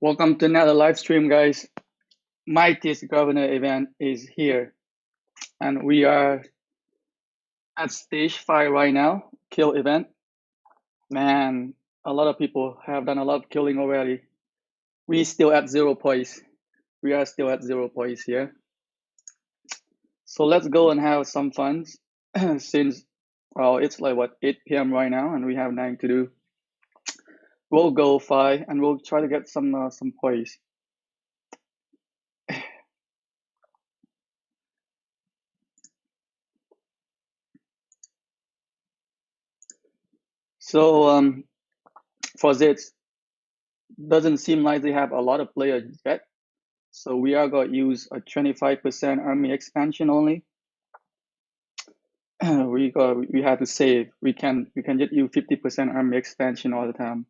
Welcome to another live stream, guys. Mightiest Governor event is here, and we are at stage 5 right now. Kill event. Man, a lot of people have done a lot of killing already. We still at 0 points. We are still at 0 points here. So let's go and have some fun since, well, it's like what, 8 p.m. right now, and we have 9 to do. We'll go 5 and we'll try to get some points. So for this, doesn't seem like they have a lot of players yet. So we are going to use a 25% army expansion only. We have to save. We can just use 50% army expansion all the time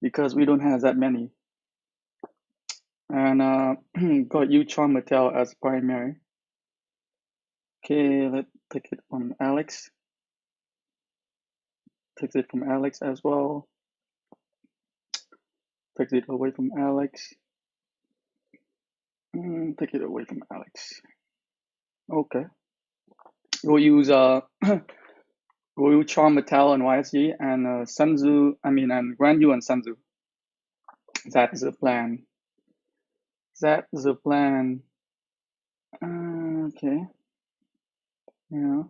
because we don't have that many. And got use Charm Mattel as primary. Okay, let's take it from Alex. Takes it from Alex as well. Takes it away from Alex. Take it away from Alex. Okay. We'll use we'll use Charm Mattel and YSG and Sun Tzu. And Grand Yu and Sun Tzu. That is the plan. That is the plan. Okay. Yeah.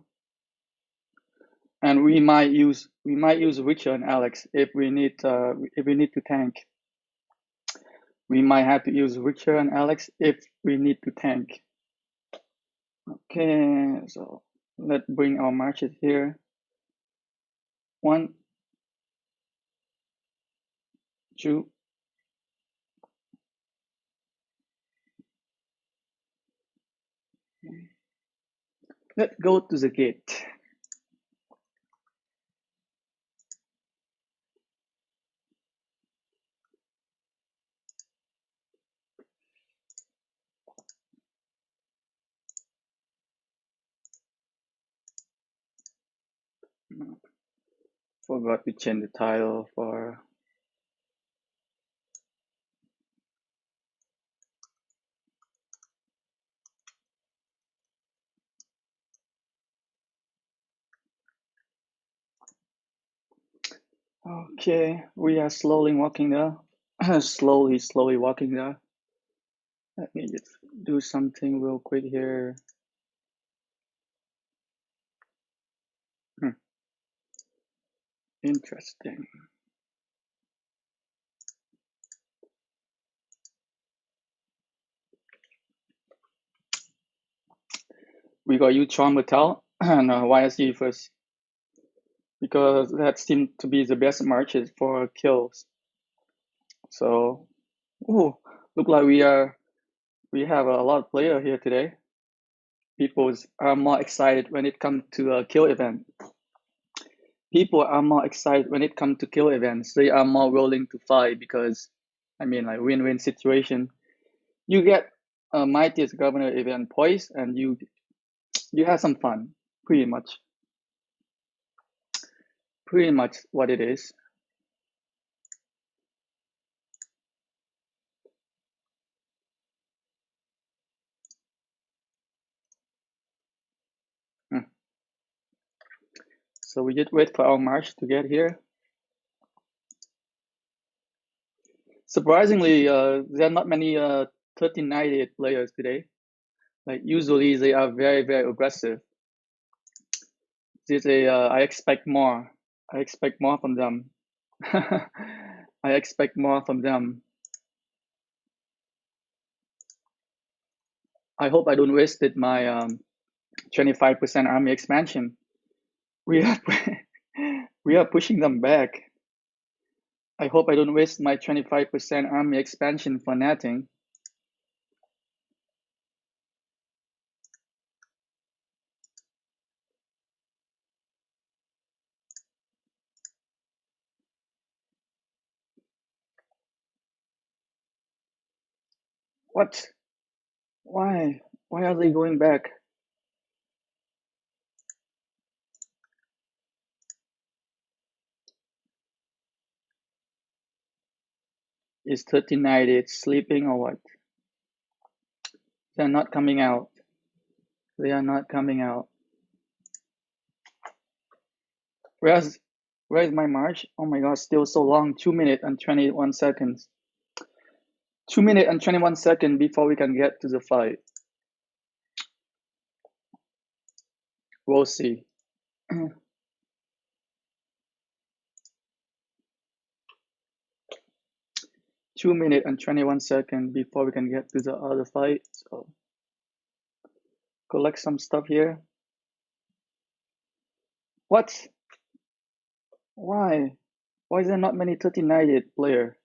And we might use Richard and Alex if we need to tank. We might have to use Richard and Alex if we need to tank. Okay, so let's bring our marches here. 1, 2. Let's go to the gate. Forgot to change the title for. Okay, we are slowly walking there. slowly walking there. Let me just do something real quick here. Interesting. We got use Charm Mattel and YSG first because that seemed to be the best marches for kills. So, look like we have a lot of player here today. People are more excited when it comes to a kill event. People are more excited when it comes to kill events. They are more willing to fight because, like win-win situation. You get a mightiest governor event points and you have some fun, pretty much what it is. So we just wait for our march to get here. Surprisingly, there are not many 1398 players today. Like usually they are very, very aggressive. I expect more. I expect more from them. I expect more from them. I hope I don't wasted my 25% army expansion. We are we are pushing them back. I hope I don't waste my 25% army expansion for nothing. What? Why? Why are they going back? Is 1398 sleeping or what? They're not coming out. They are not coming out. Where's my march? Oh my god, still so long. 2 minutes and 21 seconds. 2 minutes and 21 seconds before we can get to the fight. We'll see. 2 minutes and 21 seconds before we can get to the other fight. So collect some stuff here. What? Why? Why is there not many 1398 player?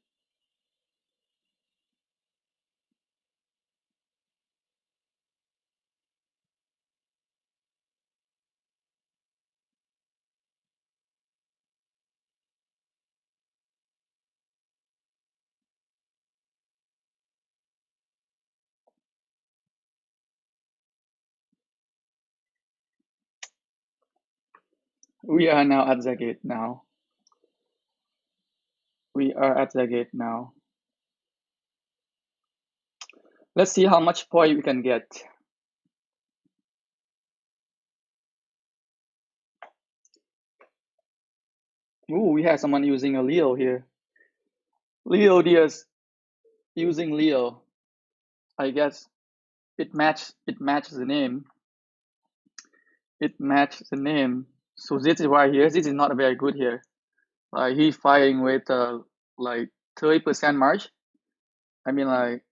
We are now at the gate now. We are at the gate now. Let's see how much point we can get. Ooh, we have someone using a Leo here. Leo Diaz using Leo. I guess it matches the name. It matches the name. So this is why here. This is not very good here. He's fighting with like 30% march. I mean, like,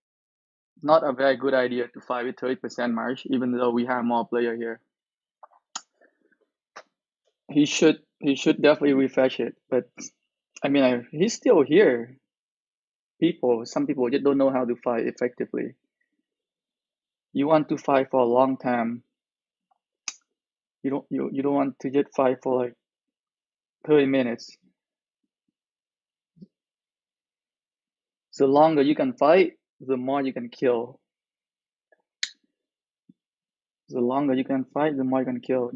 not a very good idea to fight with 30% march, even though we have more player here. He should definitely refresh it, but I mean, he's still here. Some people just don't know how to fight effectively. You want to fight for a long time. You don't want to just fight for like 30 minutes. The longer you can fight, the more you can kill. The longer you can fight, the more you can kill.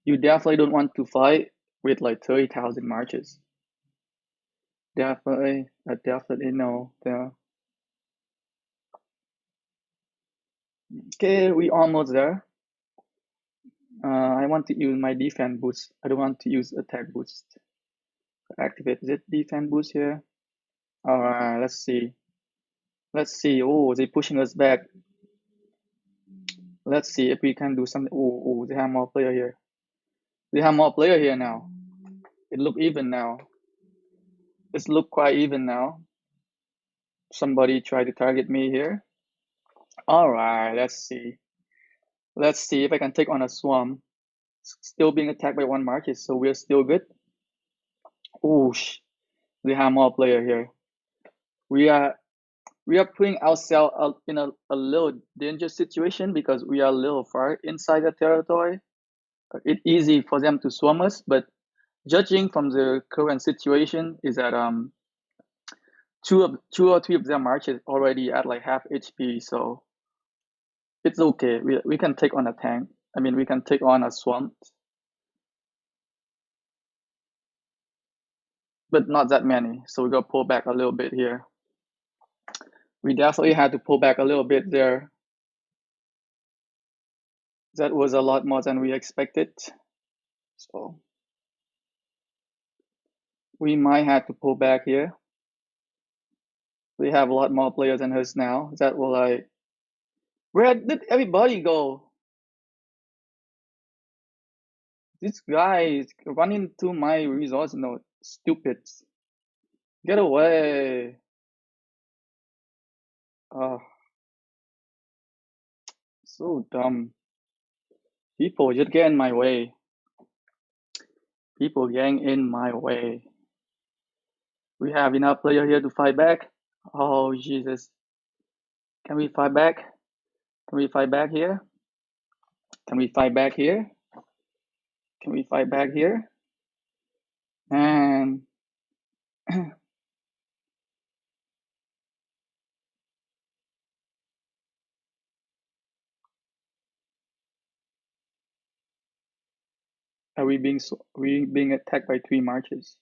You definitely don't want to fight with like 30,000 marches. Definitely no. Yeah. Okay, we almost there. I want to use my defense boost. I don't want to use attack boost. Activate this defense boost here. Alright, let's see. Oh, they're pushing us back. Let's see if we can do something. Oh, they have more player here. They have more player here now. It look even now. It's look quite even now. Somebody try to target me here. Alright, let's see. Let's see if I can take on a swarm. Still being attacked by one market, so we're still good. Oosh, they have more player here. We are putting ourselves in a little dangerous situation because we are a little far inside the territory. It's easy for them to swarm us, but judging from the current situation is that two or three of them marches already at like half HP, so it's okay. We can take on a tank. I mean, we can take on a swamp, but not that many. So we gotta pull back a little bit here. We definitely had to pull back a little bit there. That was a lot more than we expected. So we might have to pull back here. We have a lot more players than us now. That will like, where did everybody go? This guy is running to my resource node. Stupid. Get away. Oh, so dumb. People just get in my way. People getting in my way. We have enough player here to fight back. Oh, Jesus. Can we fight back? Can we fight back here? Can we fight back here? Can we fight back here? And are we being attacked by three marches?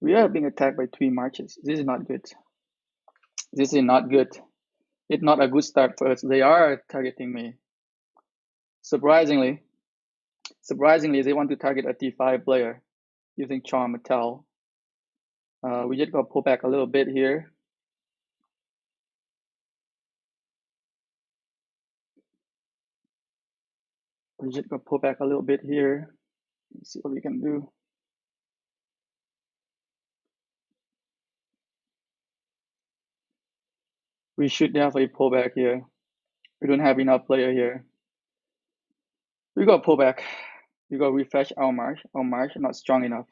We are being attacked by 3 marches. This is not good. This is not good. It's not a good start for us. They are targeting me. Surprisingly, they want to target a T5 player using Charm Metal. We just got to pull back a little bit here. We just got to pull back a little bit here. Let's see what we can do. We should definitely pull back here. We don't have enough player here. We got to pull back. We got to refresh our march. Our march is not strong enough.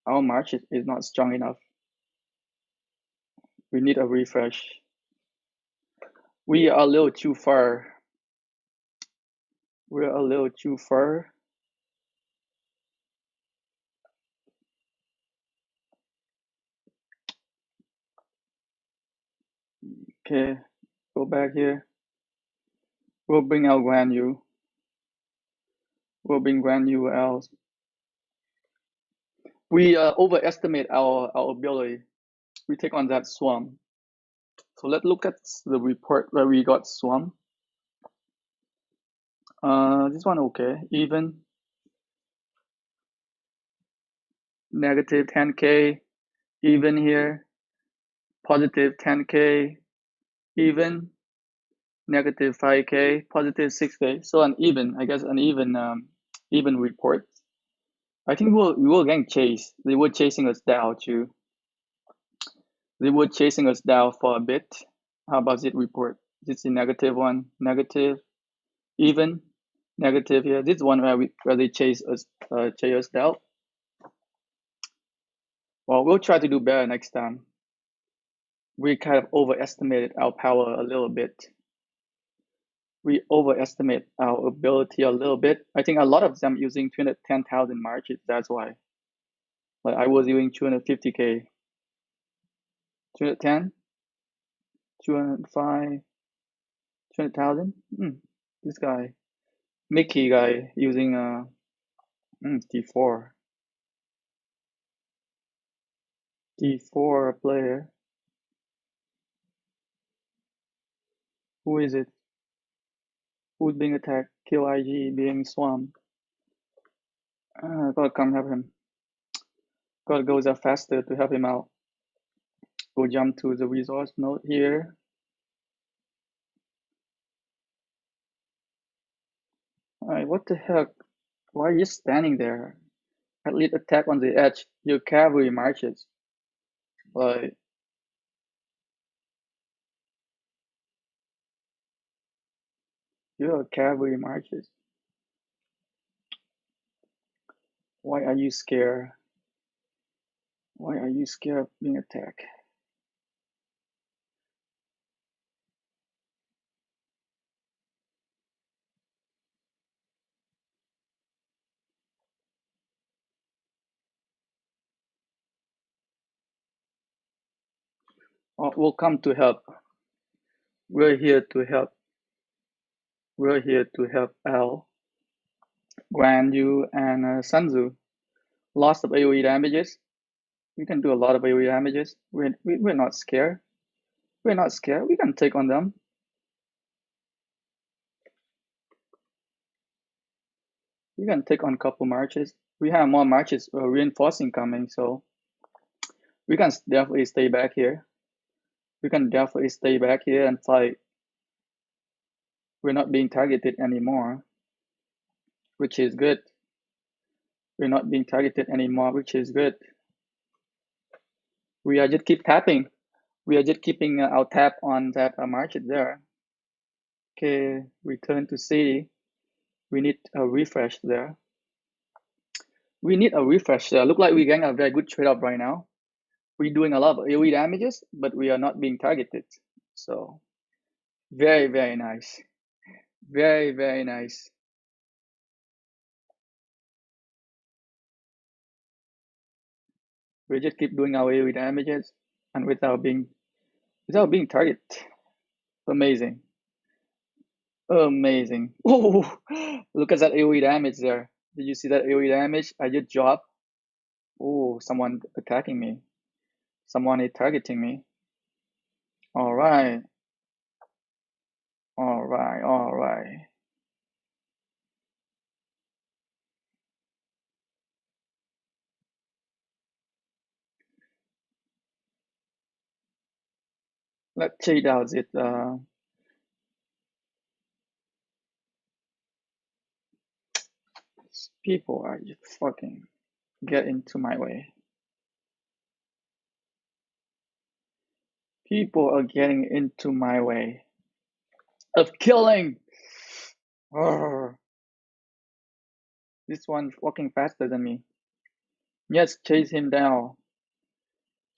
Our march is not strong enough. We need a refresh. We are a little too far. We're a little too far. Okay, go back here. We'll bring out Guan Yu. We'll bring Guan Yu out. We overestimate our ability. We take on that swarm. So let's look at the report where we got swarm. This one okay. Even. Negative 10k. Even here. Positive 10k. Even. Negative 5k. Positive 6k. So an even. I guess an even report. I think we will getting chased. They were chasing us down too. They were chasing us down for a bit. How about it report? This is a negative one, negative, even, negative here. This is one where they chase us down. Well, we'll try to do better next time. We kind of overestimated our power a little bit. We overestimate our ability a little bit. I think a lot of them using 210,000 marches. That's why. Like I was using 250k. 210, 205, 200,000. This guy, Mickey guy, using D4. D4 player. Who is it? Who's being attacked? Kill IG being swarmed. Gotta come help him. Gotta go there faster to help him out. Go jump to the resource node here. Alright, what the heck? Why are you standing there? At least attack on the edge. Your cavalry marches. Like, your cavalry marches. Why are you scared? Why are you scared of being attacked? Oh, we'll come to help. We're here to help. We're here to help Al, Guan Yu, and Sun Tzu. Lots of AoE damages. We can do a lot of AoE damages. We're not scared. We're not scared. We can take on them. We can take on a couple marches. We have more marches reinforcing coming, so we can definitely stay back here. We can definitely stay back here and fight. We're not being targeted anymore, which is good. We're not being targeted anymore, which is good. We are just keep tapping. We are just keeping our tap on that march there. Okay, return to city. We need a refresh there. We need a refresh there. Look like we're getting a very good trade-off right now. We're doing a lot of AoE damages, but we are not being targeted. So very, very nice. Very, very nice. We just keep doing our AoE damages and without being targeted. Amazing. Amazing. Oh, look at that AoE damage there. Did you see that AoE damage? I just dropped. Oh, someone attacking me. Someone is targeting me. All right. All right. All right. Let's check out it. People are just fucking get into my way. People are getting into my way of killing. Urgh. This one walking faster than me. Yes, chase him down.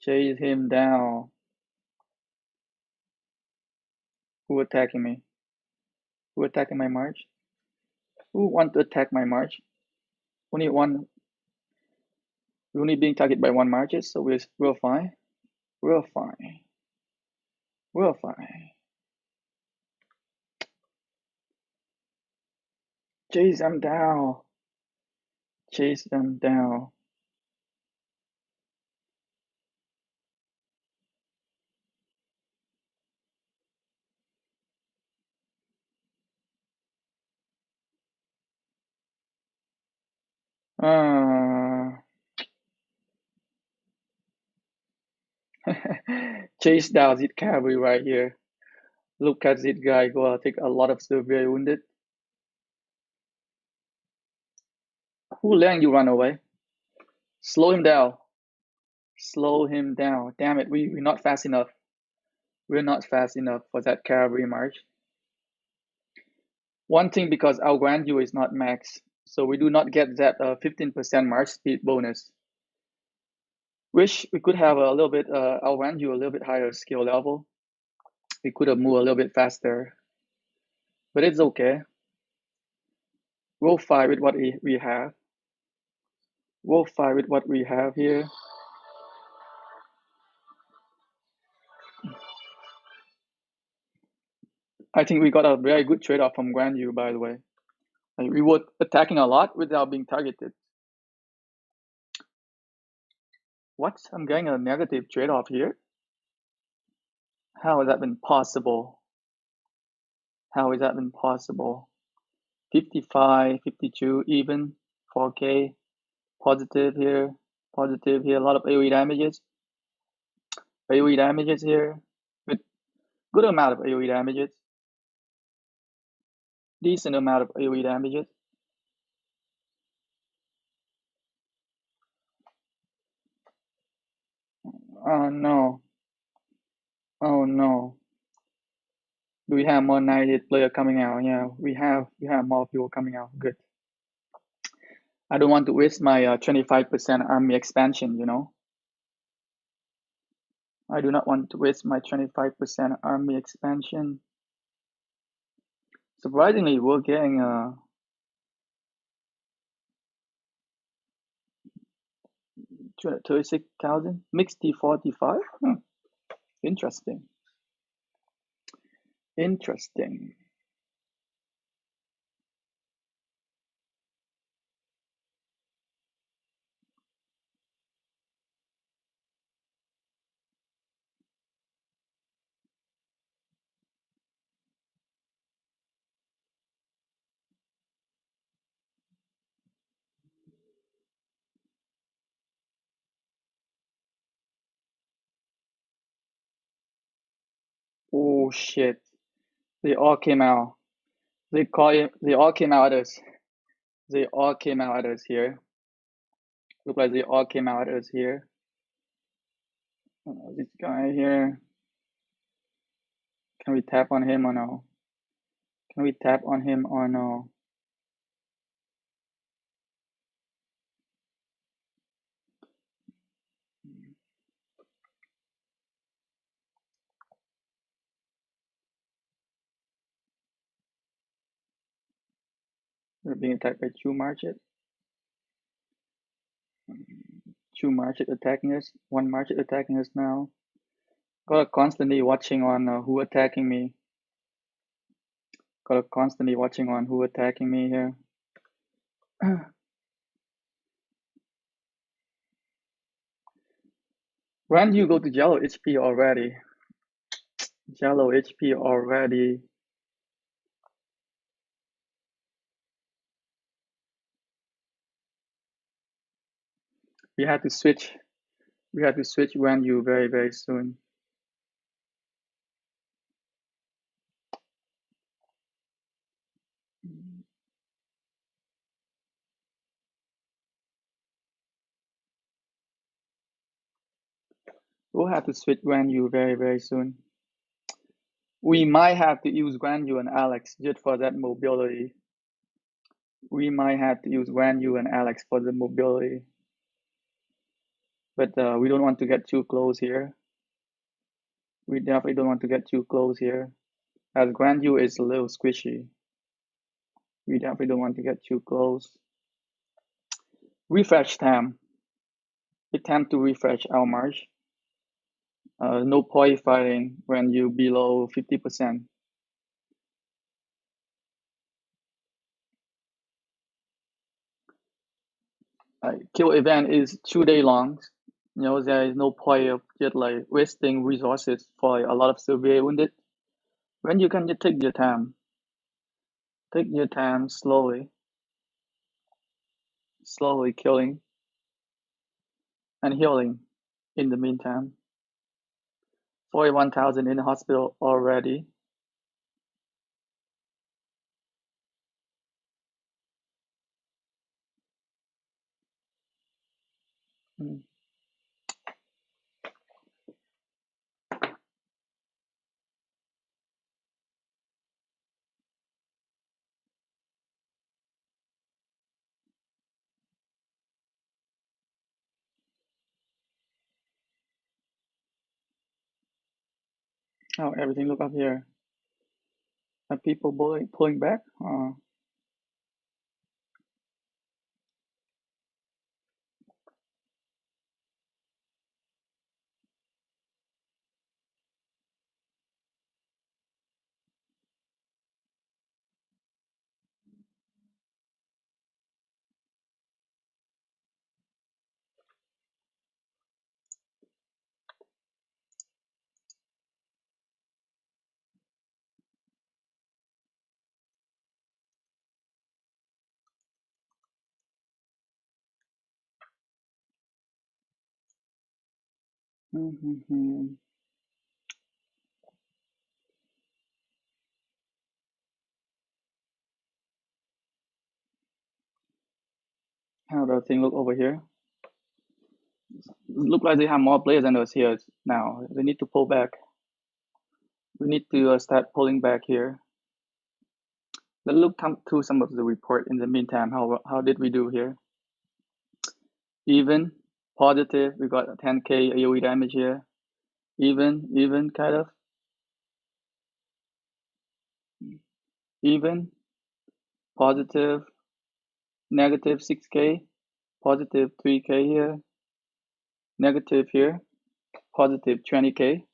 Chase him down. Who attacking me? Who attacking my march? Who want to attack my march? Only one. We're only being targeted by one marches, so we're fine. We're fine. We're fine. Chase them down. Chase them down. Uh, chase down this cavalry right here. Look at this guy go take a lot of severe wounded. Who letting you run away? Slow him down. Slow him down. Damn it, we're not fast enough. We're not fast enough for that cavalry march. One thing, because our grandeur is not max, so we do not get that 15% march speed bonus. Wish we could have a little bit, our grandeur a little bit higher skill level. We could have moved a little bit faster, but it's okay. We'll fight with what we have. We'll fight with what we have here. I think we got a very good trade-off from Guan Yu, by the way. Like, we were attacking a lot without being targeted. What? I'm getting a negative trade-off here? How has that been possible? How has that been possible? 55, 52, even, 4K, positive here, a lot of AoE damages. AoE damages here, with good amount of AoE damages. Decent amount of AoE damages. Oh no. Oh no. Do we have more 90 player coming out? Yeah, we have more people coming out. Good. I don't want to waste my 25% army expansion, you know. I do not want to waste my 25% army expansion. Surprisingly, we're getting 236,000 mixed T45. Interesting. Interesting. Oh shit! They all came out. They all came out at us. They all came out at us here. Look like they all came out at us here. This guy here. Can we tap on him or no? Can we tap on him or no? We're being attacked by two market. Two market attacking us. One market attacking us now. Gotta constantly watching on who attacking me. Gotta constantly watching on who attacking me here. When you go to yellow HP already, yellow HP already. We had to switch. We had to switch when you very, very soon. We'll have to switch when you very, very soon. We might have to use Guan Yu and Alex just for that mobility. We might have to use Guan Yu and Alex for the mobility. But we don't want to get too close here. We definitely don't want to get too close here. As Guan Yu is a little squishy. We definitely don't want to get too close. Refresh time. Attempt to refresh our march. No point fighting when you below 50%. Kill event is 2 day long. There is no point of just like wasting resources for a lot of severe wounded. When you can just take your time. Take your time slowly. Slowly killing and healing in the meantime. 41,000 in the hospital already. Mm. How everything look up here. Are people pulling back? Mm-hmm. How does thing look over here? Look like they have more players than us here now. They need to pull back. We need to start pulling back here. Let's look through some of the report in the meantime. How did we do here? Even, positive. We got 10k AoE damage here. Even kind of. Even, positive, negative 6k, positive 3k here, negative here, positive 20k,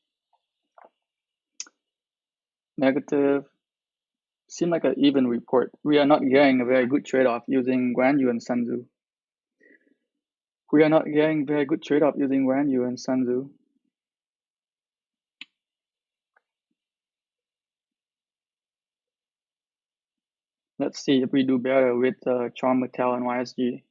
negative. Seem like an even report. We are not getting a very good trade-off using Guan Yu and Sun Tzu. We are not getting very good trade-off using Guan Yu and Sun Tzu. Let's see if we do better with Charm Mattel and YSG.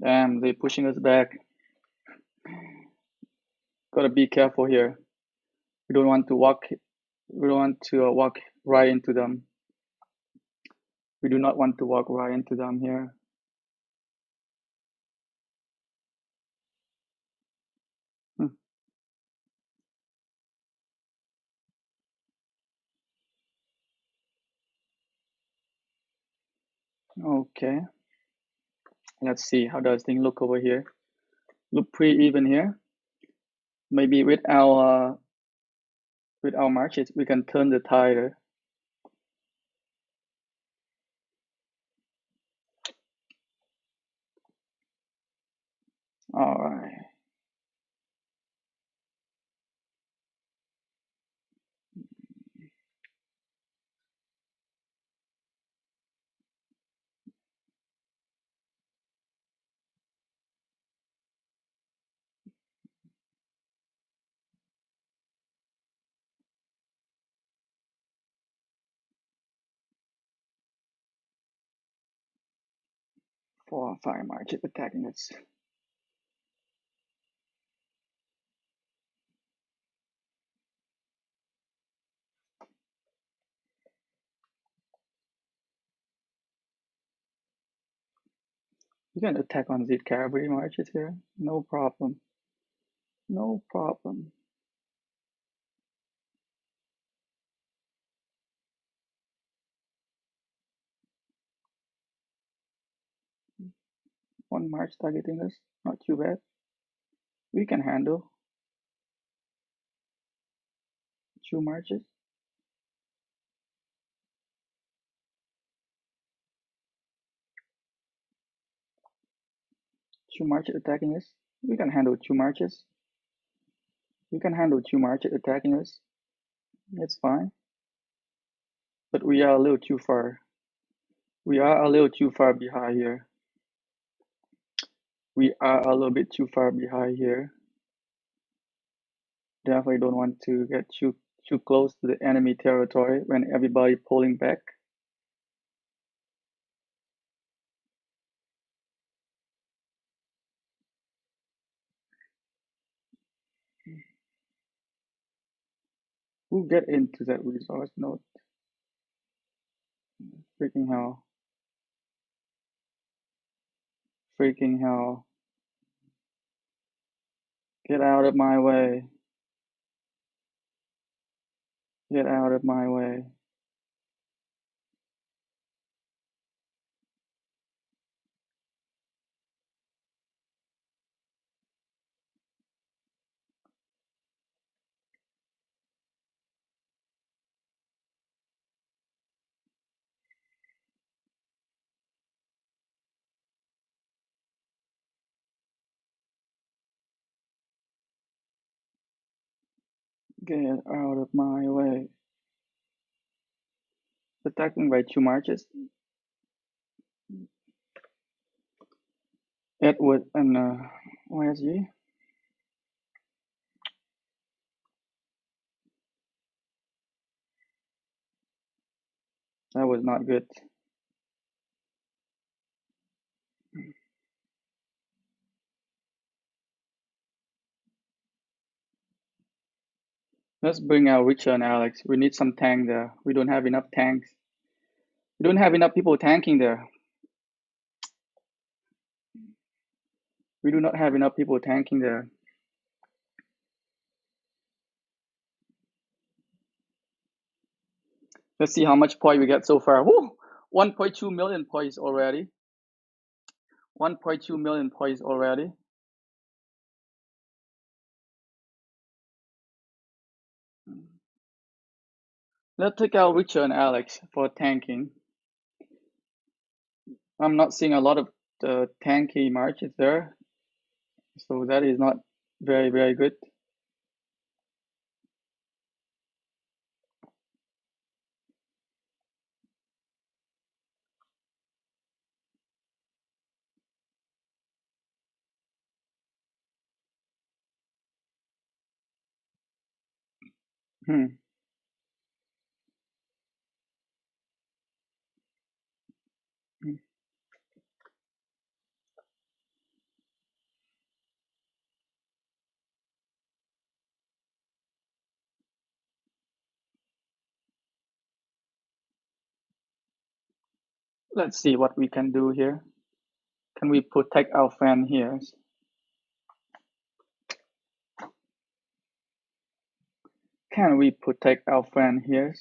Damn, they're pushing us back. Gotta be careful here. We don't want to walk. We don't want to walk right into them. We do not want to walk right into them here. Okay. Let's see how does thing look over here. Look pretty even here. Maybe with our With our marches, we can turn the tide. All right. Four or five marches attacking us. You can attack on these cavalry marches here. No problem. No problem. One march targeting us. Not too bad. We can handle two marches. Two marches attacking us. We can handle two marches. We can handle two marches attacking us. It's fine. But we are a little too far. We are a little too far behind here. We are a little bit too far behind here. Definitely don't want to get too close to the enemy territory when everybody pulling back. We'll get into that resource node. Freaking hell. Freaking hell. Get out of my way. Get out of my way. Get out of my way. Attacking by two marches. Edward and YSG. That was not good. Let's bring out Richard and Alex. We need some tank there. We don't have enough tanks. We don't have enough people tanking there. We do not have enough people tanking there. Let's see how much point we get so far. Woo! 1.2 million points already. 1.2 million points already. Let's take out Richard and Alex for tanking. I'm not seeing a lot of the tanky marches there. So that is not very, very good. Hmm. Let's see what we can do here. Can we protect our friend here? Can we protect our friend here?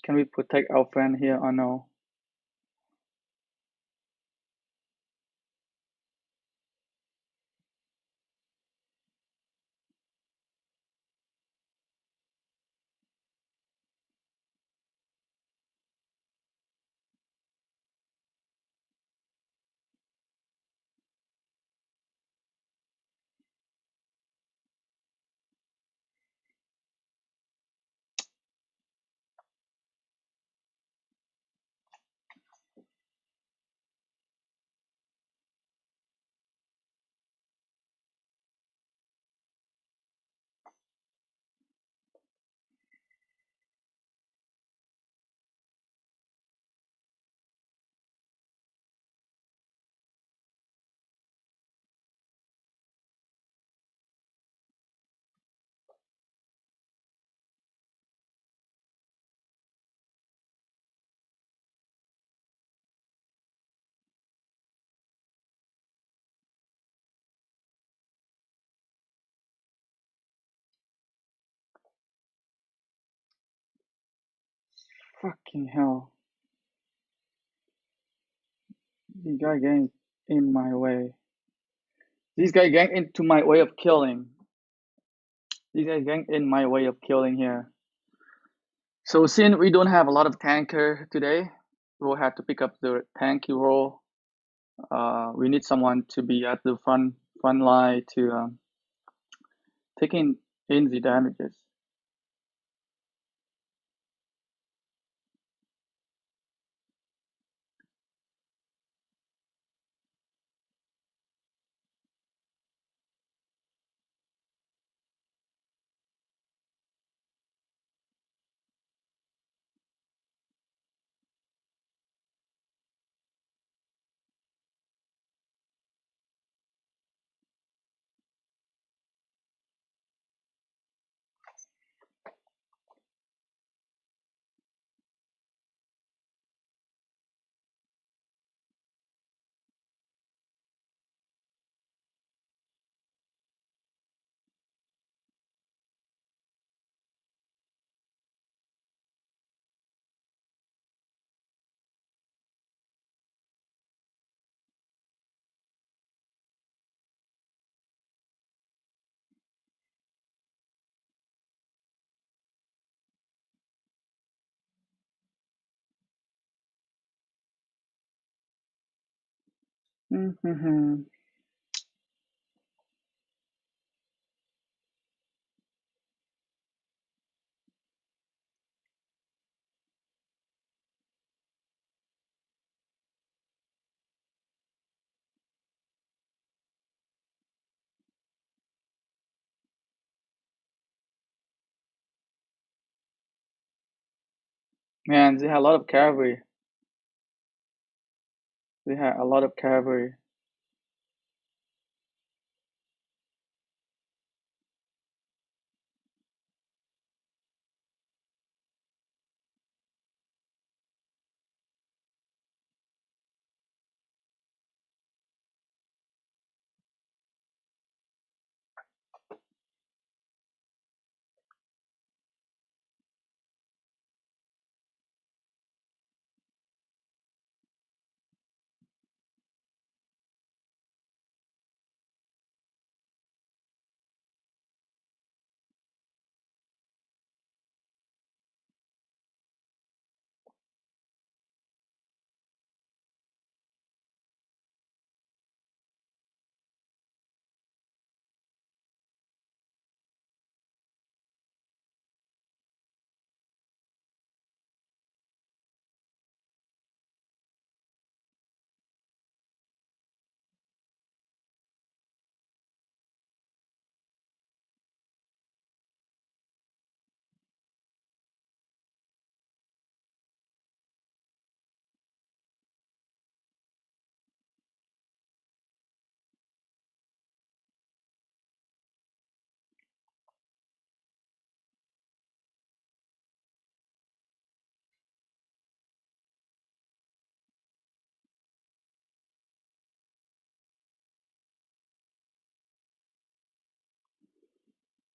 Can we protect our friend here or no? Fucking hell. This guy getting in my way. This guy getting into my way of killing. This guy getting in my way of killing here. So since we don't have a lot of tanker today, we'll have to pick up the tanky role. We need someone to be at the front line to taking in the damages. Mm-hmm. Man, they had a lot of cavalry. They had a lot of cavalry.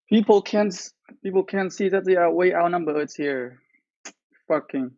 People can't people can't see that they are way outnumbered here. Fucking.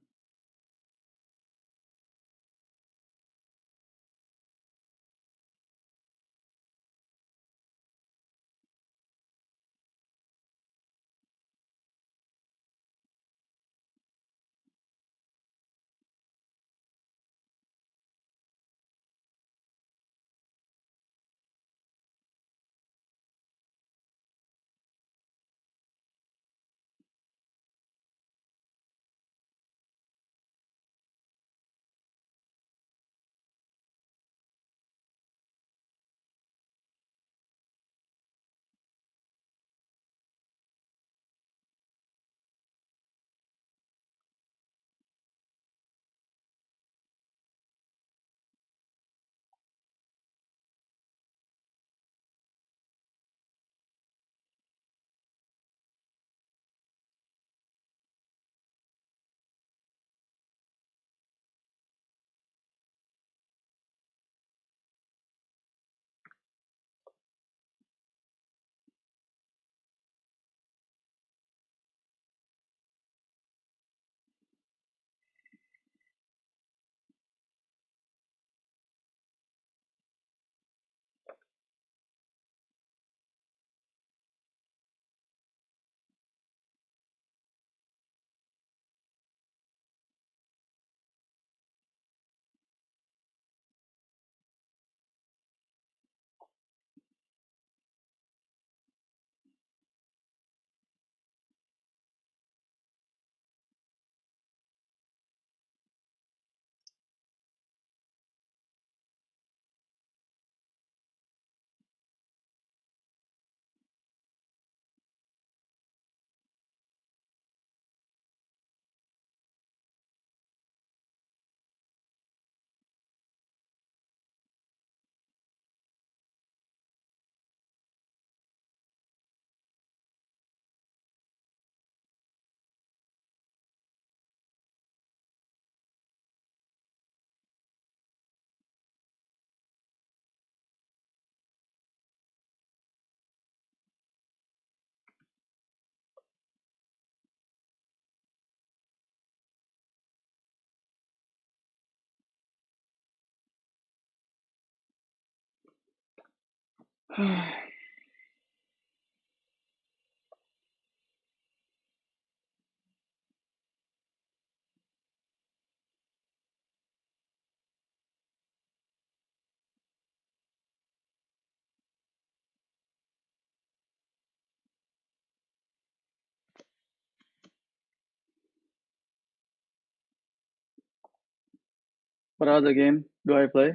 What other game do I play?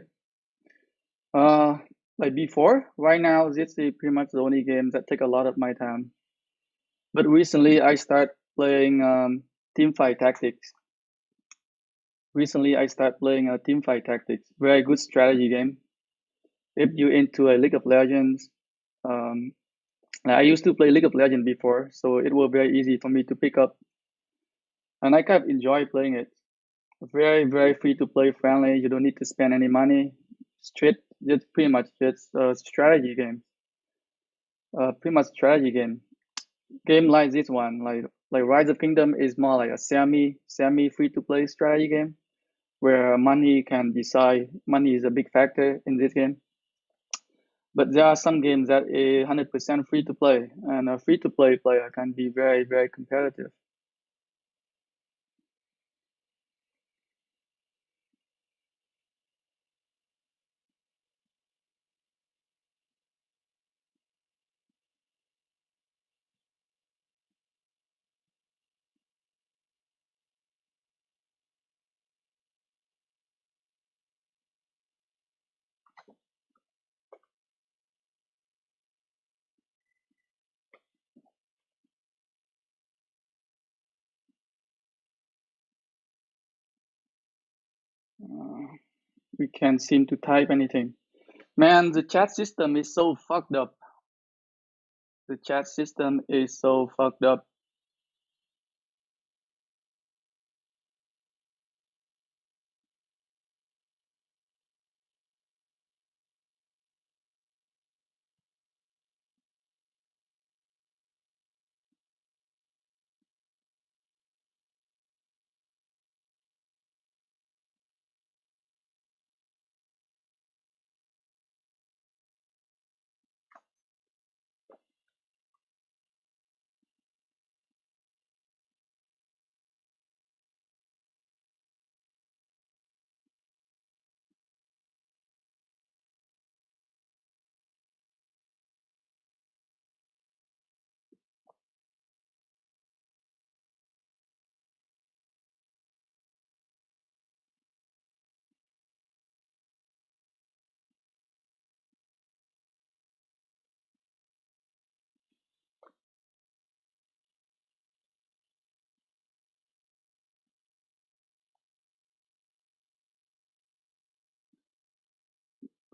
Uh, like before, right now, this is pretty much the only game that take a lot of my time. But recently, I start playing Teamfight Tactics. Recently, I start playing Teamfight Tactics. Very good strategy game. If you into a League of Legends, um, I used to play League of Legends before, so it was very easy for me to pick up, and I kind of enjoy playing it. Very, very free to play, friendly. You don't need to spend any money. Straight, just pretty much just a strategy game. Pretty much strategy game. Game like this one, like Rise of Kingdom is more like a semi free to play strategy game where money is a big factor in this game. But there are some games that are 100% free to play, and a free to play player can be very, very competitive. Uh, we can't seem to type anything. Man, the chat system is so fucked up. The chat system is so fucked up.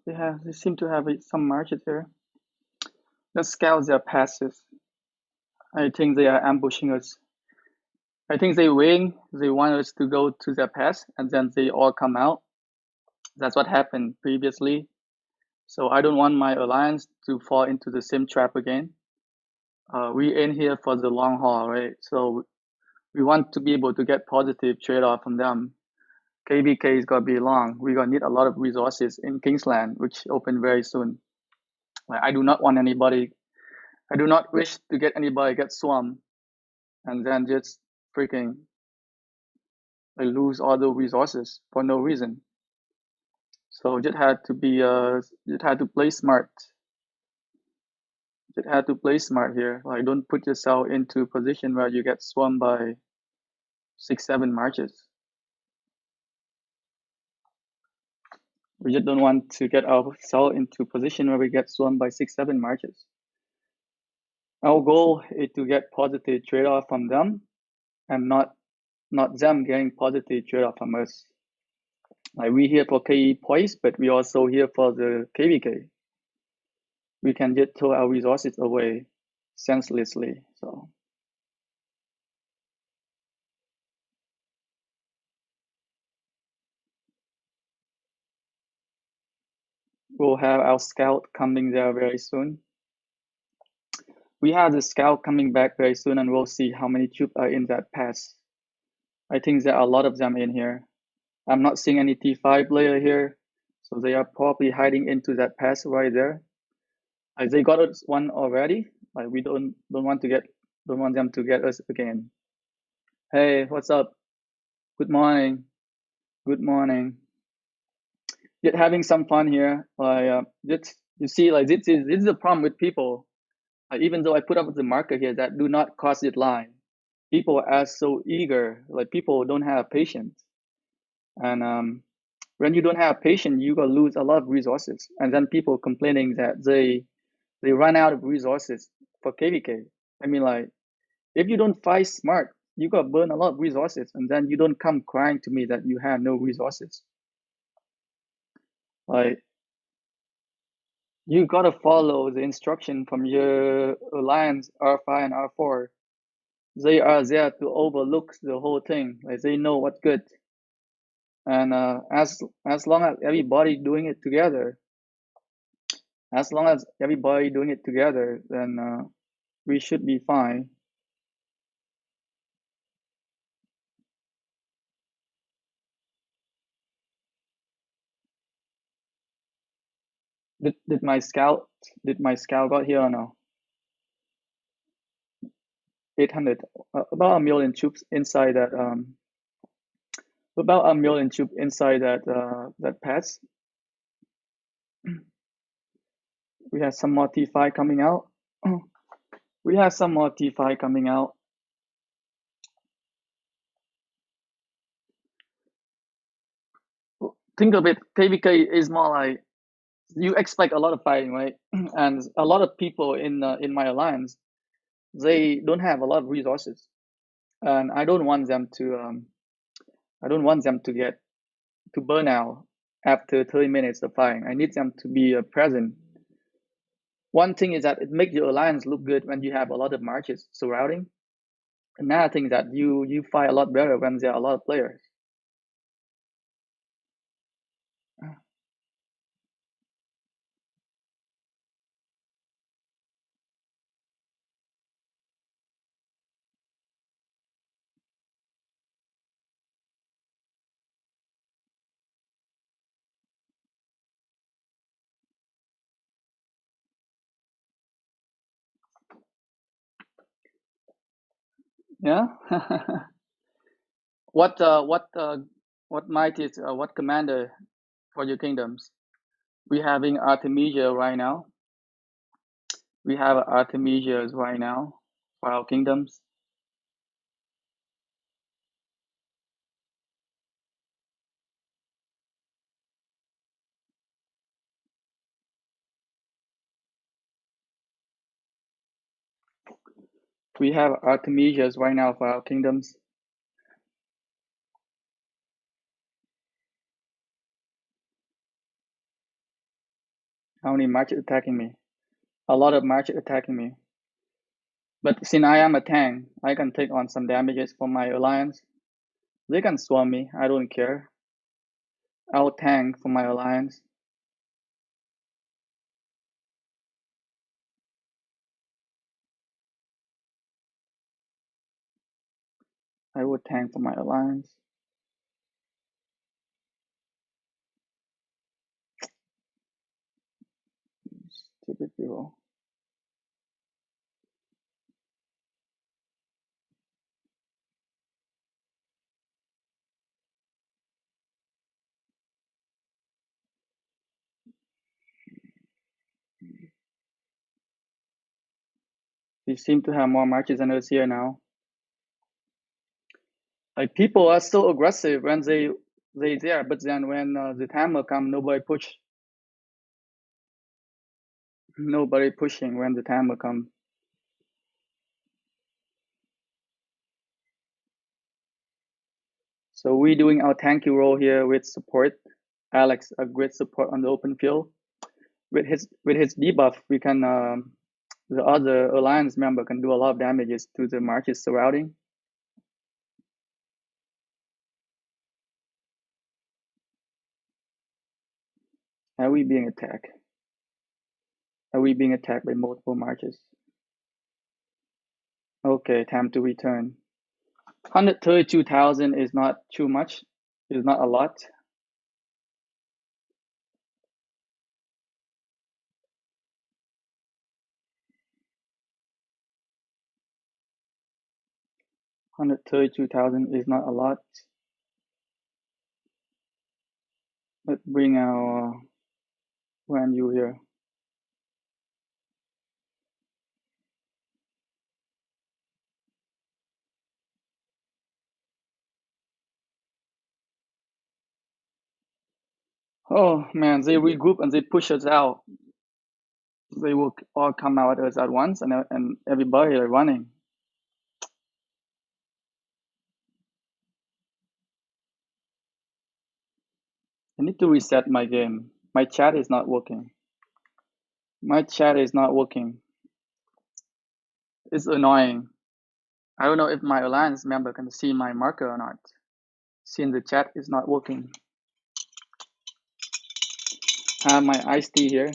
They seem to have some marches here. Let's scout their passes. I think they are ambushing us. I think they want us to go to their pass, and then they all come out. That's what happened previously. So I don't want my alliance to fall into the same trap again. We in here for the long haul, right? So we want to be able to get positive trade-off from them. KBK is gonna be long. We're gonna need a lot of resources in Kingsland, which open very soon. Like, I do not wish to get anybody get swarmed and then just freaking like, lose all the resources for no reason. So just had to play smart. Just had to play smart here. Like don't put yourself into a position where you get swarmed by 6, 7 marches. We just don't want to get ourselves into a position where we get swarmed by 6, 7 marches. Our goal is to get positive trade-off from them and not them getting positive trade-off from us. Like we here for KE points, but we also here for the KVK. We can just throw our resources away senselessly. So we'll have our scout coming there very soon. We have the scout coming back very soon, and we'll see how many troops are in that pass. I think there are a lot of them in here. I'm not seeing any T5 player here, so they are probably hiding into that pass right there. Like they got us one already. Like we don't want them to get us again. Hey, what's up? Good morning. Good morning. Just having some fun here. Just you see, like this is the problem with people. Even though I put up the marker here that do not cross it line, people are so eager. Like people don't have patience, and when you don't have patience, you gonna lose a lot of resources. And then people complaining that they run out of resources for KVK. I mean, like if you don't fight smart, you gonna burn a lot of resources, and then you don't come crying to me that you have no resources. Like you gotta follow the instruction from your alliance R5 and R4. They are there to overlook the whole thing. Like they know what's good, and as long as everybody doing it together, then we should be fine. Did my scout got here or no? 800, about a million troops inside that that pass. We have some more T5 coming out. We have some more T5 coming out. Think of it, KVK is more like you expect a lot of fighting, right? And a lot of people in my alliance, they don't have a lot of resources, and I don't want them to get to burn out after 30 minutes of fighting. I need them to be present. One thing is that it makes your alliance look good when you have a lot of marches surrounding. Another thing is that you fight a lot better when there are a lot of players. Yeah. what uh, what uh, what might is what commander for your kingdoms? We having Artemisia right now. We have Artemisia right now for our kingdoms. We have Artemisia right now for our kingdoms. How many marches attacking me? A lot of marches attacking me. But since I am a tank, I can take on some damages from my alliance. They can swarm me. I don't care. I'll tank for my alliance. I will tank for my alliance. Stupid people. We seem to have more marches than us here now. Like people are so aggressive when they there, but then when the timer come, nobody push. Nobody pushing when the timer come. So we doing our tanky role here with support. Alex, a great support on the open field. With his debuff, we can the other alliance member can do a lot of damages to the marches surrounding. Are we being attacked? Are we being attacked by multiple marches? Okay, time to return. 132,000 is not too much. It's not a lot. 132,000 is not a lot. Let's bring our value here. Oh man, they regroup and they push us out. They will all come out at us at once, and everybody are running. I need to reset my game. My chat is not working. My chat is not working. It's annoying. I don't know if my alliance member can see my marker or not, since the chat is not working. I have my iced tea here.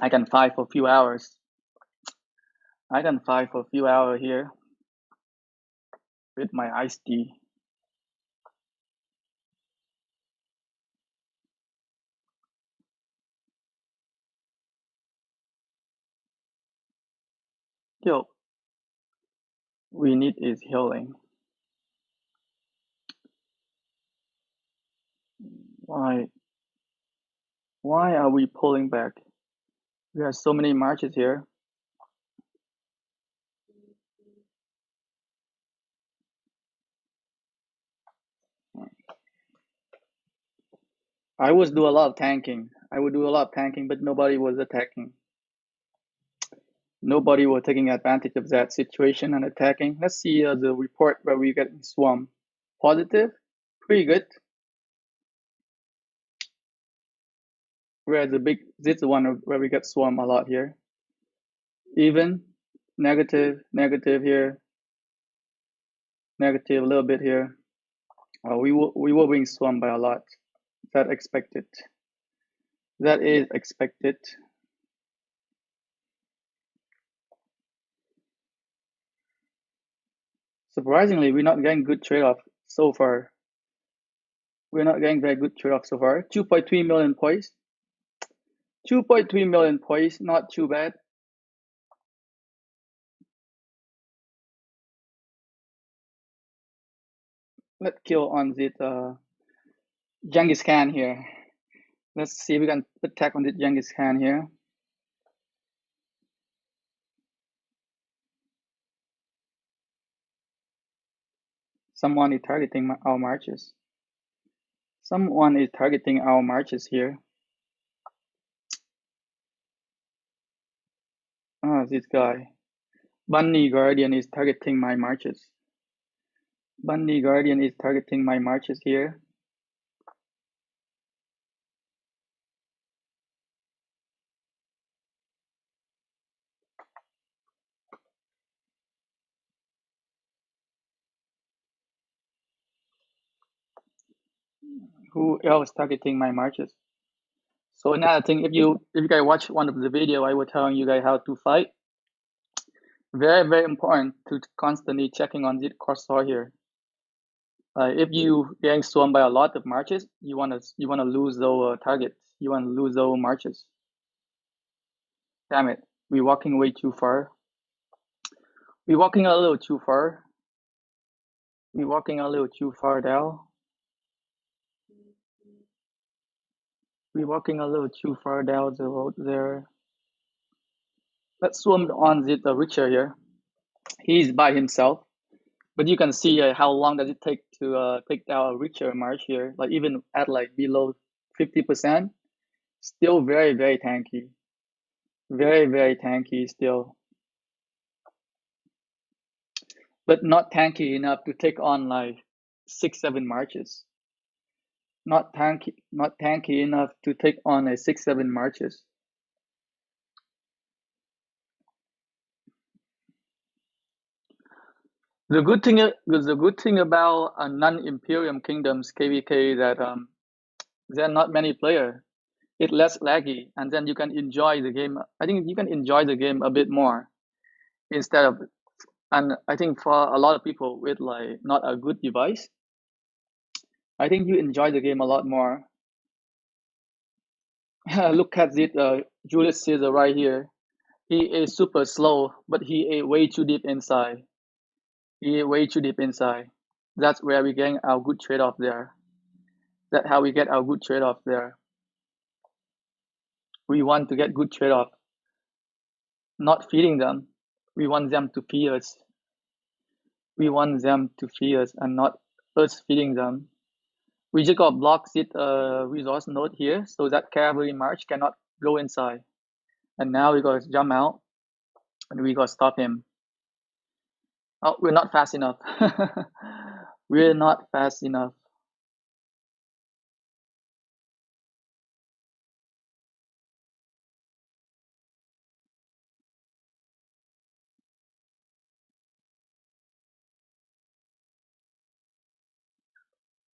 I can fight for a few hours. I can fight for a few hours here with my iced tea. Yo, we need is healing. Why? Why are we pulling back? We have so many marches here. I would do a lot of tanking. I would do a lot of tanking, but nobody was attacking. Nobody was taking advantage of that situation and attacking. Let's see the report where we get swarm. Positive, pretty good. Whereas the big, this is the one where we get swarm a lot here. Even, negative, negative here, negative a little bit here. We were being swarmed by a lot. That expected. That is expected. Surprisingly, we're not getting good trade-off so far. We're not getting very good trade-off so far. 2.3 million points. 2.3 million points, not too bad. Let's kill on this Genghis Khan here. Let's see if we can attack on this Genghis Khan here. Someone is targeting our marches. Someone is targeting our marches here. This guy. Bunny Guardian is targeting my marches. Bunny Guardian is targeting my marches here. Who else targeting my marches? So another thing, if you guys watch one of the video, I was telling you guys how to fight. Very, very important to constantly checking on this cursor here. If you getting swarmed by a lot of marches, you wanna lose those targets. You wanna lose those marches. Damn it, we're walking way too far. We're walking a little too far. We're walking a little too far down. We're walking a little too far down the road there. Let's swarm on the Richter here. He's by himself. But you can see how long does it take to take down a Richter march here. Like even at like below 50%, still very, very tanky. Very, very tanky still. But not tanky enough to take on like 6-7 marches. Not tanky enough to take on a 6-7 marches. The good thing about non-Imperium kingdoms KVK that there are not many players. It's less laggy, and then you can enjoy the game. I think you can enjoy the game a bit more instead of. And I think for a lot of people with like not a good device, I think you enjoy the game a lot more. Look at it, Julius Caesar right here. He is super slow, but he ate way too deep inside. He ate way too deep inside. That's where we get our good trade off there. That's how we get our good trade off there. We want to get good trade off, not feeding them. We want them to feed us. We want them to feed us and not us feeding them. We just got block seed resource node here so that cavalry march cannot go inside. And now we got to jump out and we got to stop him. Oh, we're not fast enough. We're not fast enough.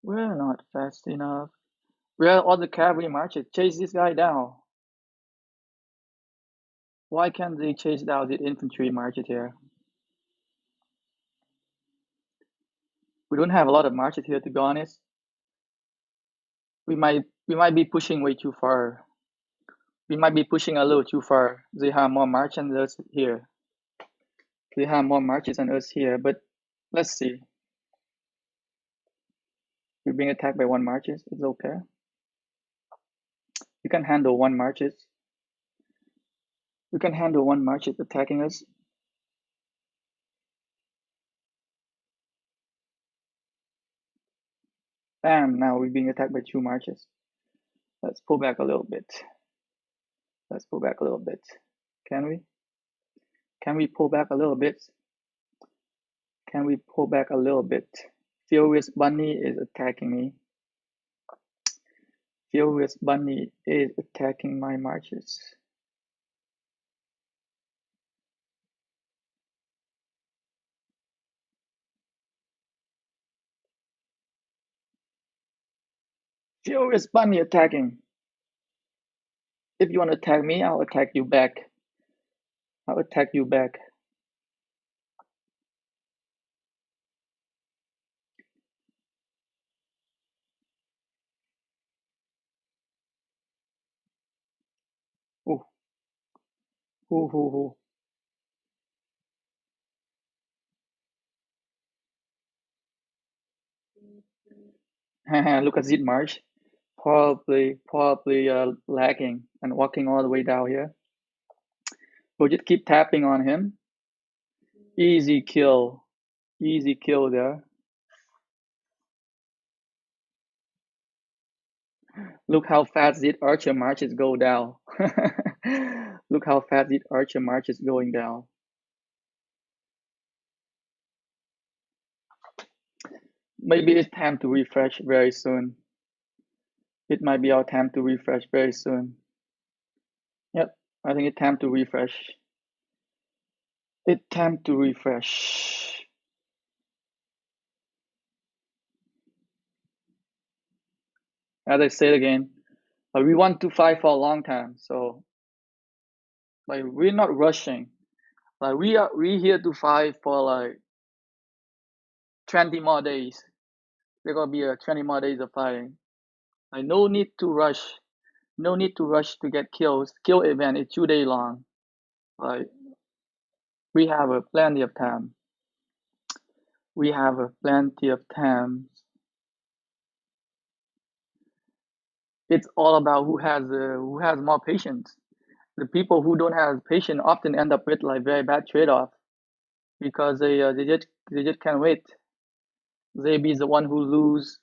We're not fast enough. Where are all the cavalry marches? Chase this guy down. Why can't they chase down the infantry marches here? We don't have a lot of marches here, to be honest. We might be pushing way too far. We might be pushing a little too far. They have more marches than us here. They have more marches than us here, but let's see. We're being attacked by one marches. It's okay. We can handle one marches. We can handle one marches attacking us. Bam! Now we're being attacked by two marches. Let's pull back a little bit. Let's pull back a little bit. Can we? Can we pull back a little bit? Can we pull back a little bit? Furious Bunny is attacking me. Furious Bunny is attacking my marches. Furious Bunny attacking. If you want to attack me, I'll attack you back. I'll attack you back. Ooh. Ooh, ooh, ooh. Look at Zid March. Probably lagging and walking all the way down here. We'll just keep tapping on him. Easy kill. Easy kill there. Look how fast the archer marches go down. Look how fast the archer march is going down. Maybe it's time to refresh very soon. It might be our time to refresh very soon. Yep, I think it's time to refresh. It's time to refresh. As I said again, we want to fight for a long time, so like we're not rushing. Like we here to fight for like 20 more days. There gonna be 20 more days of fighting. Like no need to rush. No need to rush to get kills. Kill event is 2 days long. Like we have plenty of time. We have plenty of time. It's all about who has more patience. The people who don't have patience often end up with like very bad trade-off because they just can't wait. They be the one who lose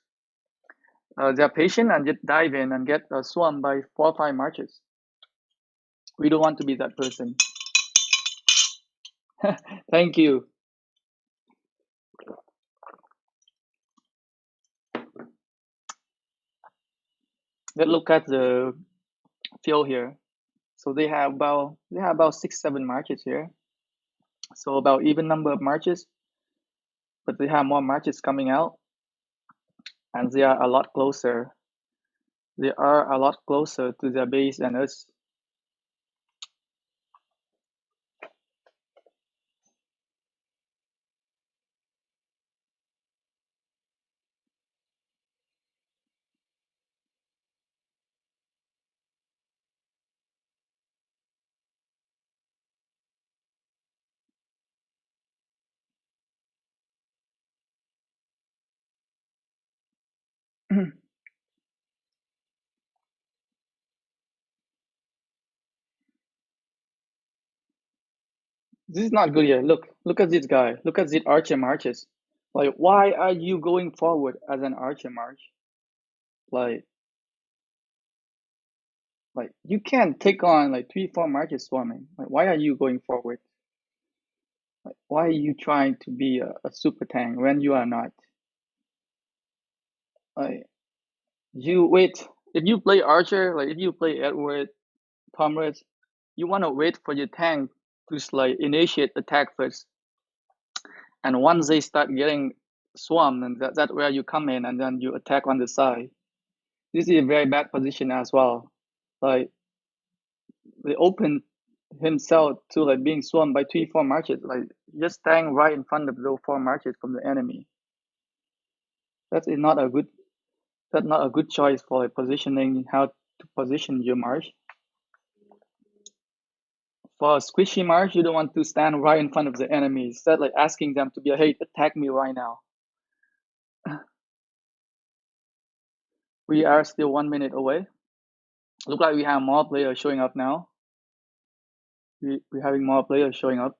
their patience and just dive in and get swarmed by 4 or 5 marches. We don't want to be that person. Thank you. Let's look at the field here. So they have about 6, 7 marches here. So about even number of marches, but they have more marches coming out, and they are a lot closer. They are a lot closer to their base than us. This is not good here. Look at this guy. Look at this archer marches. Like, why are you going forward as an archer march? Like, like you can't take on like 3, 4 marches swarming. Like, why are you going forward? Like, why are you trying to be a super tank when you are not? Like, you wait. If you play archer, like if you play Edward, Comrades, you want to wait for your tank to like initiate attack first. And once they start getting swarmed, and that's where you come in and then you attack on the side. This is a very bad position as well. Like they open himself to like being swarmed by 3, 4 marches, like just staying right in front of those 4 marches from the enemy. That is not a good that's not a good choice for like positioning how to position your march. For a squishy march, you don't want to stand right in front of the enemy. Instead, like asking them to be, hey, attack me right now. We are still 1 minute away. Look like we have more players showing up now. We're having more players showing up.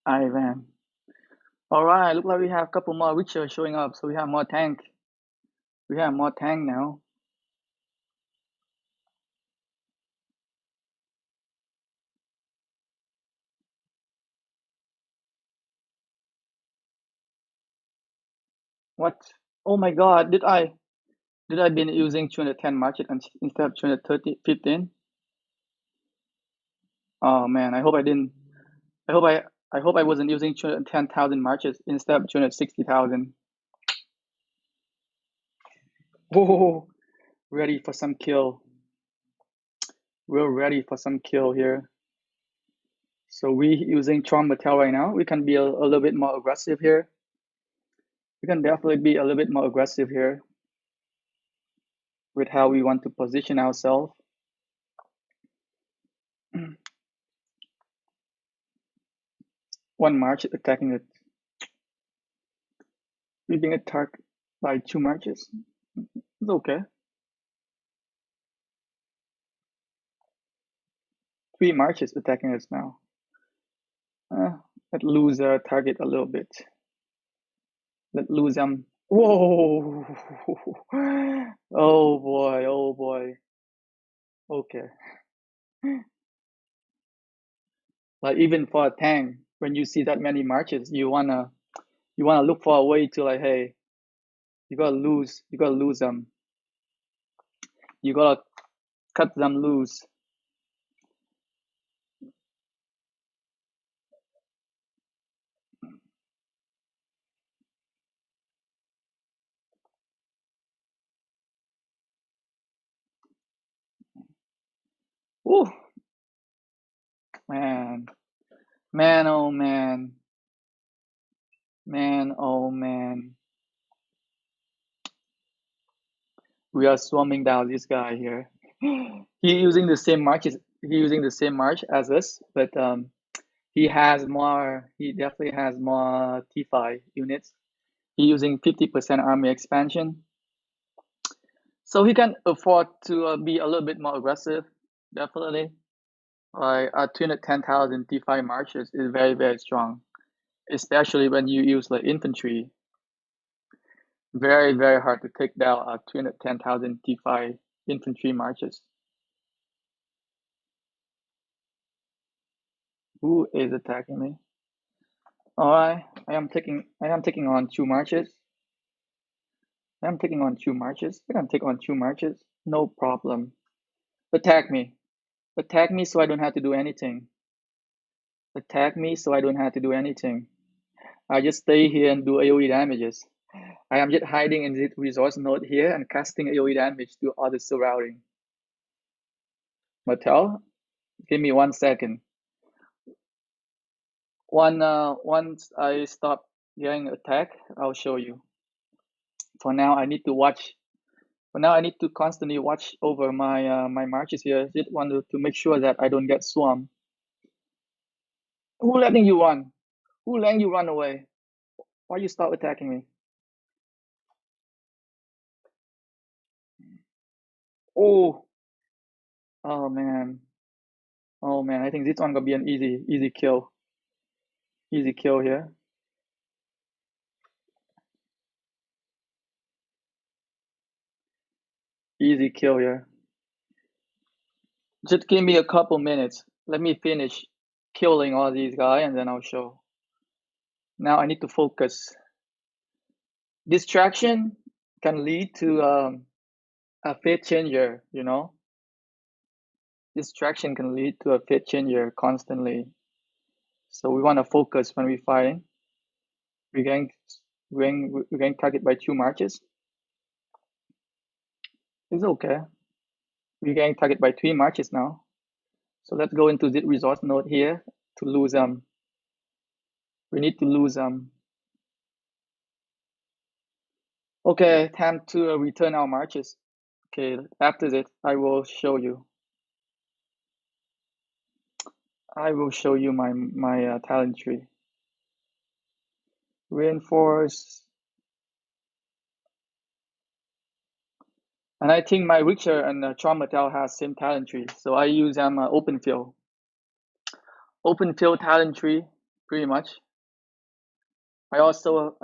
Ivan. All right, look like we have a couple more Witcher showing up, so we have more tank. We have more tank now. What? Oh my God! Did I been using 210 market instead of 230 15? Oh man, I hope I didn't. I hope I wasn't using 210,000 marches instead of 260,000. Whoa! Ready for some kill. We're ready for some kill here. So we using Charm Mattel right now. We can be a little bit more aggressive here. We can definitely be a little bit more aggressive here with how we want to position ourselves. One march attacking it. We being attacked by 2 marches. It's okay. 3 marches attacking us now. Let lose our target a little bit. Let lose them. Whoa! Oh boy! Oh boy! Okay. Like even for a tank, when you see that many marches, you wanna look for a way to like, hey, you gotta lose them. You gotta cut them loose. Ooh, man, man, oh man, man, oh man. We are swarming down this guy here. He using the same marches. He using the same march as us, but he has more. He definitely has more T5 units. He using 50% army expansion, so he can afford to be a little bit more aggressive. Definitely, like 210,000 T5 marches is very very strong, especially when you use like infantry. Very very hard to take down 210,000 T5 infantry marches. Who is attacking me? Alright, I am taking on 2 marches. I am taking on 2 marches. I can take on 2 marches. No problem. Attack me. Attack me so I don't have to do anything. Attack me so I don't have to do anything. I just stay here and do AoE damages. I am just hiding in this resource node here and casting AoE damage to all the surrounding. Mattel, give me 1 second. Once I stop getting attacked, I'll show you. For now, I need to watch But now I need to constantly watch over my marches here. Just want to make sure that I don't get swarmed. Who letting you run? Who letting you run away? Why you stop attacking me? Oh, oh man. Oh man, I think this one gonna be an easy kill. Easy kill here. Easy kill here. Just give me a couple minutes. Let me finish killing all these guys and then I'll show. Now I need to focus. Distraction can lead to a fate changer, you know? Distraction can lead to a fate changer constantly. So we want to focus when we fighting. We're getting, we're getting targeted by 2 marches. It's okay. We're getting targeted by 3 marches now. So let's go into the resource node here to lose we need to lose okay, time to return our marches. Okay, after that I will show you. I will show you my talent tree. Reinforce. And I think my Richter and Charmatel has same talent tree. So I use open field. Open field talent tree, pretty much. I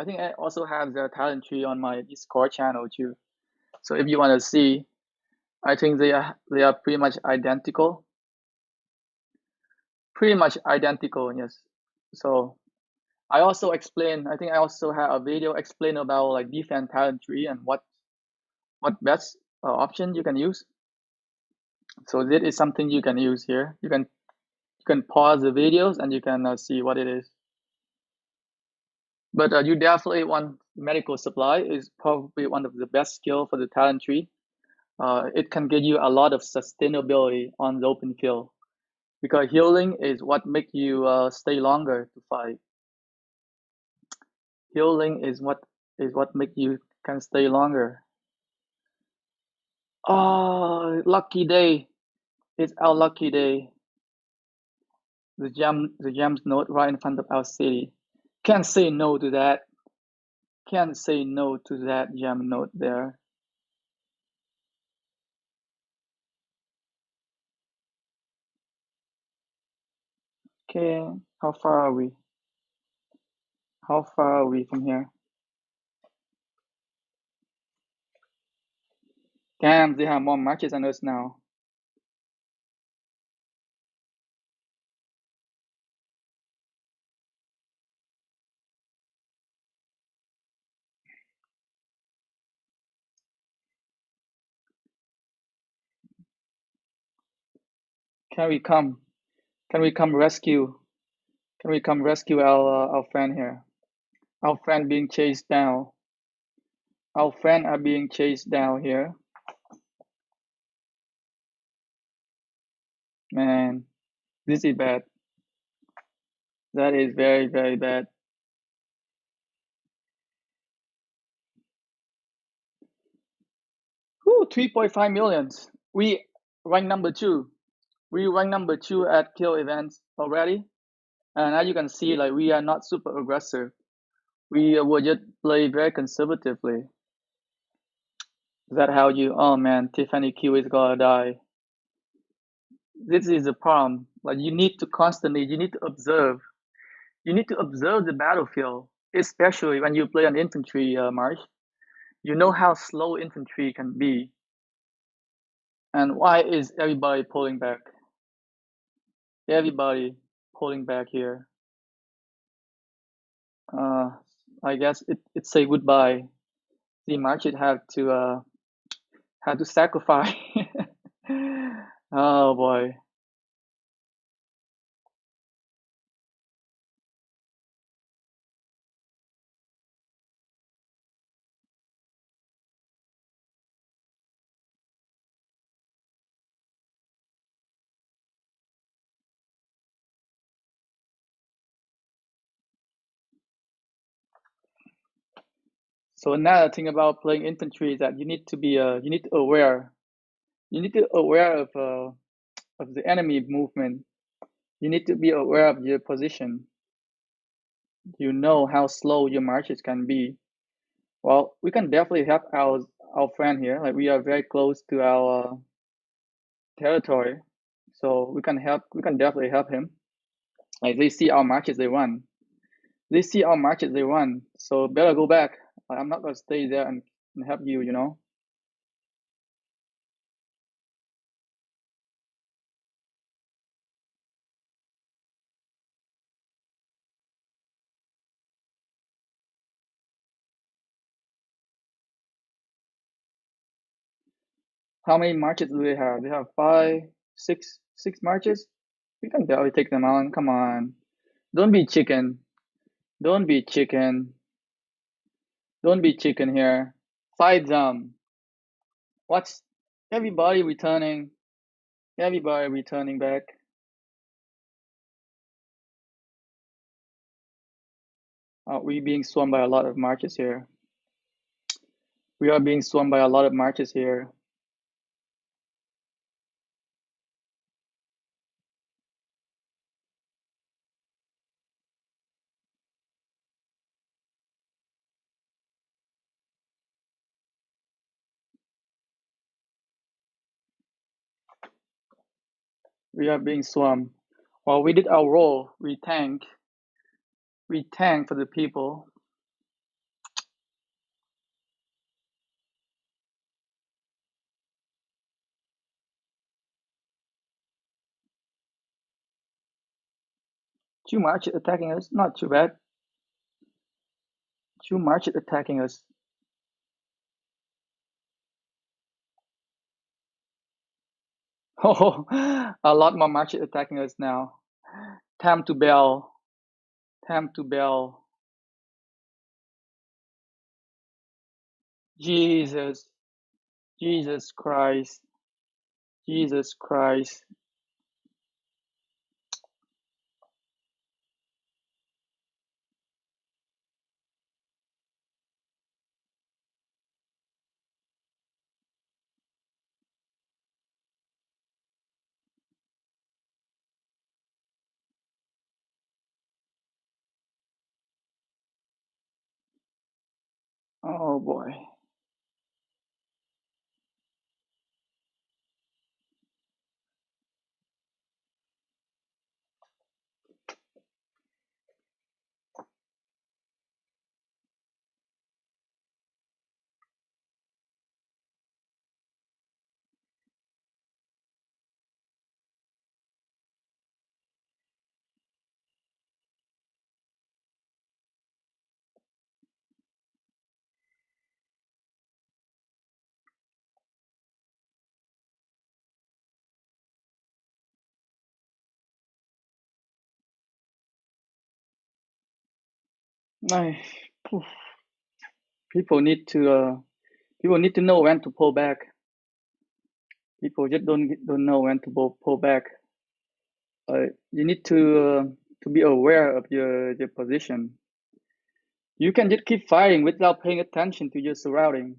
think I also have the talent tree on my Discord channel too. So if you want to see, I think they are pretty much identical. Pretty much identical, yes. So I also explain. I think I also have a video explain about like defense talent tree and what best option you can use. So this is something you can use here. You can pause the videos and you can see what it is. But you definitely want medical supply is probably one of the best skill for the talent tree. It can give you a lot of sustainability on the open field because healing is what make you stay longer to fight. Healing is what make you can stay longer. Oh, lucky day! It's our lucky day. The gems node right in front of our city. Can't say no to that. Can't say no to that gem node there. Okay, how far are we? How far are we from here? Damn, they have more marches than us now. Can we come? Can we come rescue? Can we come rescue our friend here? Our friend being chased down. Our friend are being chased down here. Man, this is bad. That is very, very bad. Whew, 3.5 millions. We rank number 2. We rank number 2 at kill events already. And as you can see, like we are not super aggressive. We will just play very conservatively. Is that how you? Oh man, Tiffany Q is gonna die. This is the problem. Like you need to constantly, you need to observe. You need to observe the battlefield, especially when you play an infantry march. You know how slow infantry can be, and why is everybody pulling back? Everybody pulling back here. Uh, I guess it say goodbye. The march it had to sacrifice. Oh boy. So another thing about playing infantry is that you need to aware you need to aware of the enemy movement. You need to be aware of your position. You know how slow your marches can be. Well, we can definitely help our friend here. Like we are very close to our territory, so we can help. We can definitely help him. Like they see our marches, they run. They see our marches, they run. So better go back. Like, I'm not gonna stay there and help you. You know. How many marches do they have? They have five, six marches. We can barely take them on. Come on. Don't be chicken. Don't be chicken. Don't be chicken here. Fight them. What's everybody returning? Everybody returning back. We being swarmed by a lot of marches here. We are being swarmed by a lot of marches here. We are being swarmed. While we did our role, we tank. We tank for the people. Two marches attacking us. Not too bad. Two marches attacking us. Oh, a lot more marches attacking us now. Time to bail. Time to bail. Jesus. Jesus Christ. Jesus Christ. Oh boy. Ay, poof. People need to uh, people need to know when to pull back. People just don't know when to pull back. You need to be aware of your position. You can just keep fighting without paying attention to your surrounding.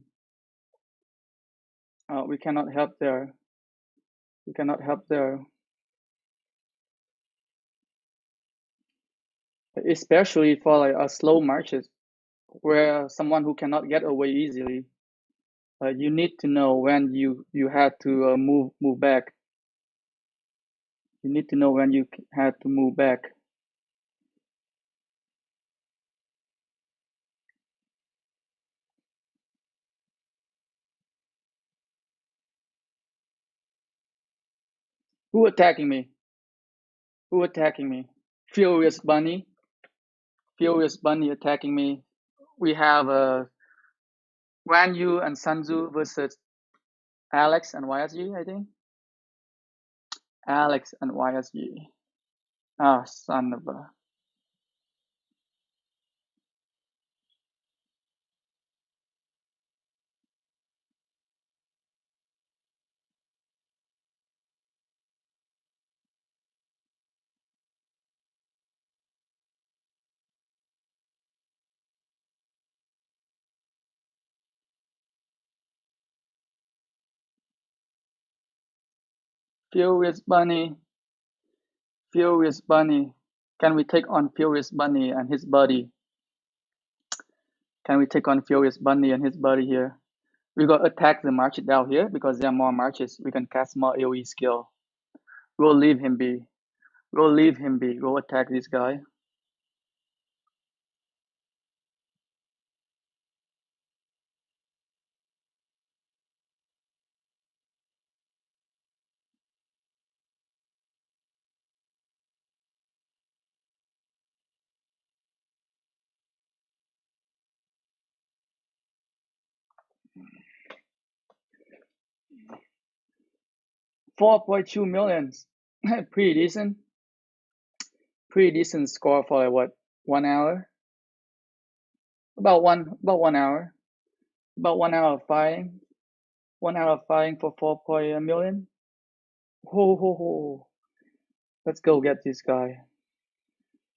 We cannot help there. We cannot help there, especially for like slow marches where someone who cannot get away easily. You need to know when you had to move back. You need to know when you had to move back. Who attacking me? Who attacking me? Furious Bunny. Furious Bunny attacking me. We have Guan Yu and Sanzu versus Alex and YSG, I think. Alex and YSG. Ah, son of a. Furious Bunny. Furious Bunny. Can we take on Furious Bunny and his buddy? Can we take on Furious Bunny and his buddy here? We got attack the march down here because there are more marches. We can cast more AoE skill. We'll leave him be. We'll leave him be. We'll attack this guy. $4.2 million. Pretty decent. Pretty decent score for like what? 1 hour? About 1 hour. About 1 hour of fighting. 1 hour of fighting for 4.1 million. Ho ho ho. Let's go get this guy.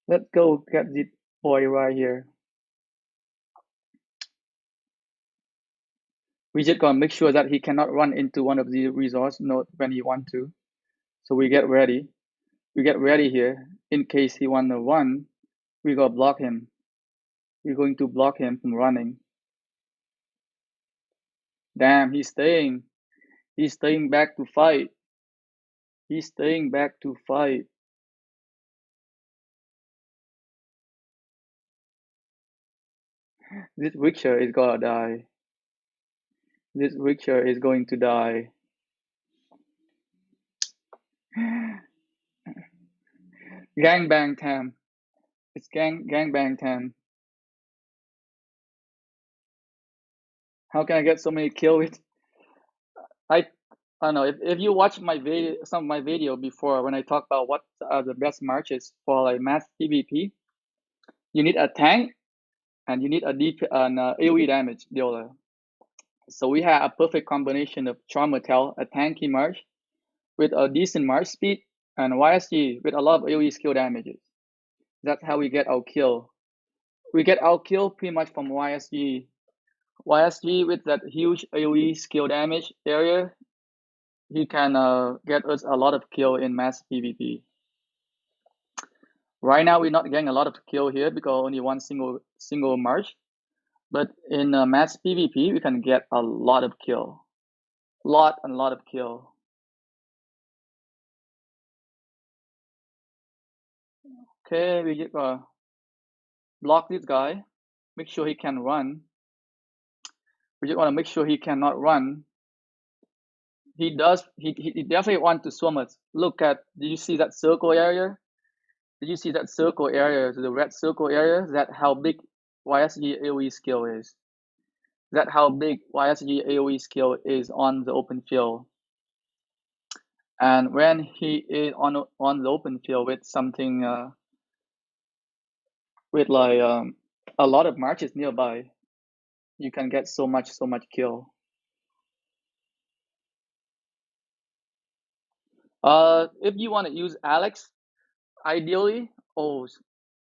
Let's go get this boy right here. We just gotta make sure that he cannot run into one of the resource nodes when he want to. So we get ready. We get ready here. In case he wanna run, we gotta block him. We're going to block him from running. Damn, he's staying. He's staying back to fight. He's staying back to fight. This Witcher is gonna die. This Witcher is going to die. Gangbang time. It's gangbang time. How can I get so many kills with? I don't know. If you watch my video, some of my video before when I talk about what are the best marches for like mass PvP, you need a tank and you need a deep AoE damage dealer. So we have a perfect combination of Charm Metal, a tanky march with a decent march speed, and YSG with a lot of AoE skill damages. That's how we get our kill. We get our kill pretty much from YSG. YSG with that huge AoE skill damage area, he can get us a lot of kill in mass PvP. Right now we're not getting a lot of kill here because only one single march, but in mass PvP we can get a lot of kill, lot of kill. Okay, we just block this guy, make sure he can run. We just want to make sure he cannot run. He definitely want to swim us. Look at, did you see that circle area? Did you see that circle area, the red circle area? That how big YSG AoE skill is. That how big YSG AoE skill is on the open field. And when he is on the open field with something with like a lot of marches nearby, you can get so much kill. If you want to use Alex, ideally, oh,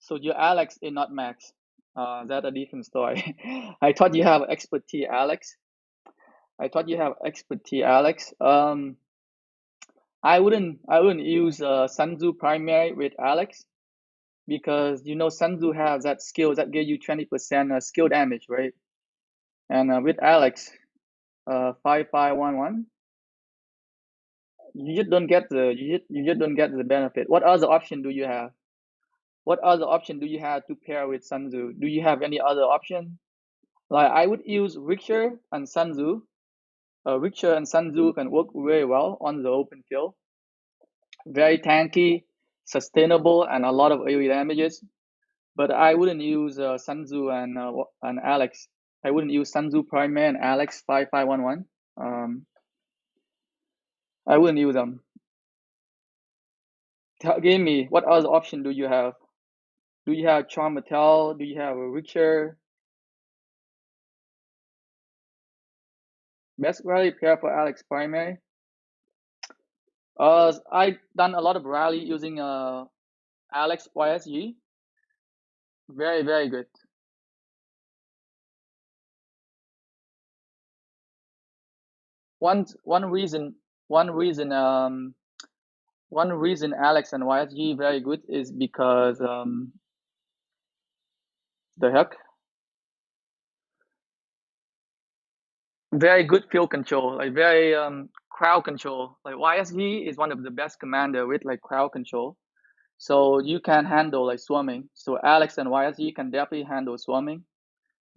so your Alex is not max. That's a different story. I thought you have expertise, Alex. I wouldn't use Sanzu primary with Alex because you know Sanzu has that skill that gives you 20% skill damage, right? And with Alex, 5511, you just don't get the benefit. What other option do you have? What other option do you have to pair with Sanzu? Do you have any other option? Like I would use Richter and Sanzu. Richter and Sanzu can work very well on the open field. Very tanky, sustainable, and a lot of AoE damages. But I wouldn't use Sanzu and Alex. I wouldn't use Sanzu Primary and Alex 5511. I wouldn't use them. Give me, what other option do you have? Do you have Charm Metal? Do you have a Richter? Best rally pair for Alex Primary? I've done a lot of rally using Alex YSG. Very, very good. One reason One reason Alex and YSG very good is because the heck, very good field control, like very crowd control. Like YSG is one of the best commander with like crowd control. So you can handle like swarming. So Alex and YSG can definitely handle swarming.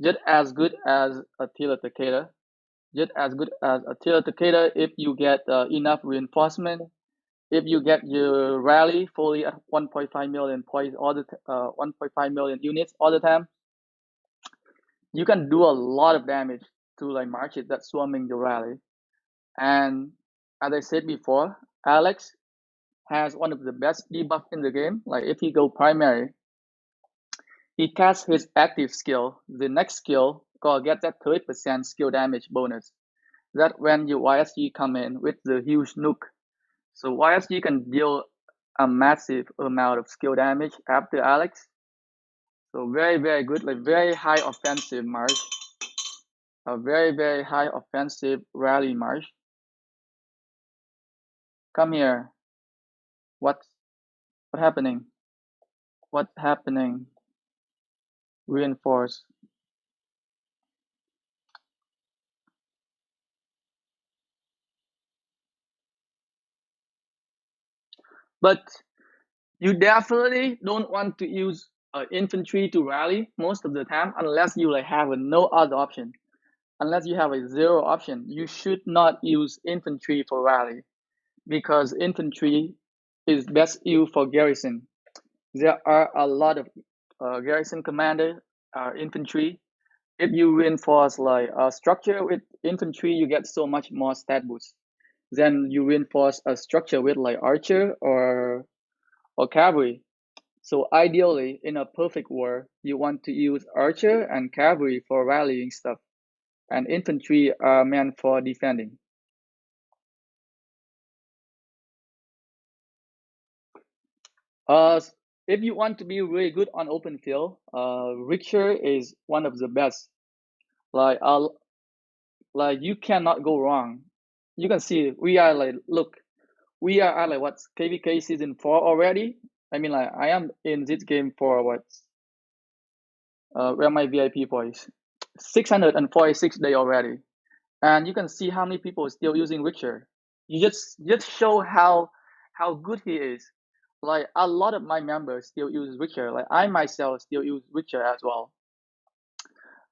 Just as good as Attila Takeda. Just as good as Attila Takeda if you get enough reinforcement. If you get your rally fully at 1.5 million points all the 1.5 million units all the time, you can do a lot of damage to like marches that swarming the rally. And as I said before, Alex has one of the best debuff in the game. Like if he go primary, he casts his active skill. The next skill gonna get that 30% skill damage bonus. That when your YSG come in with the huge nuke. So YSG can deal a massive amount of skill damage after Alex. So very, very good, like very high offensive march. A very, very high offensive rally march. Come here. What happening? What's happening? Reinforce. But you definitely don't want to use infantry to rally most of the time unless you like have a no other option. Unless you have a zero option, you should not use infantry for rally because infantry is best used for garrison. There are a lot of garrison commander infantry. If you reinforce like a structure with infantry, you get so much more stat boost. Then you reinforce a structure with like archer or cavalry. So ideally, in a perfect war, you want to use archer and cavalry for rallying stuff, and infantry are meant for defending. Uh, if you want to be really good on open field, Richter is one of the best. Like like you cannot go wrong. You can see we are like look, we are at like what KVK season 4 already. I mean like I am in this game for what where my VIP points 646 day already, and you can see how many people are still using Richter. You just show how good he is. Like a lot of my members still use Richter. Like I myself still use Richter as well.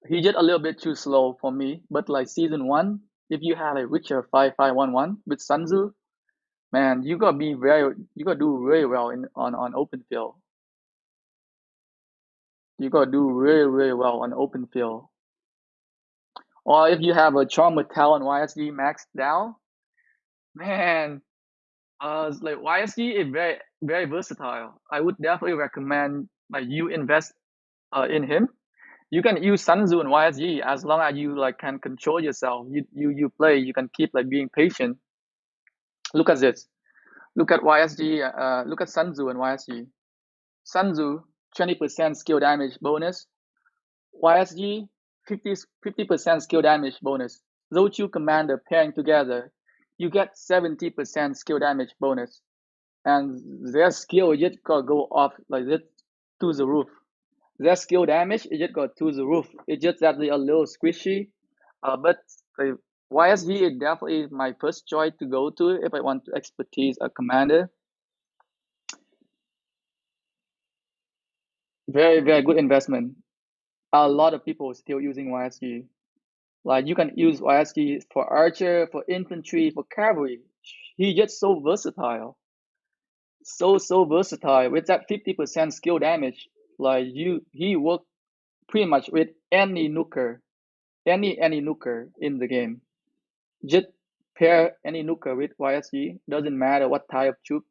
He just a little bit too slow for me, but like season 1, if you have a Richter 5511 with Sun Tzu, man, you gotta do really well in on open field. You gotta do really well on open field. Or if you have a Charm Metal and YSG maxed down, man, like YSG is very versatile. I would definitely recommend like you invest in him. You can use Sun Tzu and YSG as long as you like can control yourself. You play. You can keep like being patient. Look at this. Look at YSG. Look at Sun Tzu and YSG. Sun Tzu 20% skill damage bonus. YSG 50% skill damage bonus. Those two commander pairing together, you get 70% skill damage bonus. And their skill just got go off like this to the roof. Their skill damage it just got to the roof. It's just that they are a little squishy. But YSG is definitely my first choice to go to if I want to expertise a commander. Very good investment. A lot of people still using YSG. Like you can use YSG for archer, for infantry, for cavalry. He just so versatile. So versatile with that 50% skill damage. Like he work pretty much with any nuker, any nuker in the game. Just pair any nuker with YSG. Doesn't matter what type of troop.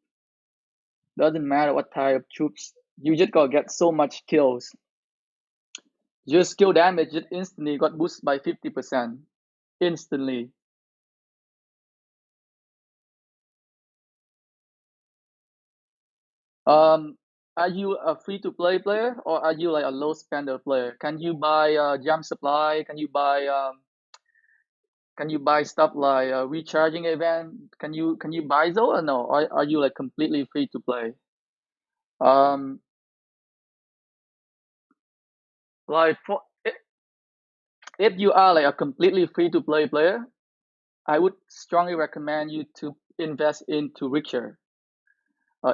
Doesn't matter what type of troops. You just gotta get so much kills. Your skill damage just instantly got boosted by 50%. Instantly. Um, are you a free-to-play player or are you like a low spender player? Can you buy jump supply? Can you buy stuff like recharging event? Can you buy those or no? Or are you like completely free to play? Um, like if you are like a completely free to play player, I would strongly recommend you to invest into Richer.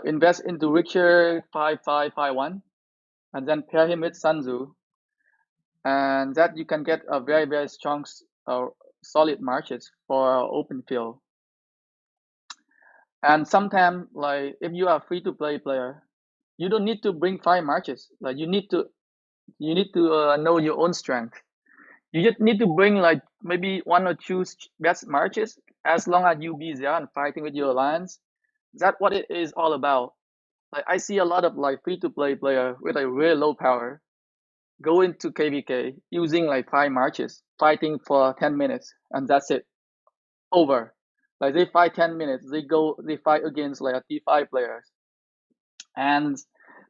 Invest into Richer 5551 and then pair him with Sanzu, and that you can get a very strong, solid marches for open field. And sometimes, like if you are free to play player, you don't need to bring five marches. Like you need to know your own strength. You just need to bring like maybe one or two best marches as long as you be there and fighting with your alliance. That's what it is all about. Like I see a lot of like free to play player with a really low power go into KVK using like five marches, fighting for 10 minutes, and that's it. Over. Like they fight 10 minutes, they fight against like a T5 players, and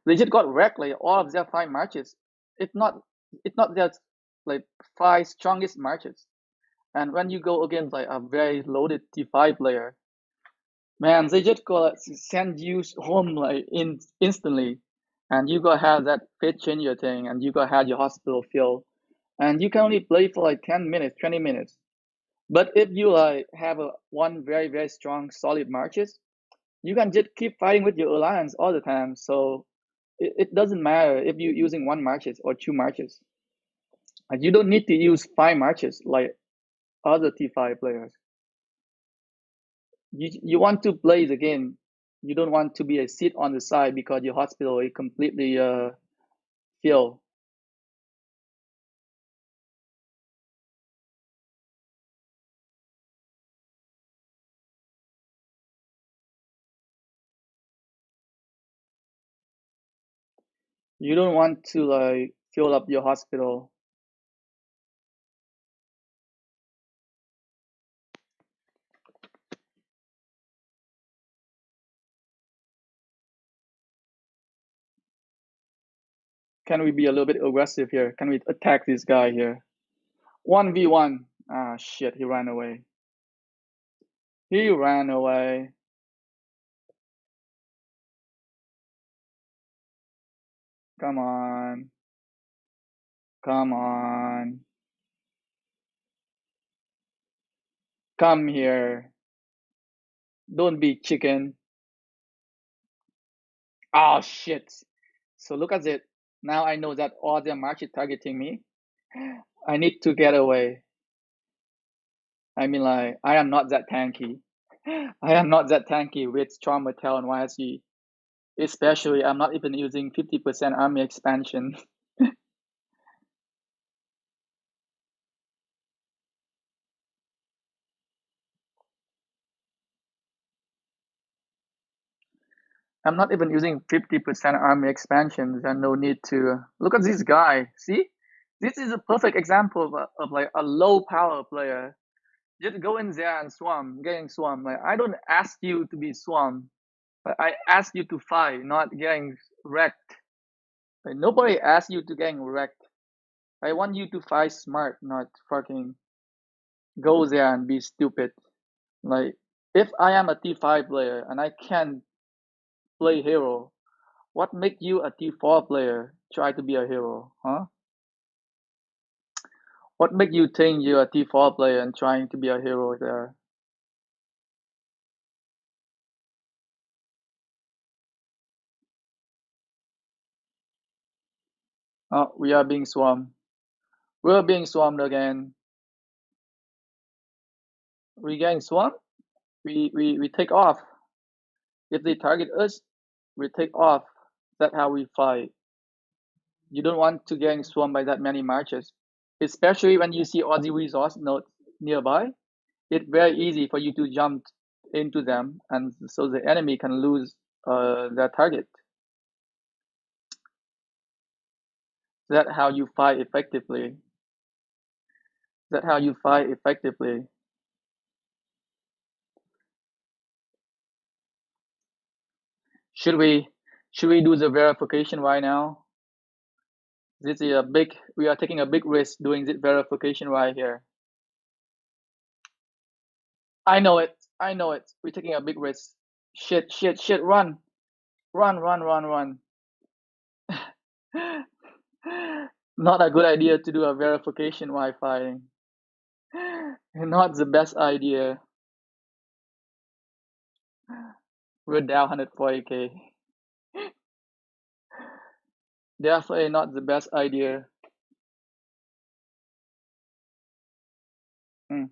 they just got wrecked like all of their five matches. It's not it's not their like five strongest matches. And when you go against like a very loaded T5 player, man, they just gonna send you home like instantly, and you gotta have that fit changer thing, and you gotta have your hospital filled, and you can only play for like 10 minutes, 20 minutes. But if you like have a one very strong solid marches, you can just keep fighting with your alliance all the time. So it doesn't matter if you're using one marches or two marches. Like, you don't need to use five marches like other T5 players. You want to play the game. You don't want to be a sit on the side because your hospital is completely filled. You don't want to like fill up your hospital. Can we be a little bit aggressive here? Can we attack this guy here? 1v1. Ah, shit, he ran away. He ran away. Come on. Come on. Come here. Don't be chicken. Oh, shit. So look at it. Now I know that all their march is targeting me. I need to get away. I mean, like, I am not that tanky. I am not that tanky with strong Mattel and YSG. Especially, I'm not even using 50% army expansion. I'm not even using 50% army expansion. There's no need to. Look at this guy. See? This is a perfect example of like a low power player. Just go in there and swarm, getting swarm. Like I don't ask you to be swarm, but I ask you to fight, not getting wrecked. Like nobody asked you to getting wrecked. I want you to fight smart, not fucking go there and be stupid. Like if I am a T5 player and I can play hero, what make you a T4 player try to be a hero, huh? What make you think you're a T4 player and trying to be a hero there? Oh, we are being swarmed. We're being swarmed again. We getting swarmed? We take off. If they target us, we take off. That's how we fight. You don't want to get swarmed by that many marches. Especially when you see all the resource nodes nearby. It's very easy for you to jump into them and so the enemy can lose their target. That's how you fight effectively. That's how you fight effectively. Should we should we do the verification right now? This is a big we are taking a big risk doing this verification right here. I know it. I know it. We're taking a big risk. Shit, shit, shit. Run. Run, run, run, run. Not a good idea to do a verification Wi-Fi. Not the best idea. We're down 140K. Definitely not the best idea. Mm.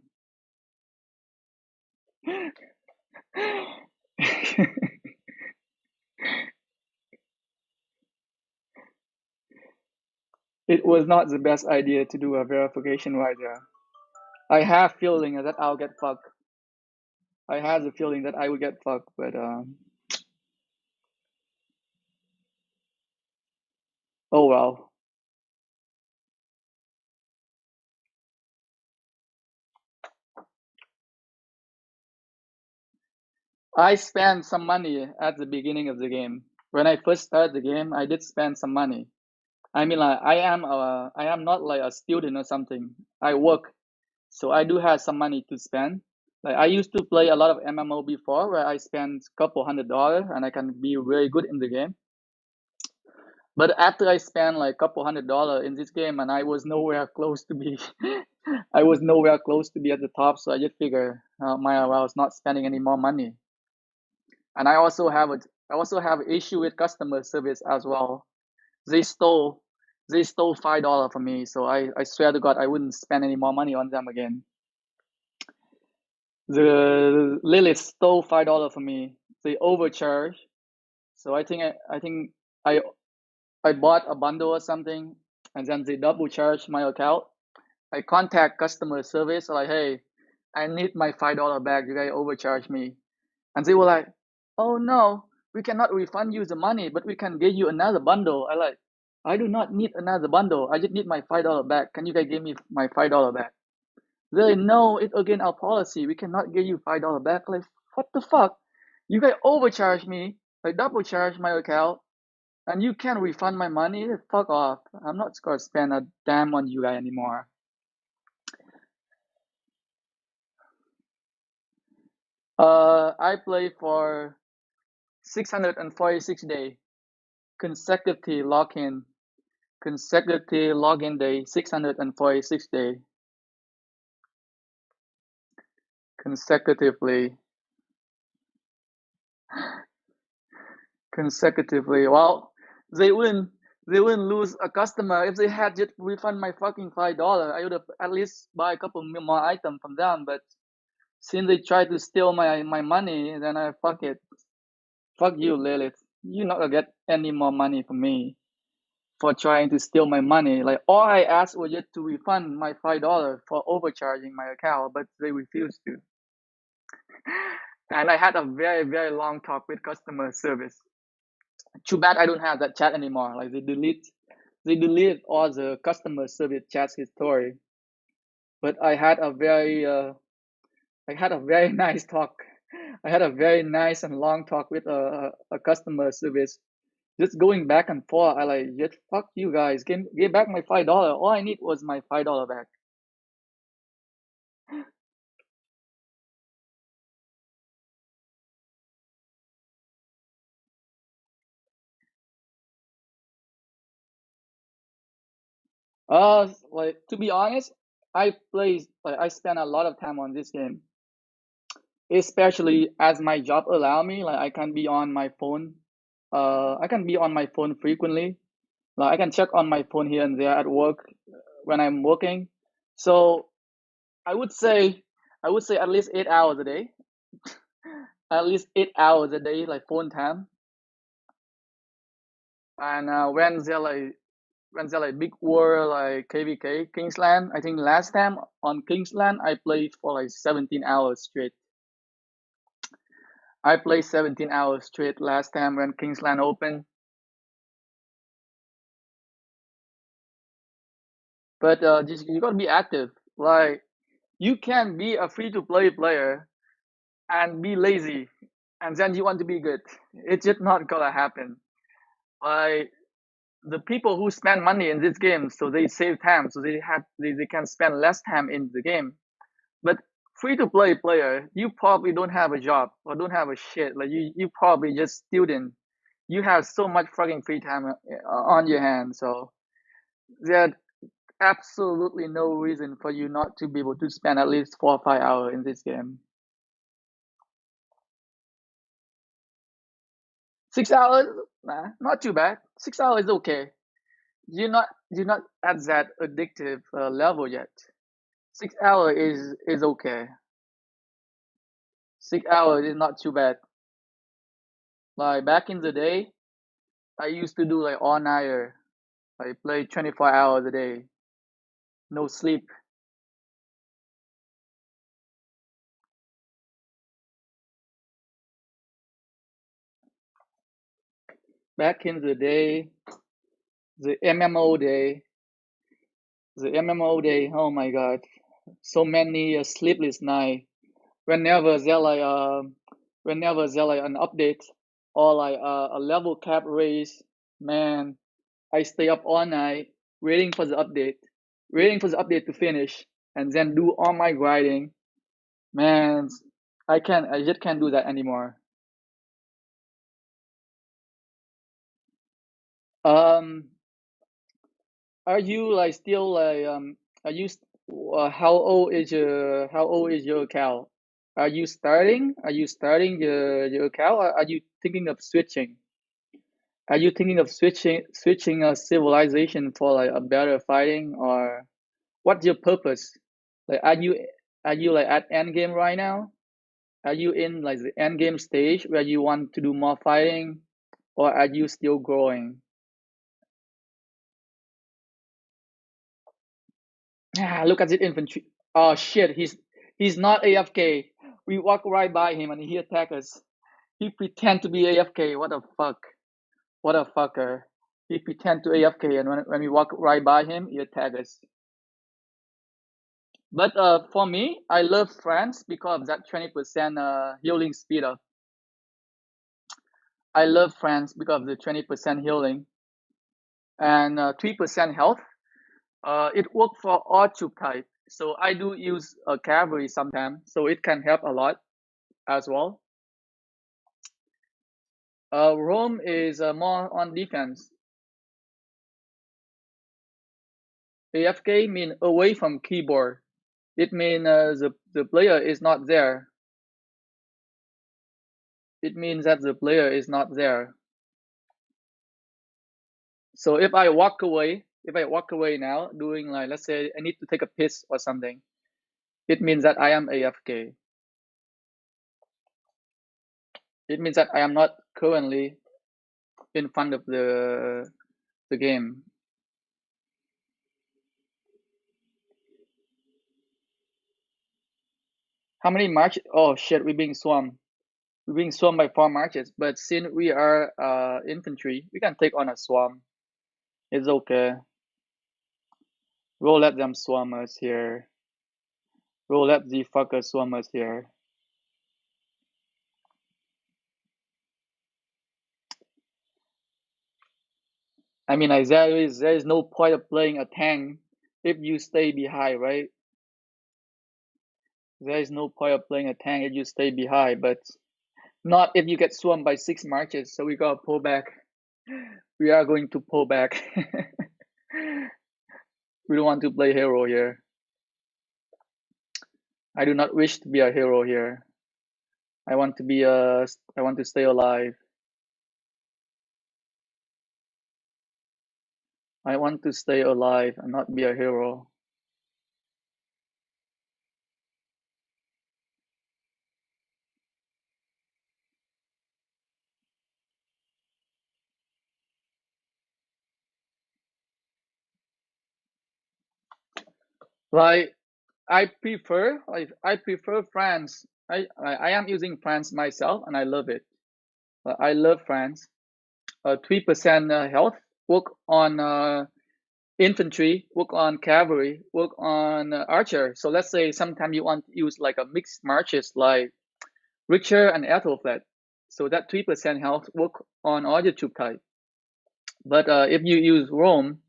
It was not the best idea to do a verification right there. I have feeling that I'll get fucked. I had the feeling that I would get fucked, but oh well. I spent some money at the beginning of the game. When I first started the game, I did spend some money. I mean, like I am not like a student or something. I work, so I do have some money to spend. Like I used to play a lot of MMO before, where I spend couple $100 and I can be very good in the game. But after I spent like couple $100 in this game, and I was nowhere close to be, I was nowhere close to be at the top. So I just figure, my I was not spending any more money. And I also have issue with customer service as well. They stole, they stole $5 from me. So I swear to God, I wouldn't spend any more money on them again. The Lilith stole $5 from me. They overcharged. So I think I I bought a bundle or something, and then they double charged my account. I contact customer service like, hey, I need my $5 back. You guys overcharged me, and they were like, oh no, we cannot refund you the money, but we can give you another bundle. I do not need another bundle. I just need my $5 back. Can you guys give me my $5 back? Really, no, it's against our policy. We cannot give you $5 back. Like, what the fuck? You guys overcharge me, like double charge my account, and you can't refund my money? Fuck off. I'm not gonna spend a damn on you guys anymore. I play for 646 day consecutive login, consecutive login day, 646 day consecutively, consecutively. Well, they wouldn't, they wouldn't lose a customer if they had just refund my fucking $5. I would have at least buy a couple more items from them. But since they tried to steal my money, then I fuck it. Fuck you, Lilith. You're not gonna get any more money from me for trying to steal my money. Like all I asked was just to refund my $5 for overcharging my account, but they refused to. And I had a very long talk with customer service. Too bad I don't have that chat anymore. Like they delete all the customer service chat history. But I had a very nice talk. I had a very nice and long talk with a customer service, just going back and forth. I like, just fuck you guys. Give back my $5. All I need was my $5 back. Like to be honest, I spend a lot of time on this game, especially as my job allow me. Like I can be on my phone. I can be on my phone frequently. Like I can check on my phone here and there at work when I'm working. So I would say, I would say at least 8 hours a day. At least 8 hours a day, like phone time. And when there like big war like KVK Kingsland, I think last time on Kingsland I played for like 17 hours straight. I played 17 hours straight last time when Kingsland opened. But just you gotta be active. Like you can be a free to play player and be lazy, and then you want to be good. It's just not gonna happen. Like the people who spend money in this game, so they save time, so they can spend less time in the game. But free to play player, you probably don't have a job or don't have a shit. Like you probably just student. You have so much fucking free time on your hands, so there's absolutely no reason for you not to be able to spend at least 4 or 5 hours in this game. 6 hours, nah, not too bad. 6 hours is okay. You're not at that addictive level yet. 6 hours is okay. 6 hours is not too bad. Like back in the day, I used to do like all nighter. I play 24 hours a day, no sleep. Back in the day, the MMO day, the MMO day. Oh my God, so many sleepless night. Whenever there like whenever there like an update or like a level cap raise, man, I stay up all night waiting for the update, waiting for the update to finish, and then do all my grinding. Man, I just can't do that anymore. Um, are you like still like are you how old is your account? Are you starting your account or are you thinking of switching? Are you thinking of switching a civilization for like a better fighting or what's your purpose? Like are you like at end game right now? Are you in like the end game stage where you want to do more fighting or are you still growing? Ah, look at the infantry. Oh shit, he's not AFK. We walk right by him and he attack us. He pretend to be AFK. What the fuck? What a fucker. He pretend to AFK and when we walk right by him, he attack us. But for me, I love France because of that 20% healing speed up. I love France because of the 20% healing and 3% health. It works for all troop type. So I do use cavalry sometimes, so it can help a lot as well. Rome is more on defense. AFK mean away from keyboard. It means the player is not there. It means that the player is not there. So if I walk away now, doing like let's say I need to take a piss or something, it means that I am AFK. It means that I am not currently in front of the game. How many marches? Oh shit, we're being swarmed. We're being swarmed by 4 marches. But since we are infantry, we can take on a swarm. It's okay. We'll let them swarm us here. We'll let the fuckers swarm us here. I mean, like, there is no point of playing a tank if you stay behind, right? There is no point of playing a tank if you stay behind, but not if you get swarmed by 6 marches. So we gotta pull back. We are going to pull back. We don't want to play hero here. I do not wish to be a hero here. I want to be a. I want to stay alive. I want to stay alive and not be a hero. Like I prefer France. I am using France myself and I love it. I love France. 3% health. Work on infantry. Work on cavalry. Work on archer. So let's say sometime you want to use like a mixed marches like Richter and Ethelflaed. So that 3% health work on all your troop type. But if you use Rome,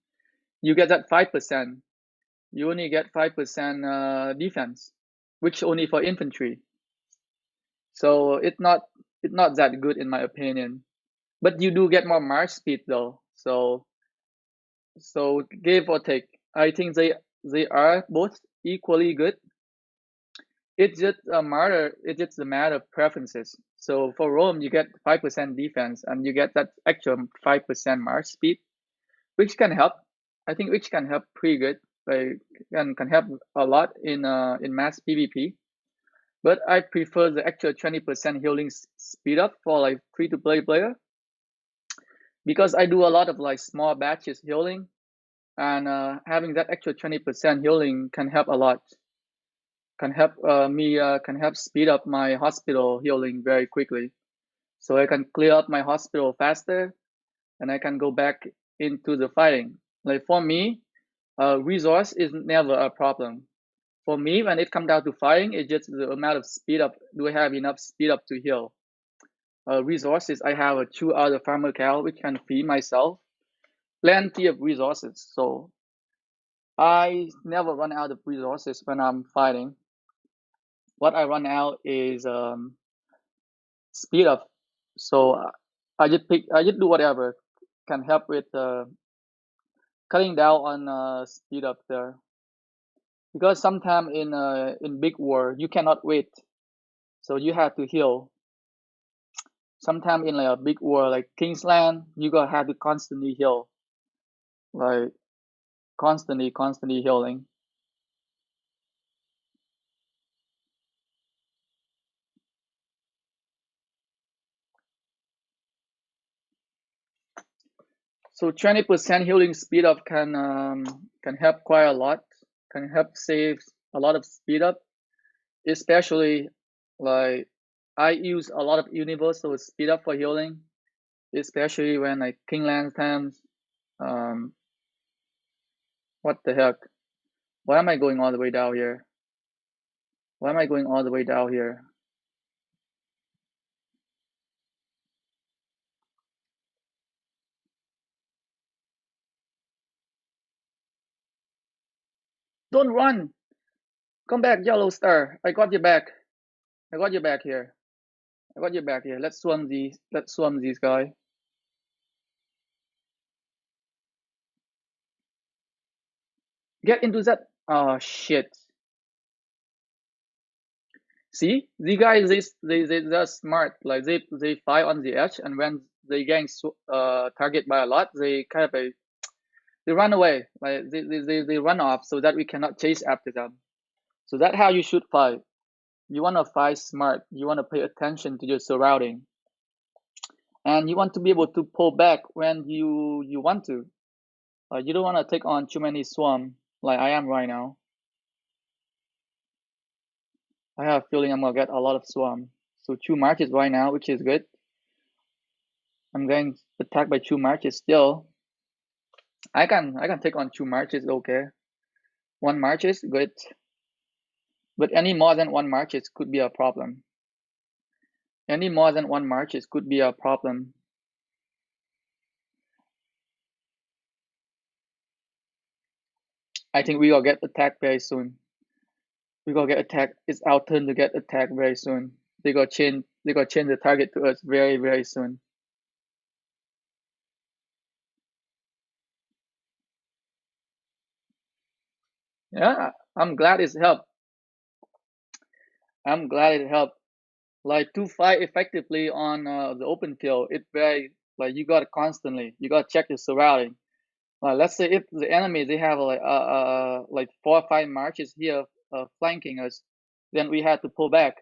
you get that 5%. You only get 5% defense. which only for infantry. So it's not that good in my opinion. But you do get more march speed though. So give or take, I think they are both equally good. It's just a matter of preferences. So for Rome, you get 5% defense, and you get that actual 5% march speed, which can help. I think which can help pretty good. Like can help a lot in mass PvP. But I prefer the actual 20% healing speed up for like free to play player, because I do a lot of like small batches healing, and having that extra 20% healing can help a lot. Can help speed up my hospital healing very quickly, so I can clear up my hospital faster, and I can go back into the fighting. Like for me, resource is never a problem. For me, when it comes down to fighting, it's just the amount of speed up. Do I have enough speed up to heal? Resources, I have a 2 other farmer cow which can feed myself. Plenty of resources, so I never run out of resources when I'm fighting. What I run out is speed up. So I just do whatever can help with cutting down on speed up there. Because sometimes in big war you cannot wait, so you have to heal. Sometimes in like a big war like Kingsland, you gotta have to constantly heal, like constantly healing. So 20% healing speed up can help quite a lot. Can help save a lot of speed up, especially like I use a lot of universal speed up for healing, especially when like Kingland times. Um, what the heck? Why am I going all the way down here? Why am I going all the way down here? Don't run! Come back, Yellow Star. I got you back. I got you back here. I got you back here. Let's swim these. Let's swim these guys. Get into that. Oh shit. See, the guys they're smart. Like they fight on the edge, and when they getting target by a lot, they kind of they run away. Like they run off so that we cannot chase after them. So that's how you should fight. You want to fight smart. You want to pay attention to your surrounding, and you want to be able to pull back when you want to. You don't want to take on too many swarm like I am right now. I have a feeling I'm gonna get a lot of swarm. So 2 marches right now, which is good. I'm getting attacked by 2 marches still. I can take on 2 marches, okay. 1 march is good, but any more than 1 marches could be a problem. Any more than 1 marches could be a problem. I think we will get attacked very soon. We gonna get attacked. It's our turn to get attacked very soon. They gonna change. They gonna change the target to us very very soon. Yeah, I'm glad it's helped. I'm glad it helped. Like to fight effectively on the open field, it's very like you gotta constantly. You gotta check your surrounding. Let's say if the enemy they have like 4 or 5 marches here flanking us, then we had to pull back.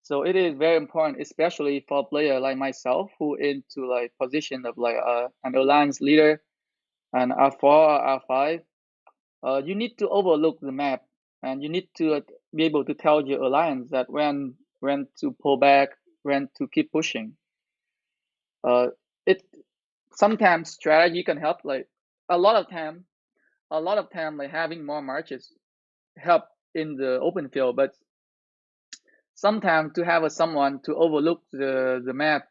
So it is very important, especially for a player like myself who into like position of like an alliance leader and R4 or R5. You need to overlook the map, and you need to be able to tell your alliance that when to pull back, when to keep pushing. Uh, it sometimes strategy can help. Like a lot of time, like having more marches help in the open field, but sometimes to have someone to overlook the map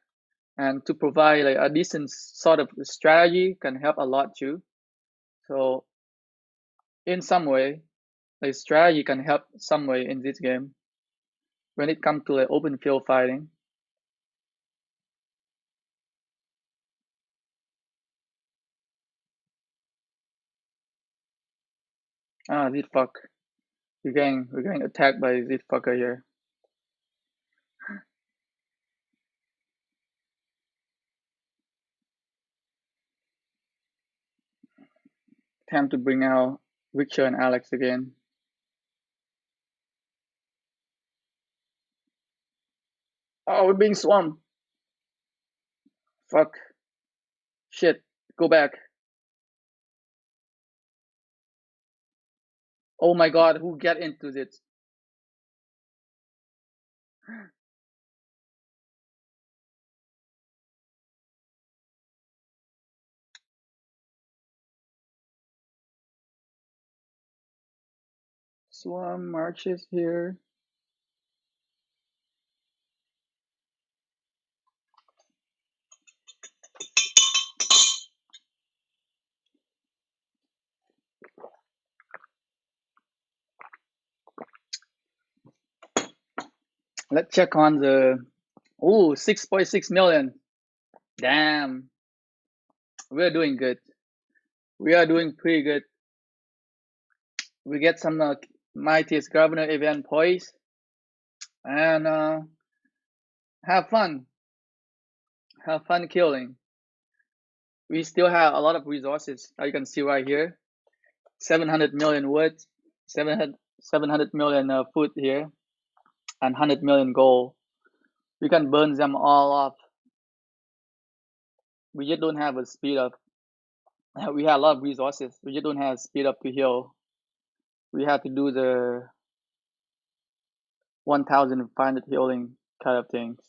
and to provide like a decent sort of strategy can help a lot too. So in some way, like strategy can help some way in this game when it comes to like open field fighting. Ah, this fuck. We're getting attacked by this fucker here. Time to bring out Richard and Alex again. Oh, we're being swarmed. Fuck. Shit. Go back. Oh my god, who get into this? Swarm marches here. Let's check on the 6.6 million. Damn. We're doing good. We are doing pretty good. We get some mightiest governor event points and have fun. Have fun killing. We still have a lot of resources. As you can see right here, 700 million wood, 700 million food here, and 100 million gold. We can burn them all off. We just don't have a speed up. We have a lot of resources. We just don't have speed up to heal. We have to do the 1,500 healing kind of things.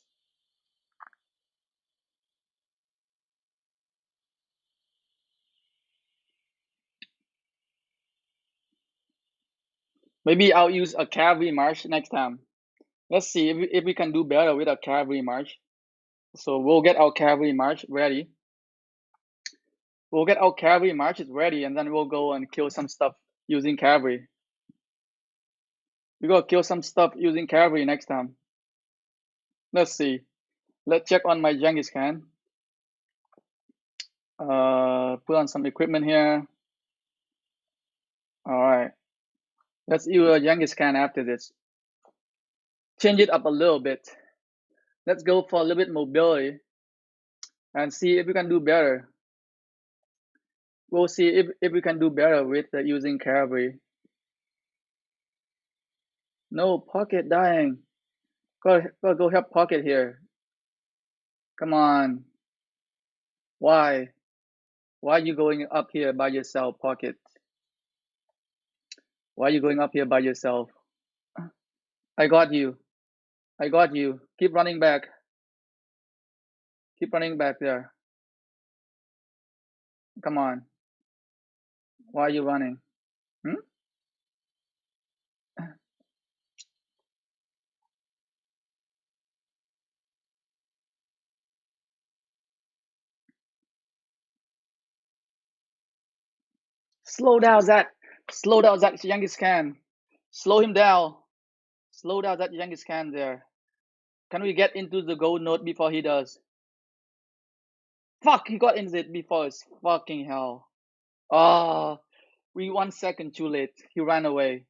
Maybe I'll use a cavalry march next time. Let's see if we can do better with a cavalry march. So we'll get our cavalry march ready. We'll get our cavalry marches ready, and then we'll go and kill some stuff using cavalry. We gotta kill some stuff using cavalry next time. Let's see. Let's check on my Genghis Khan. Put on some equipment here. All right. Let's use a Genghis Khan after this. Change it up a little bit. Let's go for a little bit mobility and see if we can do better. We'll see if we can do better with using cavalry. No, Pocket dying. Go help Pocket here. Come on. Why? Why are you going up here by yourself, Pocket? Why are you going up here by yourself? I got you. I got you. Keep running back. Keep running back there. Come on. Why are you running? Hmm? Slow down, Zach. Slow down, Zach Genghis Khan. Slow him down. Slow down that Genghis Khan there. Can we get into the gold node before he does? Fuck, he got into it before his fucking hell. Oh, we 1 second too late. He ran away.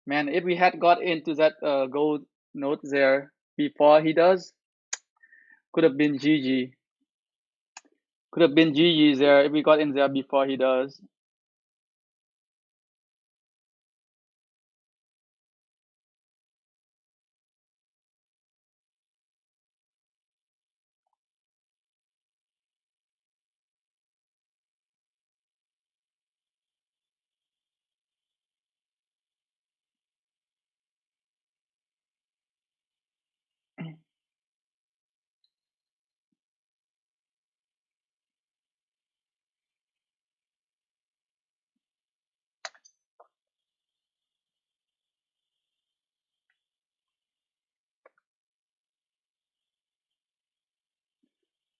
Man, if we had got into that gold node there before he does, could have been GG. Could have been GG there if we got in there before he does.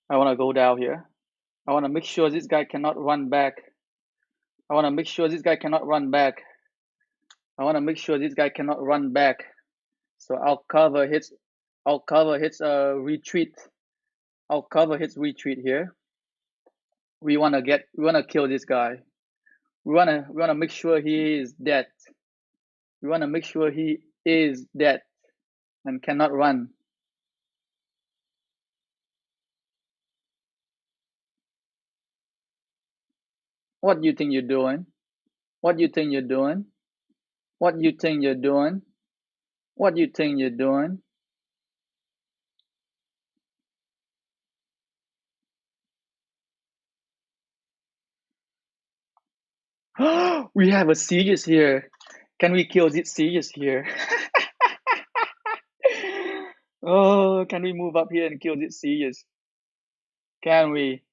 I want to go down here. I want to make sure this guy cannot run back. I want to make sure this guy cannot run back. I want to make sure this guy cannot run back. So I'll cover his retreat. I'll cover his retreat here. We wanna kill this guy. We wanna make sure he is dead. We wanna make sure he is dead and cannot run. What do you think you're doing? What do you think you're doing? What do you think you're doing? What do you think you're doing? We have a Sirius here. Can we kill this Sirius here? Oh, can we move up here and kill this Sirius? Can we?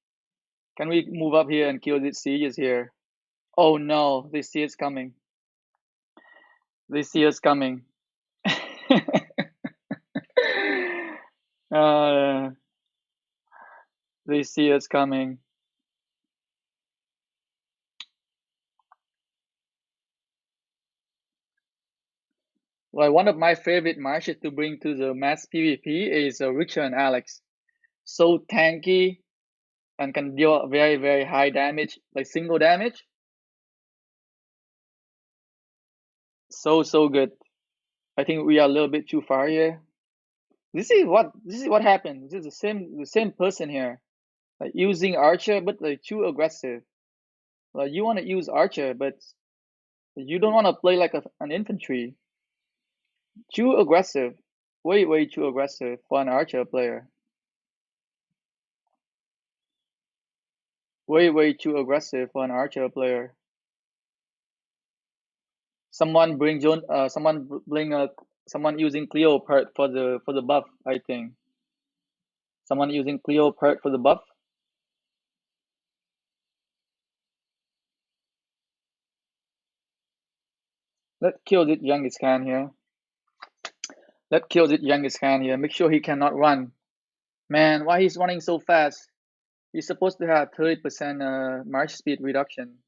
Can we move up here and kill this Sirius here? Oh no, they see us coming. They see us coming. uh, they see us coming. Well, one of my favorite marches to bring to the mass PvP is Richard and Alex. So tanky and can deal very, very high damage, like single damage. So good. I think we are a little bit too far here. This is what happened. This is the same person here. Like using Archer, but like too aggressive. Like you want to use Archer, but you don't want to play like an infantry. Too aggressive. Way too aggressive for an Archer player. Way too aggressive for an Archer player. Someone bring John. Someone using Cleo part for the buff. I think someone using Cleo part for the buff. Let's kill this Genghis Khan here. Let's kill this Genghis Khan here. Make sure he cannot run. Man, why he's running so fast? He's supposed to have 30% march speed reduction.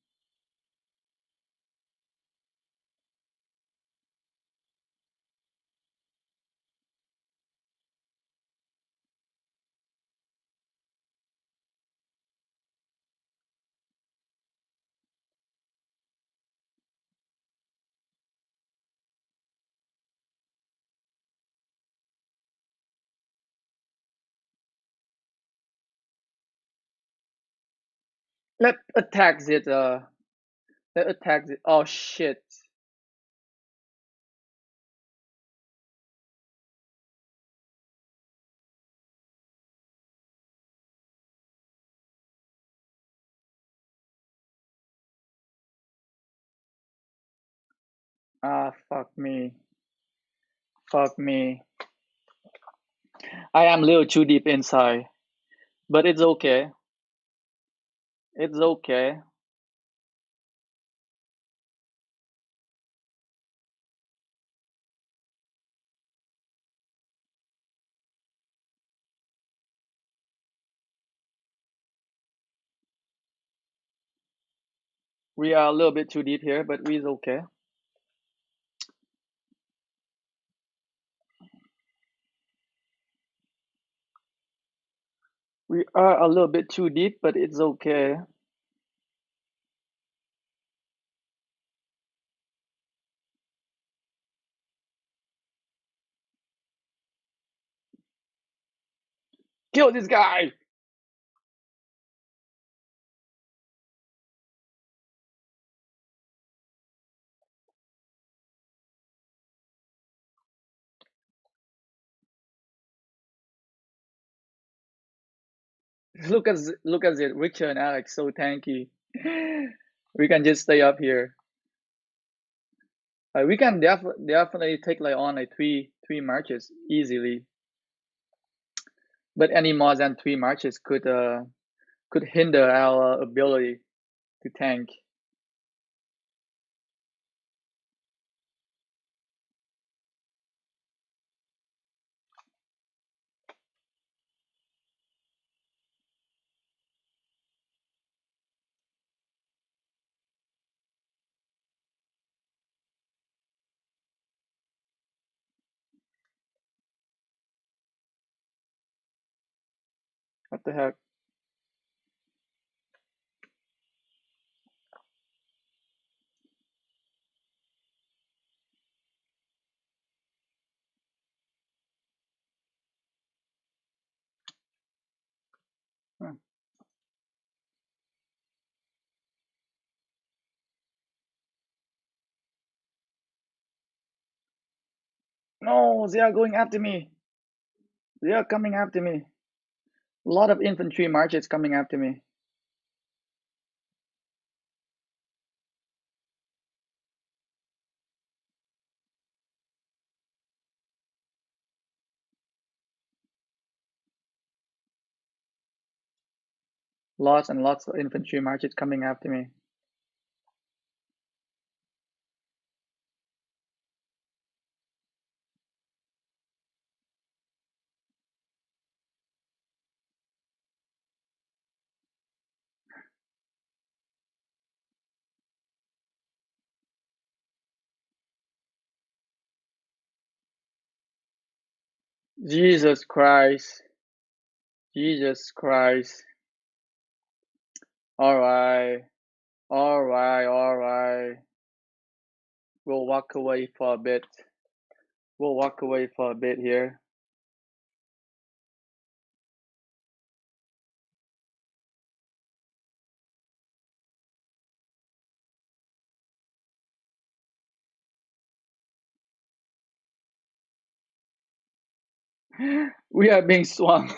Let attack it. Let attack it. Oh shit. Ah, fuck me. Fuck me. I am a little too deep inside, but it's okay. It's okay. We are a little bit too deep here, but we's okay. We are a little bit too deep, but it's okay. Kill this guy! Look at it, Richard and Alex so tanky. We can just stay up here. We can definitely take like on like three marches easily. But any more than three marches could hinder our ability to tank. What the heck? Huh. No, they are going after me. They are coming after me. A lot of infantry marches coming after me. Lots and lots of infantry marches coming after me. Jesus Christ. Jesus Christ. Alright. Alright, alright. We'll walk away for a bit. We'll walk away for a bit here. We are being swarmed.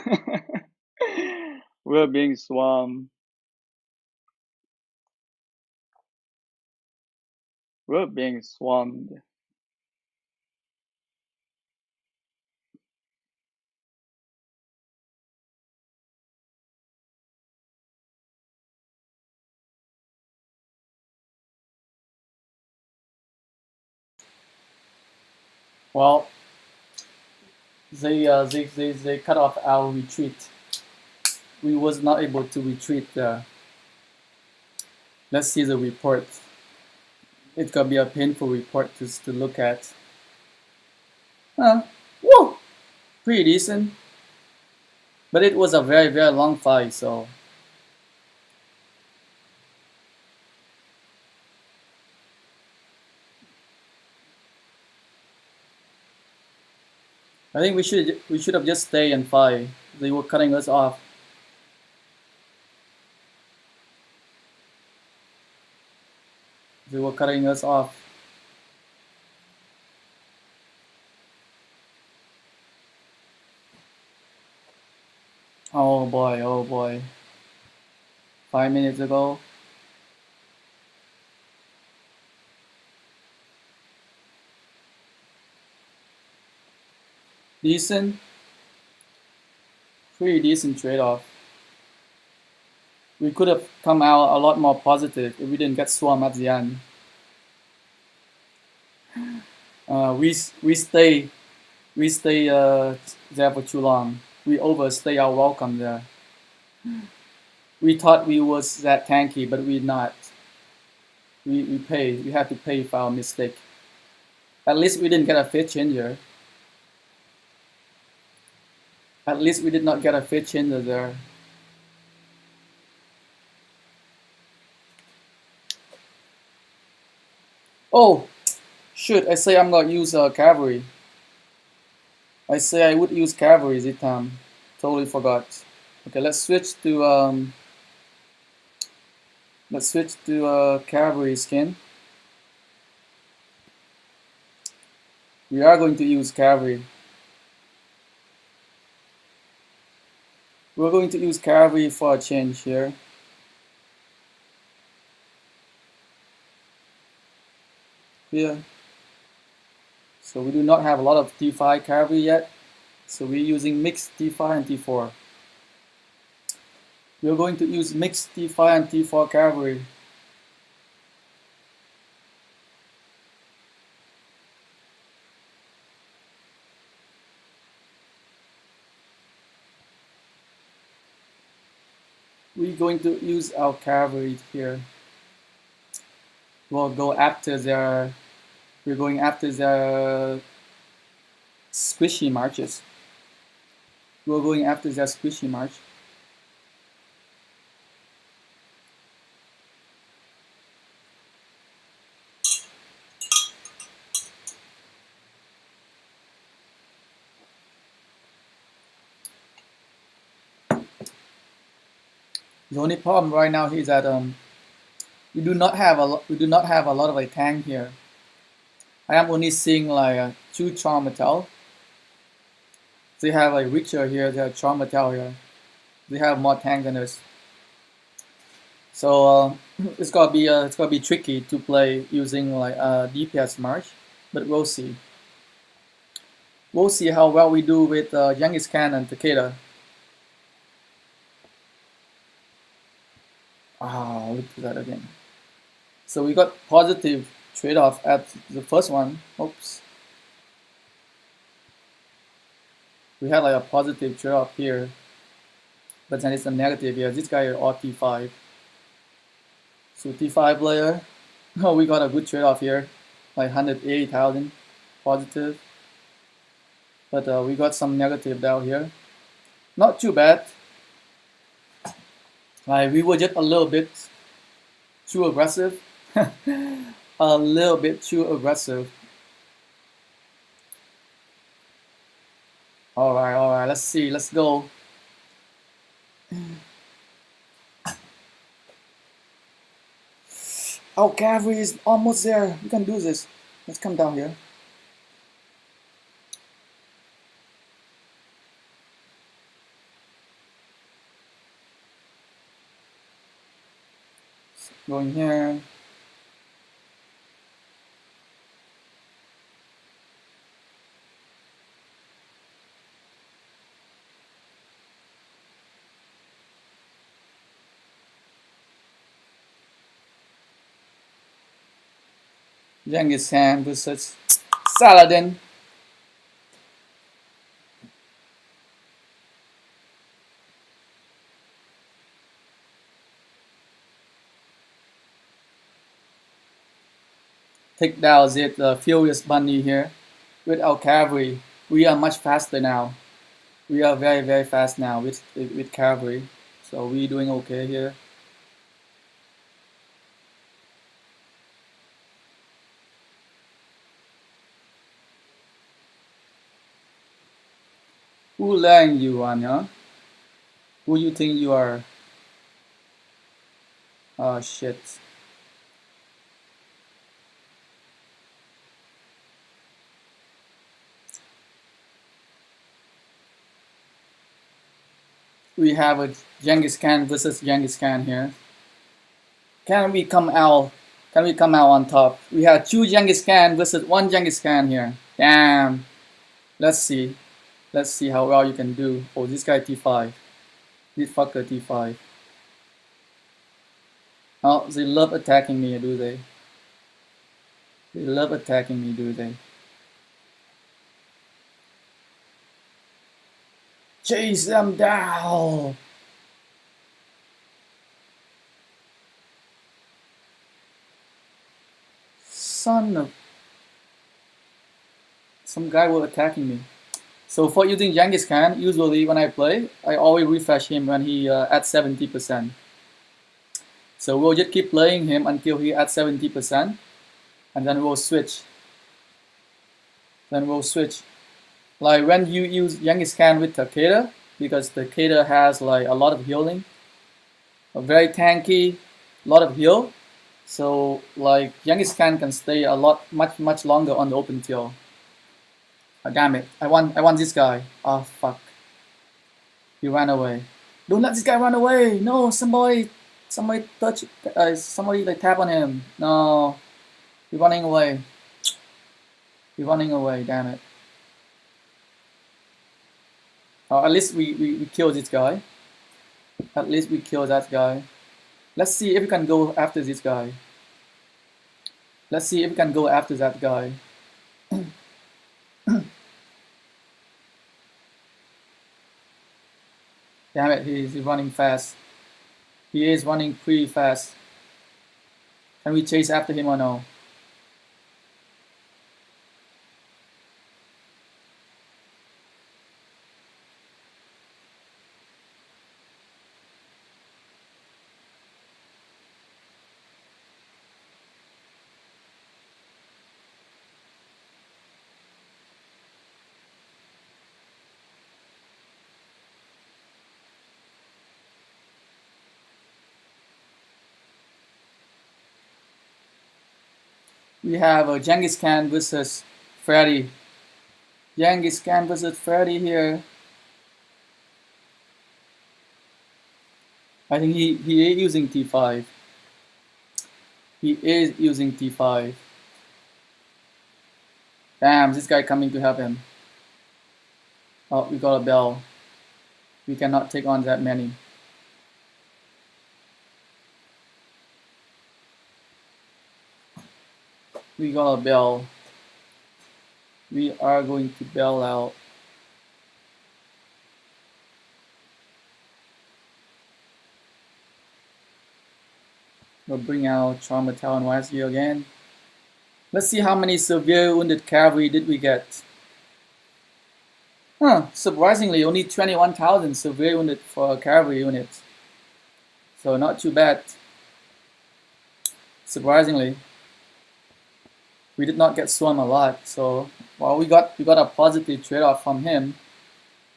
We're being swarmed. We're being swarmed. Well, they cut off our retreat. We was not able to retreat there. Let's see the report. It could be a painful report to look at. Whoa! Pretty decent. But it was a very, very long fight, so I think we should have just stayed and fight. They were cutting us off. They were cutting us off. Oh boy, oh boy. 5 minutes ago. Decent. Pretty decent trade-off. We could have come out a lot more positive if we didn't get swarmed at the end. We stay there for too long. We overstay our welcome there. We thought we was that tanky, but we're not. We had to pay for our mistake. At least we didn't get a fit changer. At least we did not get a fit changer there. Oh, shoot, I say I'm gonna use cavalry. I say I would use cavalry this time. Totally forgot. Okay, let's switch to cavalry skin. We are going to use cavalry. We're going to use cavalry for a change here. Here. So we do not have a lot of T5 cavalry yet. So we're using mixed T5 and T4. We're going to use mixed T5 and T4 cavalry. We're going to use our cavalry here. We'll go after their. We're going after their squishy marches. We're going after their squishy march. The only problem right now is that we do not have a lot of a tank here. I am only seeing like two charm metal. They have a richer here. They have charm metal here. They have more tank than us. So it's gonna be tricky to play using like DPS March, but we'll see. We'll see how well we do with Genghis Khan and Takeda. Ah, look at that again. So we got positive trade-off at the first one. Oops. We had like a positive trade-off here, but then it's a negative here. This guy is all T5. So T5 player, oh, we got a good trade-off here, like 180,000 positive. But we got some negative down here. Not too bad. Like we were just a little bit too aggressive. A little bit too aggressive. All right. Let's see. Let's go. Our cavalry is almost there. We can do this. Let's come down here. Going here. Genghis Khan versus Saladin. Take down the Furious Bunny here with our cavalry. We are much faster now. We are very fast now with cavalry. So we doing okay here. Who letting you on, huh? Who you think you are? Oh shit. We have a Genghis Khan versus Genghis Khan here. Can we come out? Can we come out on top? We have two Genghis Khan versus one Genghis Khan here. Damn. Let's see. Let's see how well you can do. Oh, this guy T5. This fucker T5. Oh, they love attacking me, do they? They love attacking me, do they? Chase them down! Son of... Some guy was attacking me. So for using Genghis Khan, usually when I play, I always refresh him when he at 70%. So we'll just keep playing him until he at 70%, and then we'll switch. Like when you use Genghis Khan with Takeda, because Takeda has like a lot of healing, a very tanky, lot of heal. So like Genghis Khan can stay a lot much longer on the open field. Oh, damn it! I want this guy. Oh fuck! He ran away. Don't let this guy run away! No, somebody touch. Somebody like tap on him. No, he's running away. He's running away. Damn it! At least we killed this guy. At least we killed that guy. Let's see if we can go after this guy. Let's see if we can go after that guy. Damn it, he's running fast. He is running pretty fast. Can we chase after him or no? We have a Genghis Khan versus Freddy. Genghis Khan versus Freddy here. I think he is using T5. He is using T5. Damn, this guy coming to help him. Oh, we got a bell. We cannot take on that many. We got a bell. We are going to bail out. We'll bring out Charmatel and YSU again. Let's see how many severe wounded cavalry did we get. Surprisingly, only 21,000 severe wounded for a cavalry unit. So not too bad. Surprisingly, we did not get swarmed a lot. So while we got a positive trade-off from him,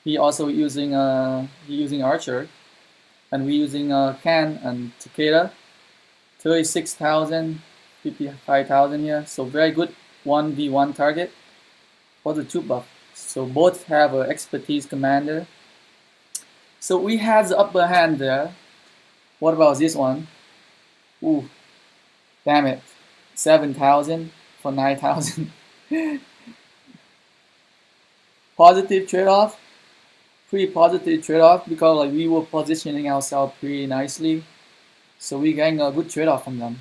he also using Archer, and we using Can and Takeda. 36,000, 55,000 here. So very good 1v1 target for the troop buff. So both have an expertise commander. So we had the upper hand there. What about this one? Ooh, damn it. 7,000 for 9,000. Positive trade-off. Pretty positive trade-off because like we were positioning ourselves pretty nicely. So we getting a good trade-off from them.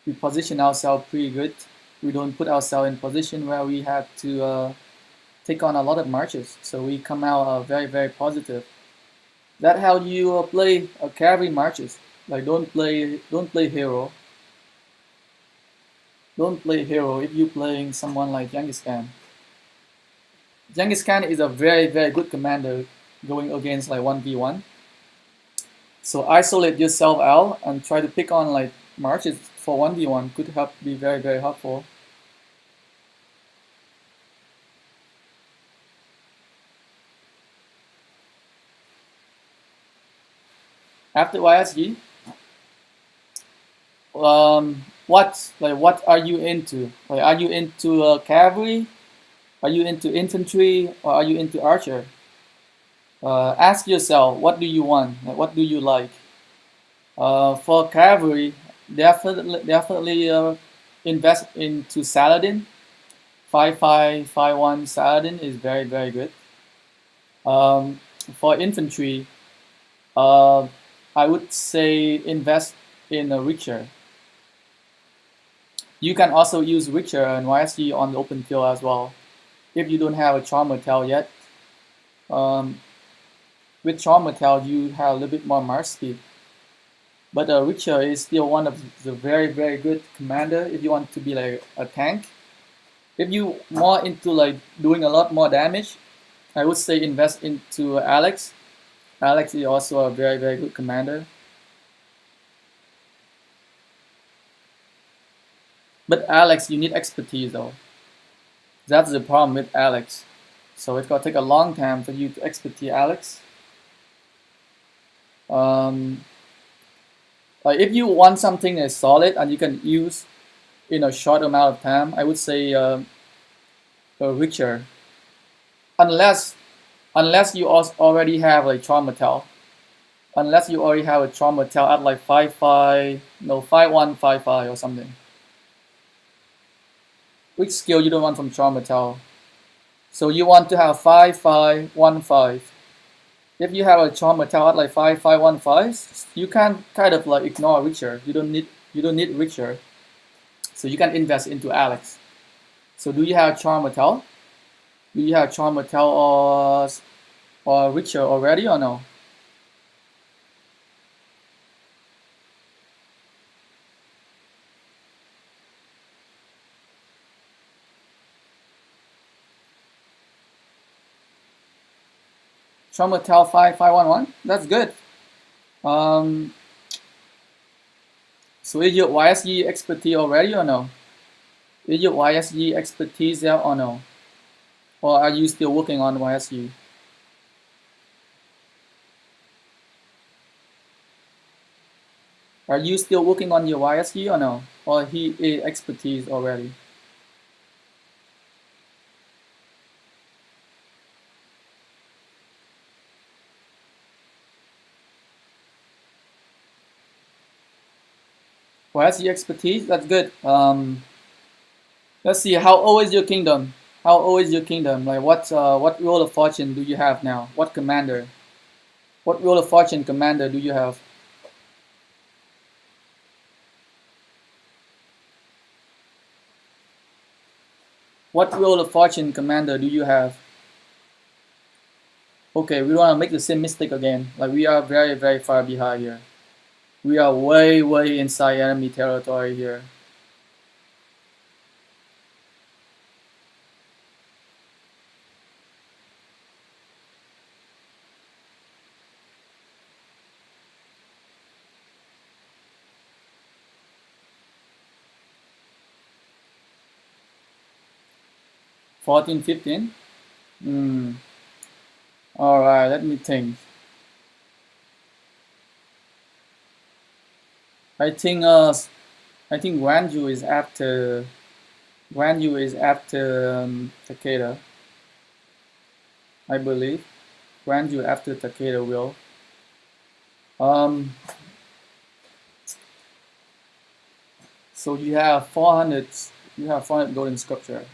We position ourselves pretty good. We don't put ourselves in position where we have to take on a lot of marches. So we come out very, very positive. That's how you play cavalry marches. Like don't play hero. Don't play hero if you're playing someone like Genghis Khan. Genghis Khan is a very, very good commander going against like 1v1. So isolate yourself out and try to pick on like marches for 1v1 could help be very, very helpful. After YSG, what are you into? Like, are you into cavalry? Are you into infantry, or are you into archer? Ask yourself, what do you want? Like, what do you like? For cavalry, definitely invest into Saladin. 5-5-5-1 Saladin is very, very good. For infantry, I would say invest in a Richter. You can also use Richter and YSG on the open field as well. If you don't have a Charmatel yet, with Charmatel you have a little bit more march speed. But Richter is still one of the very, very good commander if you want to be like a tank. If you more into like doing a lot more damage, I would say invest into Alex. Alex is also a very, very good commander. But Alex, you need expertise though. That's the problem with Alex. So it's gonna take a long time for you to expertise Alex. Like if you want something that's solid and you can use in a short amount of time, I would say a Richter. Unless you already have a Charmatel. Unless you already have a Charmatel at like 5-5, no 5-1-5-5 or something. Which skill you don't want from Charmatel? So you want to have 5-5-1-5. If you have a Charmatel at like 5-5-1-5, you can kind of like ignore Richter. You don't need Richter. So you can invest into Alex. So do you have Charmatel? Do you have Charmatel or Richter already or no? Charmatel 5-5-1-1? That's good. So is your YSG expertise already or no? Is your YSG expertise there or no? Or are you still working on YSG? Are you still working on your YSG or no? or he is expertise already? Well, has he expertise? That's good. Let's see. How old is your kingdom? How old is your kingdom? Like what role of fortune do you have now? What commander? What role of fortune commander do you have? What role of fortune commander do you have? Okay, we don't want to make the same mistake again. Like we are very, very far behind here. We are way, way inside enemy territory here. Fourteen, 15. Hmm. All right, let me think. I think I think Guanju is after Takeda. I believe Guanju after Takeda will. Um. So you have 400. You have 400 golden sculpture.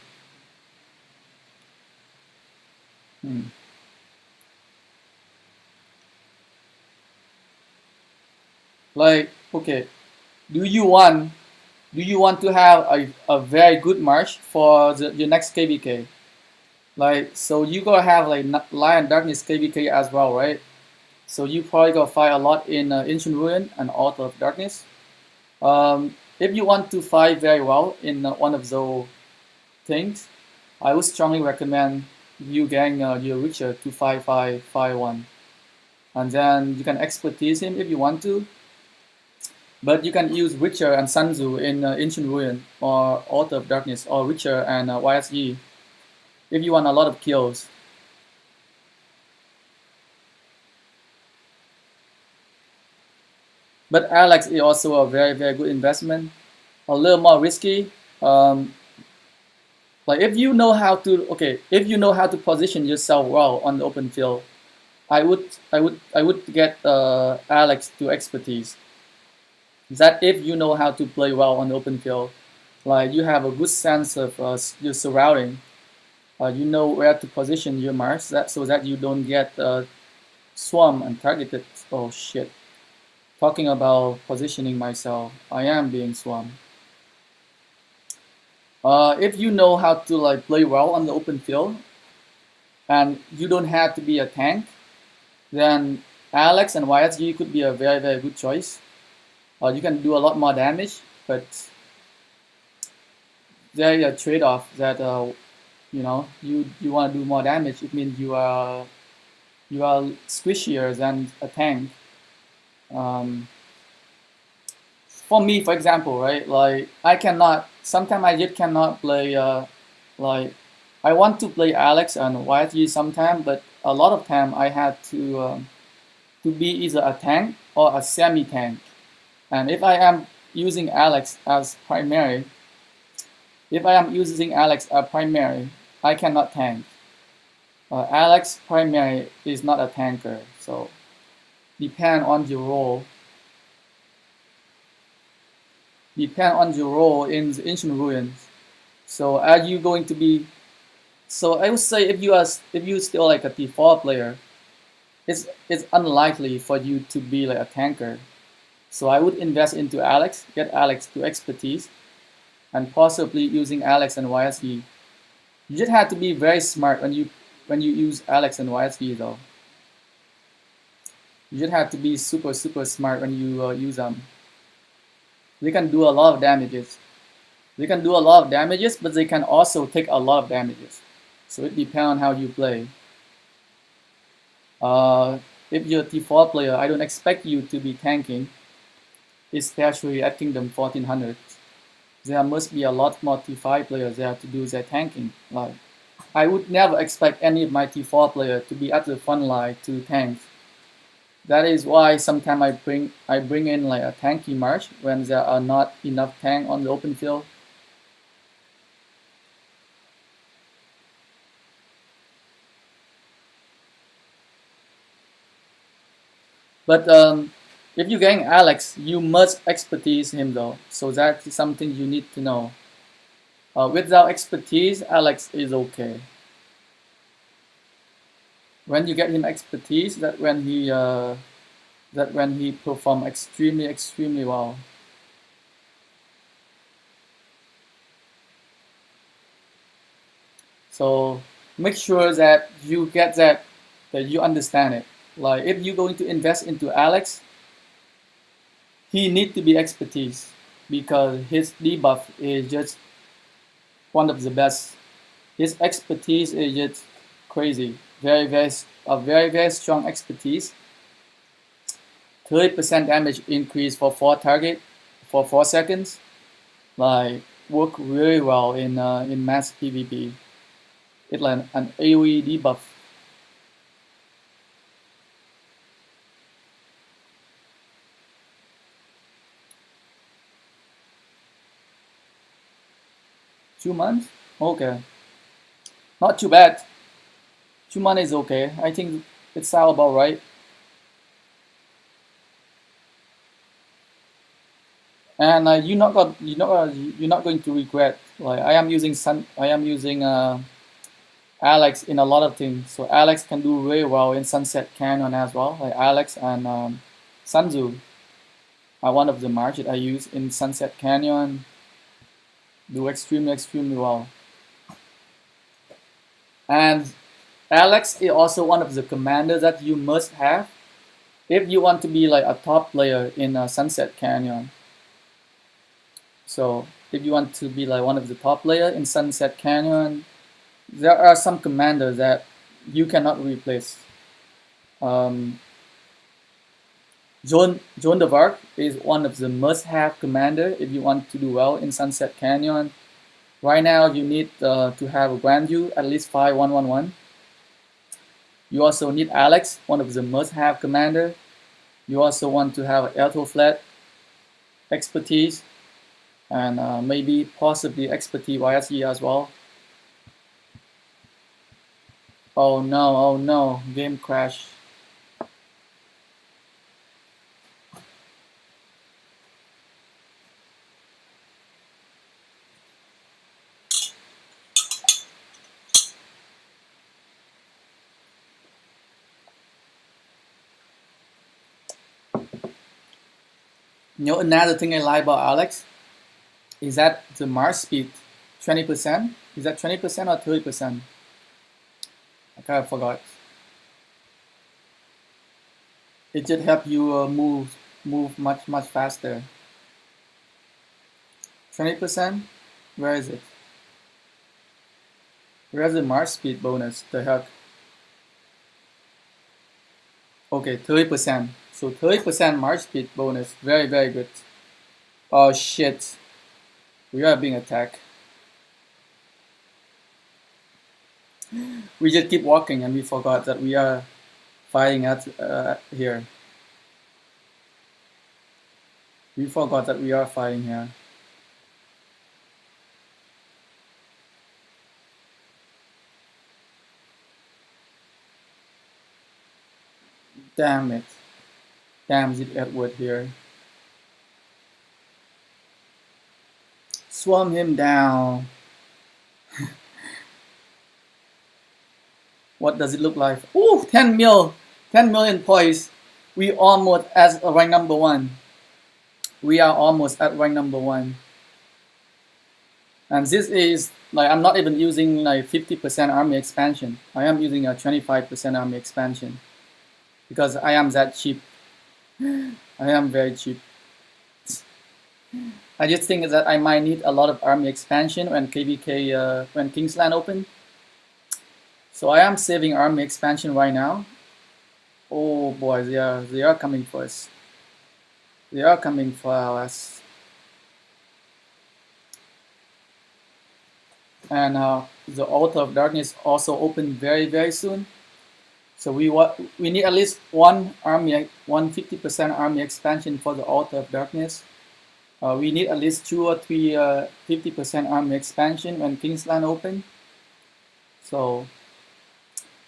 Hmm. Like okay, do you want to have a very good march for your next KVK? Like, so you gotta have like Lion Darkness KVK as well, right? So you probably gotta fight a lot in Ancient Ruin and Altar of Darkness. If you want to fight very well in one of those things, I would strongly recommend you getting your Witcher to 5551. And then you can expertise him if you want to, but you can use Witcher and Sanzu in Ancient Ruin or Altar of Darkness or Witcher and YSE if you want a lot of kills. But Alex is also a very, very good investment. A little more risky. Like if you know how to if you know how to position yourself well on the open field, I would get Alex to expertise. That if you know how to play well on the open field, like you have a good sense of your surrounding, you know where to position your marks that so that you don't get swarm and targeted. Oh shit! Talking about positioning myself, I am being swarmed. If you know how to like play well on the open field, and you don't have to be a tank, then Alex and YSG could be a very, very good choice. You can do a lot more damage, but there is a trade-off that you want to do more damage. It means you are squishier than a tank. Um, for me, for example, right? Like I cannot. Sometimes I just cannot play. Like I want to play Alex and YSG sometimes, but a lot of time I had to be either a tank or a semi-tank. And if I am using Alex as primary, I cannot tank. Alex primary is not a tanker, so depend on your role. Depend on your role in the ancient ruins. So are you going to be? So I would say if you still like a default player, it's unlikely for you to be like a tanker. So I would invest into Alex, get Alex to expertise, and possibly using Alex and YSE. You just have to be very smart when you use Alex and YSE though. You just have to be super super smart when you use them. They can do a lot of damages. They can do a lot of damages, but they can also take a lot of damages. So it depends on how you play. If you're a default player, I don't expect you to be tanking, especially at Kingdom 1400. There must be a lot more T5 players there to do their tanking. Like, I would never expect any of my T4 players to be at the front line to tank. That is why sometimes I bring in like a tanky march when there are not enough tank on the open field. But if you're getting Alex, you must expertise him though. So that's something you need to know. Without expertise, Alex is okay. When you get him expertise, that when he perform extremely well. So make sure that you get that you understand it. Like if you're going to invest into Alex, he need to be expertise because his debuff is just one of the best. His expertise is just crazy. Very strong expertise. 30% damage increase for 4 target for 4 seconds. Like work really well in mass PvP. It's like an AoE debuff. Two months? Okay. Not too bad. 2 months is okay. I think it's all about right. And you're not going to regret. Like I am using Alex in a lot of things. So Alex can do really well in Sunset Canyon as well. Like Alex and Sanzu are one of the marches I use in Sunset Canyon. Do extremely well. And Alex is also one of the commanders that you must have if you want to be like a top player in Sunset Canyon. So if you want to be like one of the top player in Sunset Canyon, there are some commanders that you cannot replace. Um, Joan of Arc is one of the must-have commander if you want to do well in Sunset Canyon. Right now, you need to have a Grandview at least 5111. You also need Alex, one of the must-have commander. You also want to have Elto Flat expertise and maybe possibly expertise YSE as well. Oh no, game crash. You know, another thing I like about Alex is that the Mars speed, 20%. Is that 20% or 30%? I kind of forgot. It just help you move much faster. 20%? Where is it? Where's the Mars speed bonus? The heck? Okay, 30%. So 30% Mars speed bonus. Very good. Oh shit. We are being attacked. We just keep walking and we forgot that we are fighting at here. We forgot that we are fighting here. Damn it. Damn it, Edward here. Swarm him down. What does it look like? Ooh, 10 mil. 10 million points. We almost as rank number 1. We are almost at rank number 1. And this is like I'm not even using like 50% army expansion. I am using a 25% army expansion because I am that cheap. I am very cheap. I just think that I might need a lot of army expansion when KVK when Kingsland open. So I am saving army expansion right now. Oh boy, they are coming for us. They are coming for us. And the Altar of Darkness also open very soon. So we need at least one army, 150% army expansion for the Altar of Darkness. We need at least 2 or 3 50% army expansion when Kingsland open. So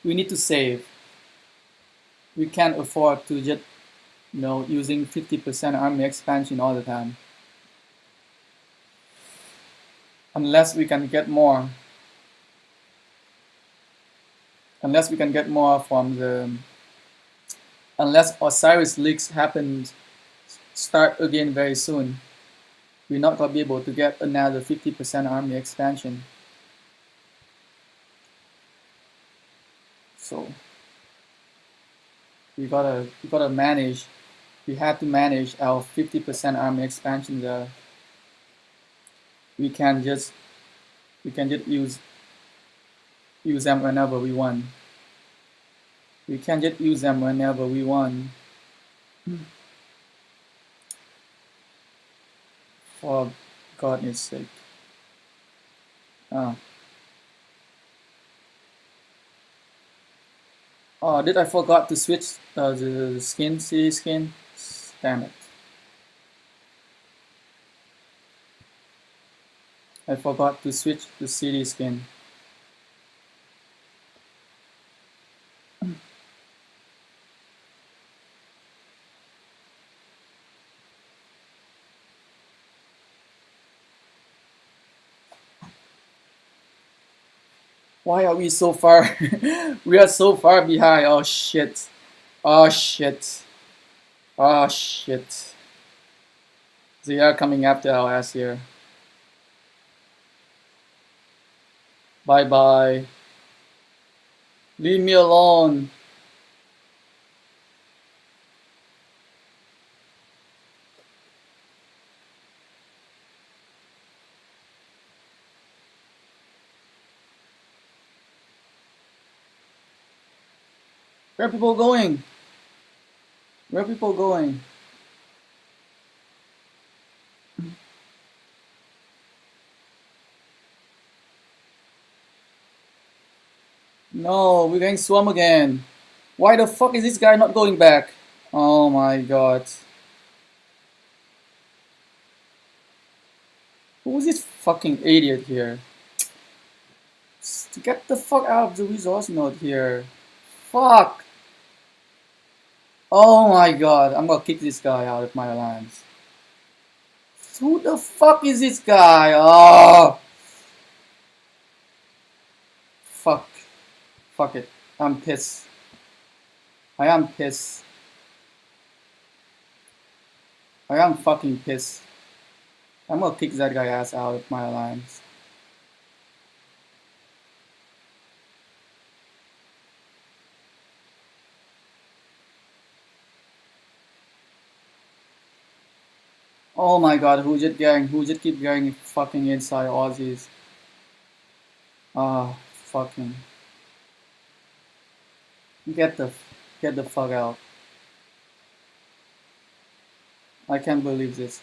we need to save. We can't afford to just using 50% army expansion all the time. Unless we can get more. Unless we can get more from the unless Osiris leaks happen start again very soon. We're not gonna be able to get another 50% army expansion. So we gotta manage. We have to manage our 50% army expansion there. We can just use them whenever we want. We can just use them whenever we want. For God's sake. Oh, did I forgot to switch the skin, city skin? Damn it. I forgot to switch the city skin. Why are we so far? We are so far behind. Oh shit. Oh shit. Oh shit. They are coming after our ass here. Bye bye. Leave me alone. Where are people going? Where are people going? No, we're getting swarmed again. Why the fuck is this guy not going back? Oh my god. Who's this fucking idiot here? Get the fuck out of the resource node here. Fuck. Oh my god, I'm gonna kick this guy out of my alliance. Who the fuck is this guy? Oh. Fuck. Fuck it. I'm pissed. I am pissed. I am fucking pissed. I'm gonna kick that guy ass out of my alliance. Oh my god, who just keep getting fucking inside Aussies? Ah, fucking. Get the fuck out. I can't believe this.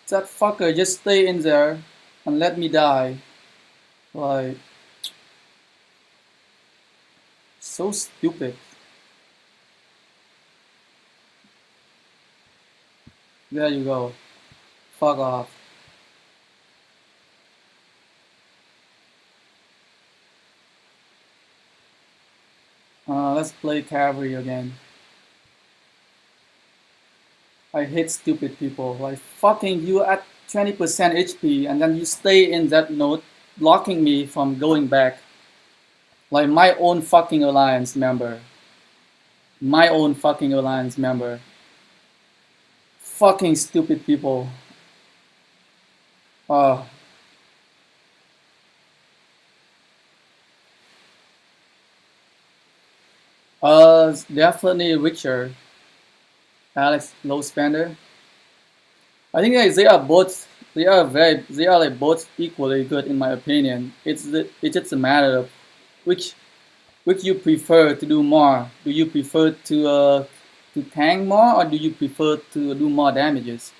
That fucker just stay in there and let me die. Like, so stupid. There you go. Fuck off. Let's play cavalry again. I hate stupid people. Like, fucking you at 20% HP and then you stay in that node, blocking me from going back. Like my own fucking alliance member. My own fucking alliance member. Fucking stupid people. Oh. Definitely richer. Alex low spender. I think they are both they are like both equally good in my opinion. It's just a matter of which you prefer to do more. Do you prefer to tank more or do you prefer to do more damages?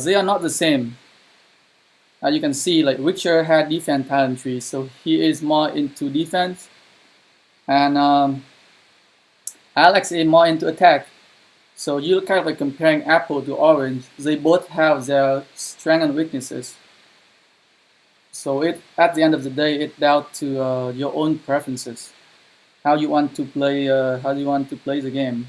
They are not the same. As you can see, like Witcher had defense talent tree, so he is more into defense. And Alex is more into attack. So you're kind of like comparing apple to orange. They both have their strengths and weaknesses. So it at the end of the day, it's down to your own preferences. How you want to play. How you want to play the game.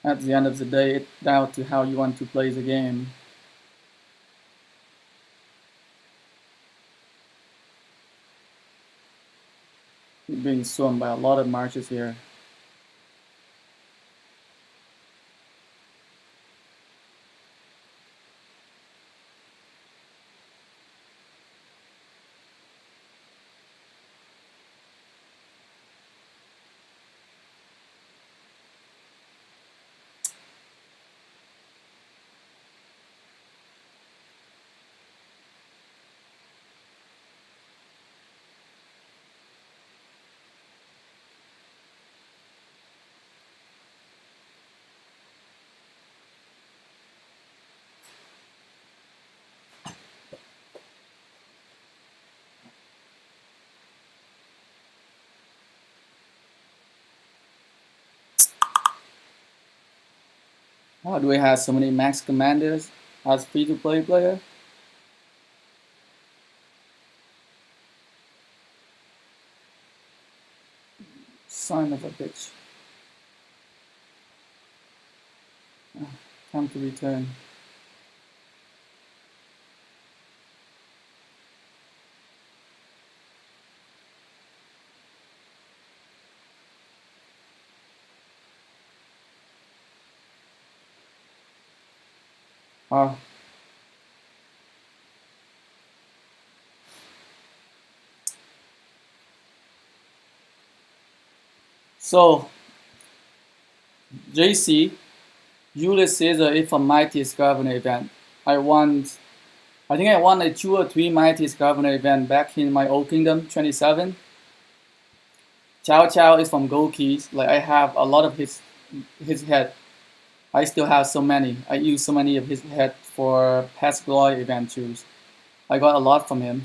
At the end of the day, it's down to how you want to play the game. You're being swarmed by a lot of marches here. Why do we have so many max commanders as free-to-play player? Son of a bitch. Time to return. Ah, so JC, Ulysses if a Mightiest Governor event. I won. I think I won a 2 or 3 Mightiest Governor event back in my old kingdom, 27. Chow Chow is from Gold Keys. Like I have a lot of his head. I still have so many. I use so many of his head for past glory event tools. I got a lot from him.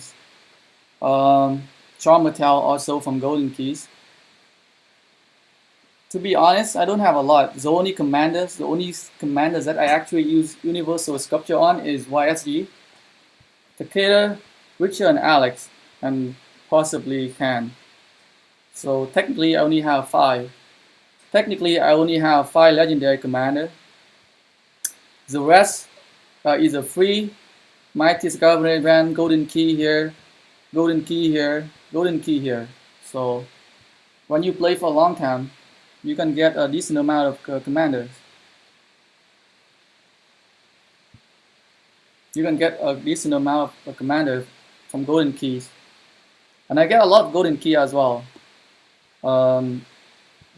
Charm Mattel also from Golden Keys. To be honest, I don't have a lot. The only commanders that I actually use Universal Sculpture on is YSG, Takeda, Richard, and Alex, and possibly Can. So technically, I only have 5. Technically, I only have 5 legendary commander. The rest is a free Mightiest Governor event, Golden Key here, Golden Key here, Golden Key here. So when you play for a long time, you can get a decent amount of commanders. You can get a decent amount of commanders from golden keys, and I get a lot of golden key as well. Um,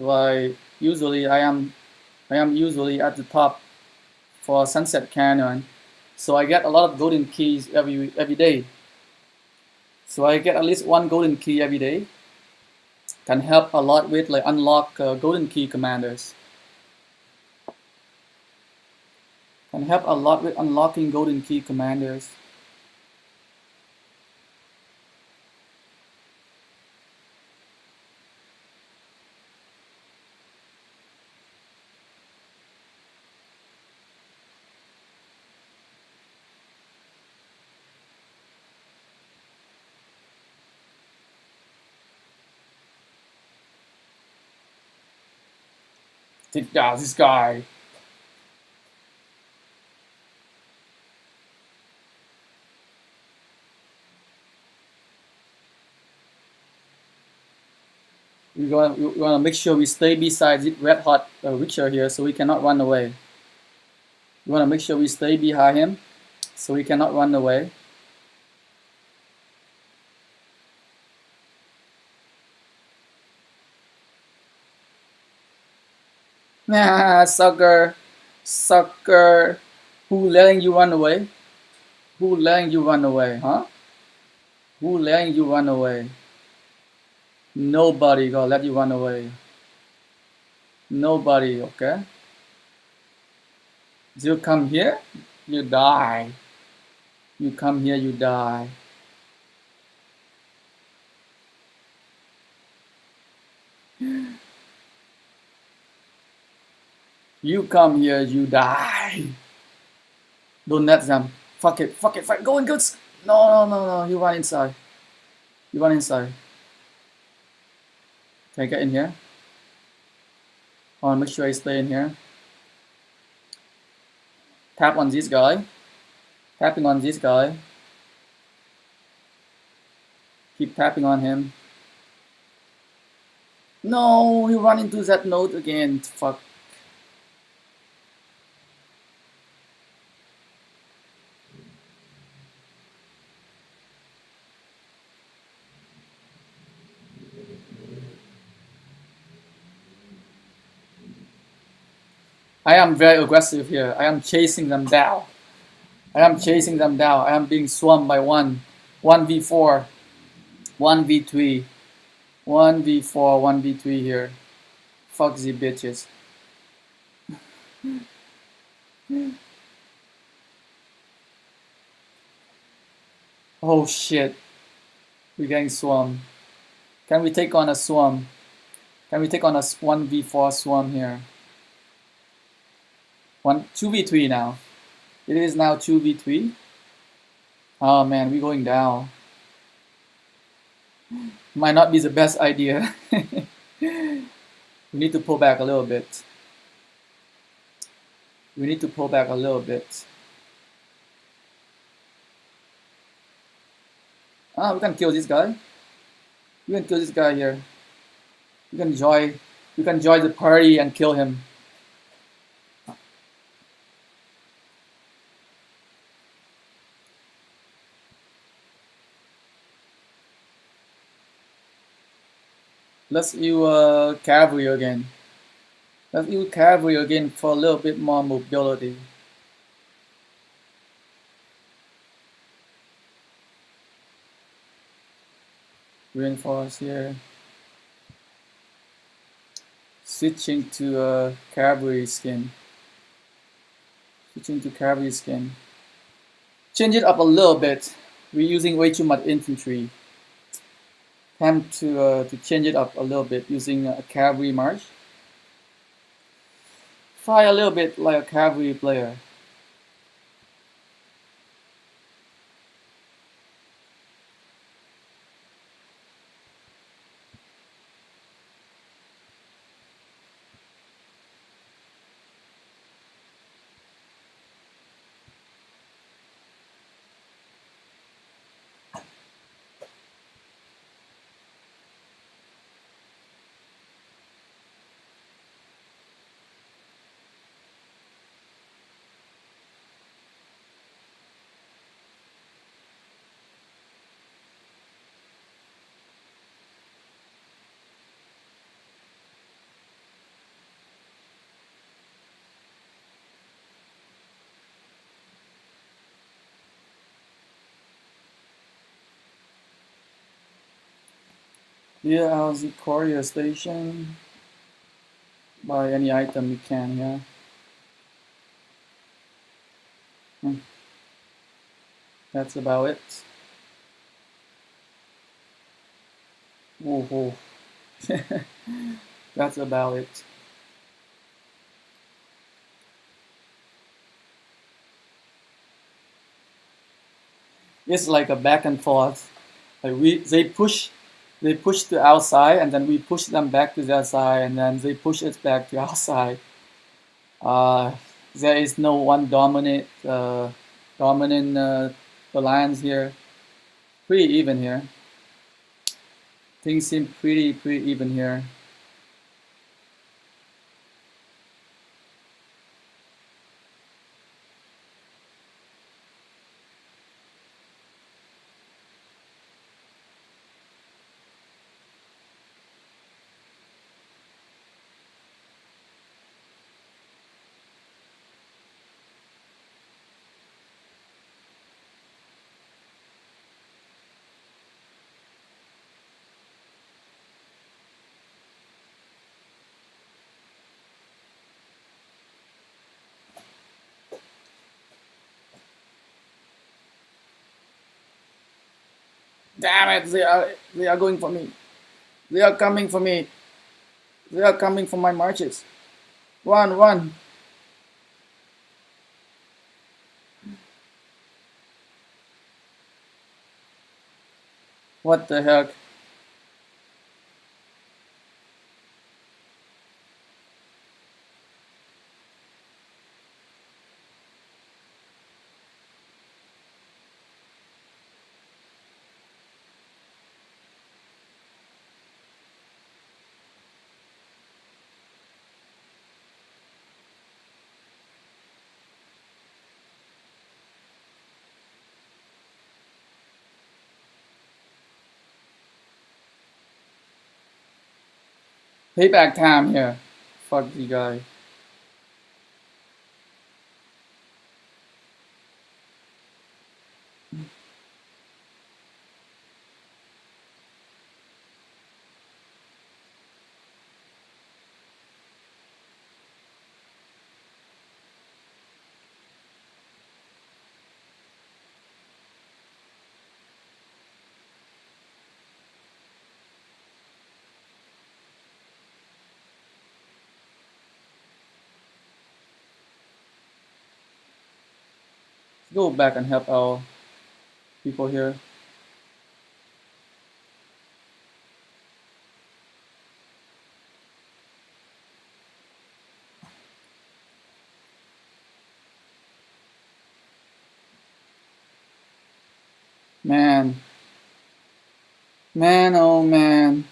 like usually I am usually at the top for Sunset Canyon, so I get a lot of golden keys every day. So I get at least 1 golden key every day. Can help a lot with like unlock golden key commanders. Can help a lot with unlocking golden key commanders. Take down this guy. We wanna make sure we stay beside this red hot Witcher here, so we cannot run away. We wanna make sure we stay behind him, so we cannot run away. Nah, sucker, sucker. Who letting you run away? Who letting you run away, huh? Who letting you run away? Nobody gonna let you run away. Nobody, okay? You come here, you die. You come here, you die. You come here, you die. Don't let them. Fuck it, fuck it, fuck it. Go in, go. No, no, no, no. You run inside. You run inside. Can I get in here? I want to make sure I stay in here. Tap on this guy. Tapping on this guy. Keep tapping on him. No, he run into that node again. Fuck. I am very aggressive here. I am chasing them down. I am chasing them down. I am being swarmed by one. 1v4. 1v3. 1v4. 1v3 here. Fuck the bitches. Oh shit. We're getting swarmed. Can we take on a swarm? Can we take on a 1v4 swarm here? 2v3 now. It is now 2v3. Oh man, we're going down. Might not be the best idea. We need to pull back a little bit. We need to pull back a little bit. Ah, we can kill this guy. We can kill this guy here. We can join the party and kill him. Let's use cavalry again. Let's use cavalry again for a little bit more mobility. Reinforce here. Switching to cavalry skin. Switching to cavalry skin. Change it up a little bit. We're using way too much infantry. Time to change it up a little bit using a cavalry march. Fly a little bit like a cavalry player. Here is the courier station. Buy any item you can, yeah. That's about it. Whoa. That's about it. It's like a back and forth. Like they push the outside, and then we push them back to their side, and then they push us back to our side. There is no one dominant alliance here. Pretty even here. Things seem pretty even here. Damn it! They are going for me. They are coming for me. They are coming for my marches. Run, run! What the heck? Payback time here. Fuck the guy. Go back and help our people here. Man. Man, oh man.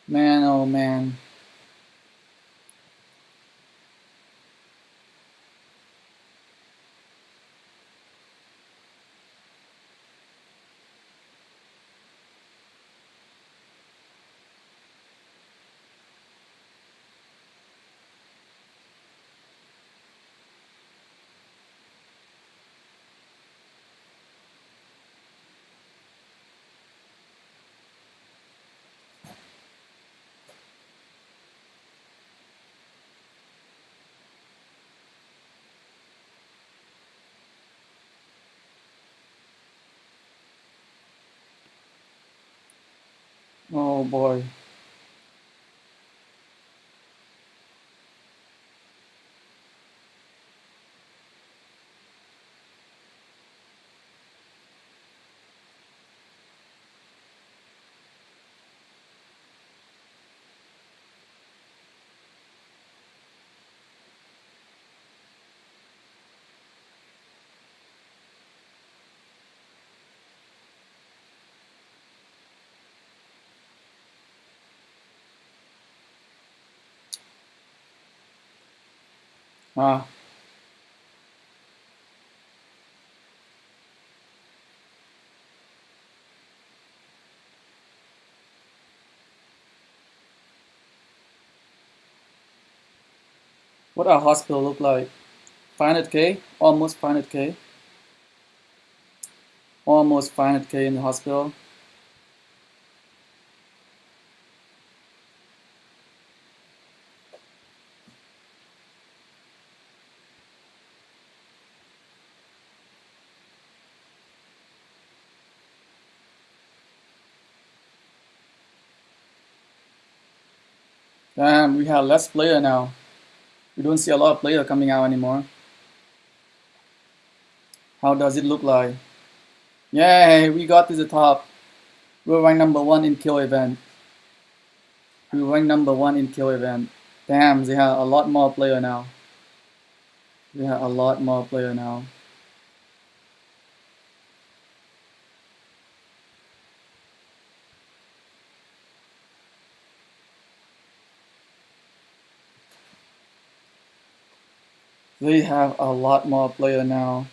Man, oh man. Oh boy. Ah. What our hospital look like? 500k? Almost 500k. Almost 500k in the hospital. Damn, we have less player now. We don't see a lot of player coming out anymore. How does it look like? Yay, we got to the top. We're ranked number one in kill event. We ranked number one in kill event. Damn, they have a lot more player now. They have a lot more player now. They have a lot more player now.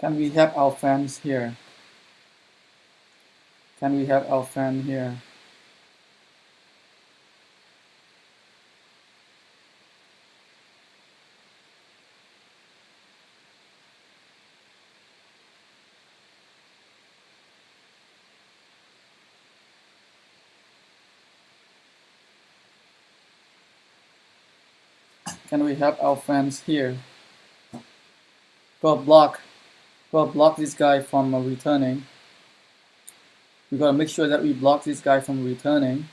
Can we have our fans here? Can we have our fan here? Can we have our fans here? Go block. Go block this guy from returning. We gotta make sure that we block this guy from returning.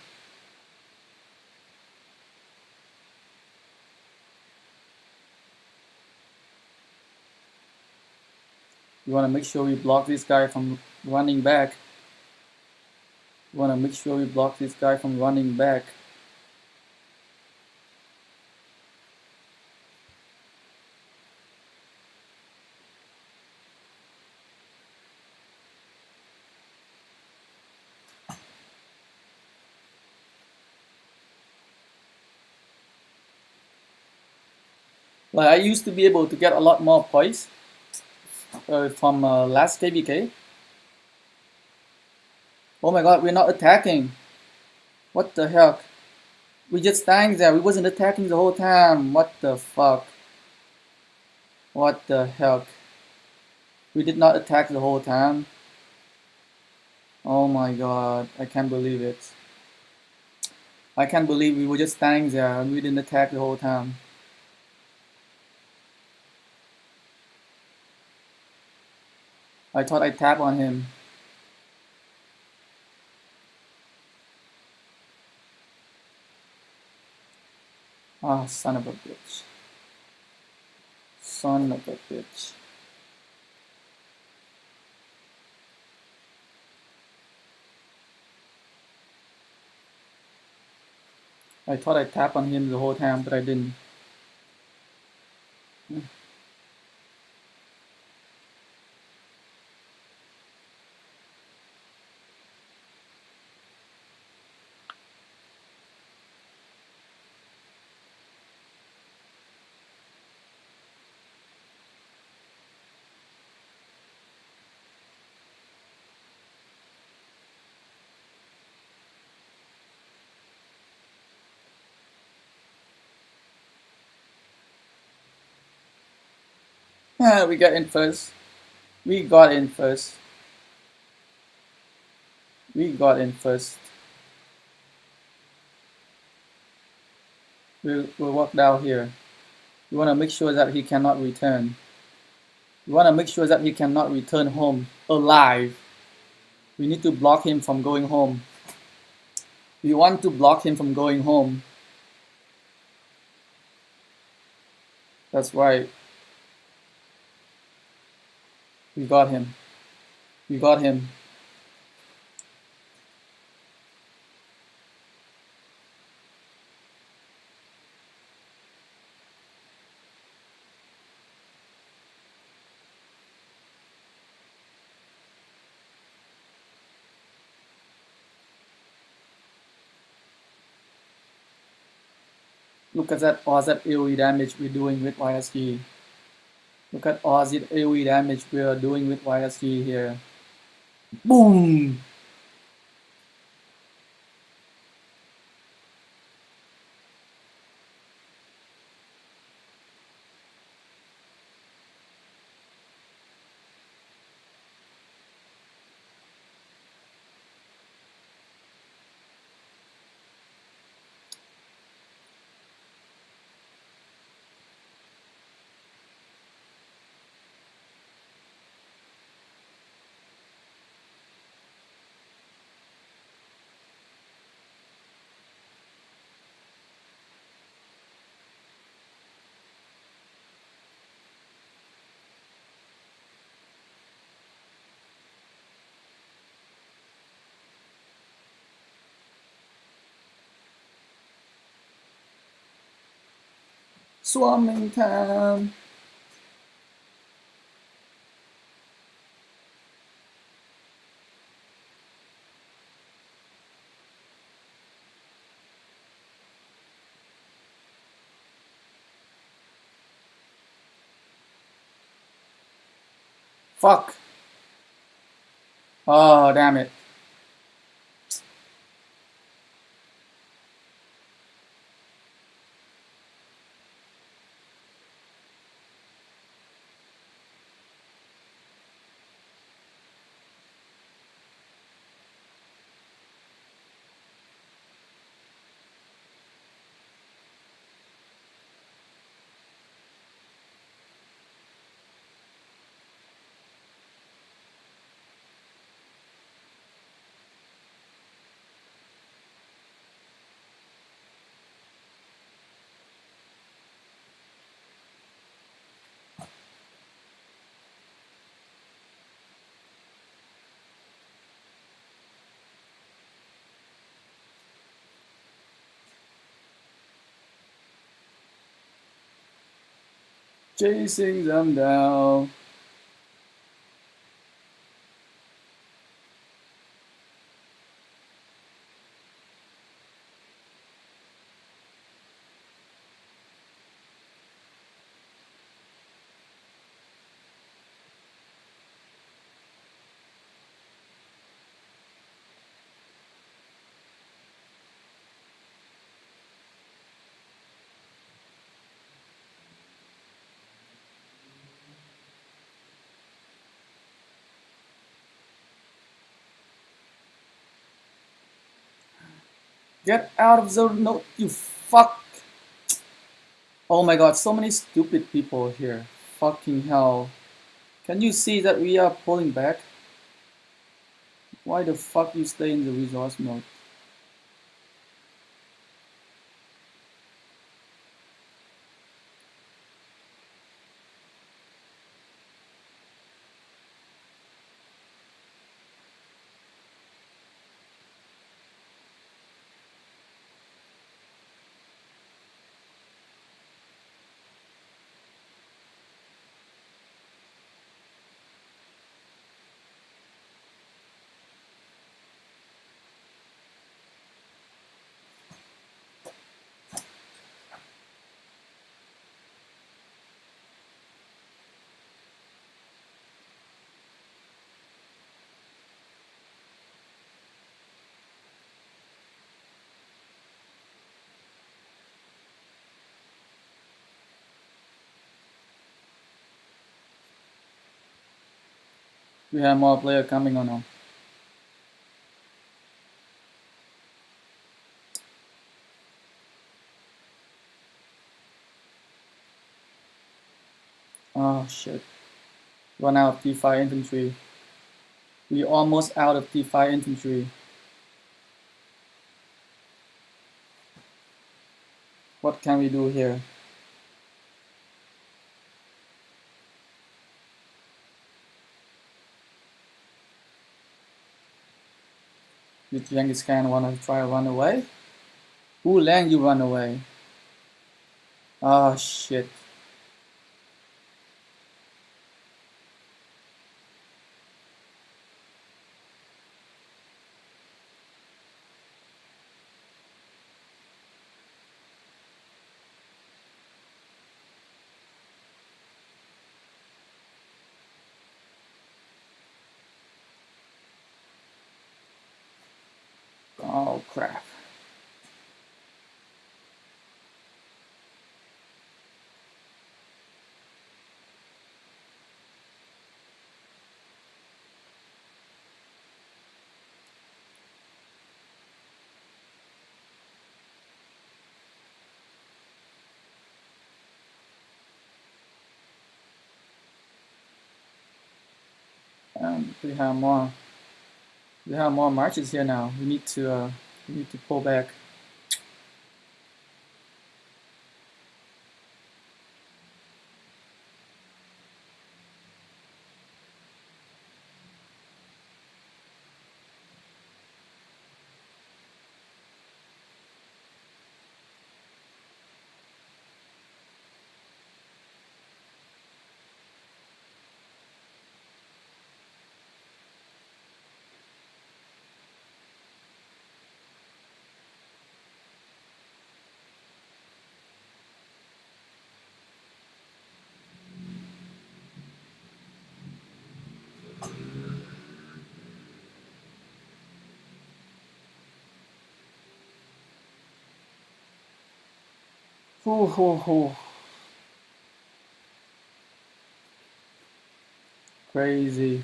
We wanna make sure we block this guy from running back. We wanna make sure we block this guy from running back. Like I used to be able to get a lot more points from last KVK. Oh my god, we're not attacking. What the heck? We just standing there. We wasn't attacking the whole time. What the fuck? What the heck? We did not attack the whole time. Oh my god, I can't believe it. I can't believe we were just standing there and we didn't attack the whole time. I thought I tapped on him. Ah, son of a bitch. Son of a bitch. I thought I tapped on him the whole time, but I didn't. Ah, we got in first. We got in first. We got in first. We'll walk down here. We want to make sure that he cannot return. We want to make sure that he cannot return home alive. We need to block him from going home. We want to block him from going home. That's right. We got him. We got him. Look at that awesome AoE damage we're doing with YSG. Look at all the AoE damage we are doing with YSG here. Boom! Swarming time! Fuck. Oh, damn it. Chasing them down. Get out of the no, you fuck. Oh my god, so many stupid people here. Fucking hell. Can you see that we are pulling back? Why the fuck you stay in the resource mode? We have more player coming or no? Oh shit. Run out of T5 infantry. We almost out of T5 infantry. What can we do here? Did Genghis Khan wanna try to run away? Who let you run away? Oh shit. Oh crap. We have more. We have more marches here now. We need to pull back. Hoo, hoo, hoo. Crazy.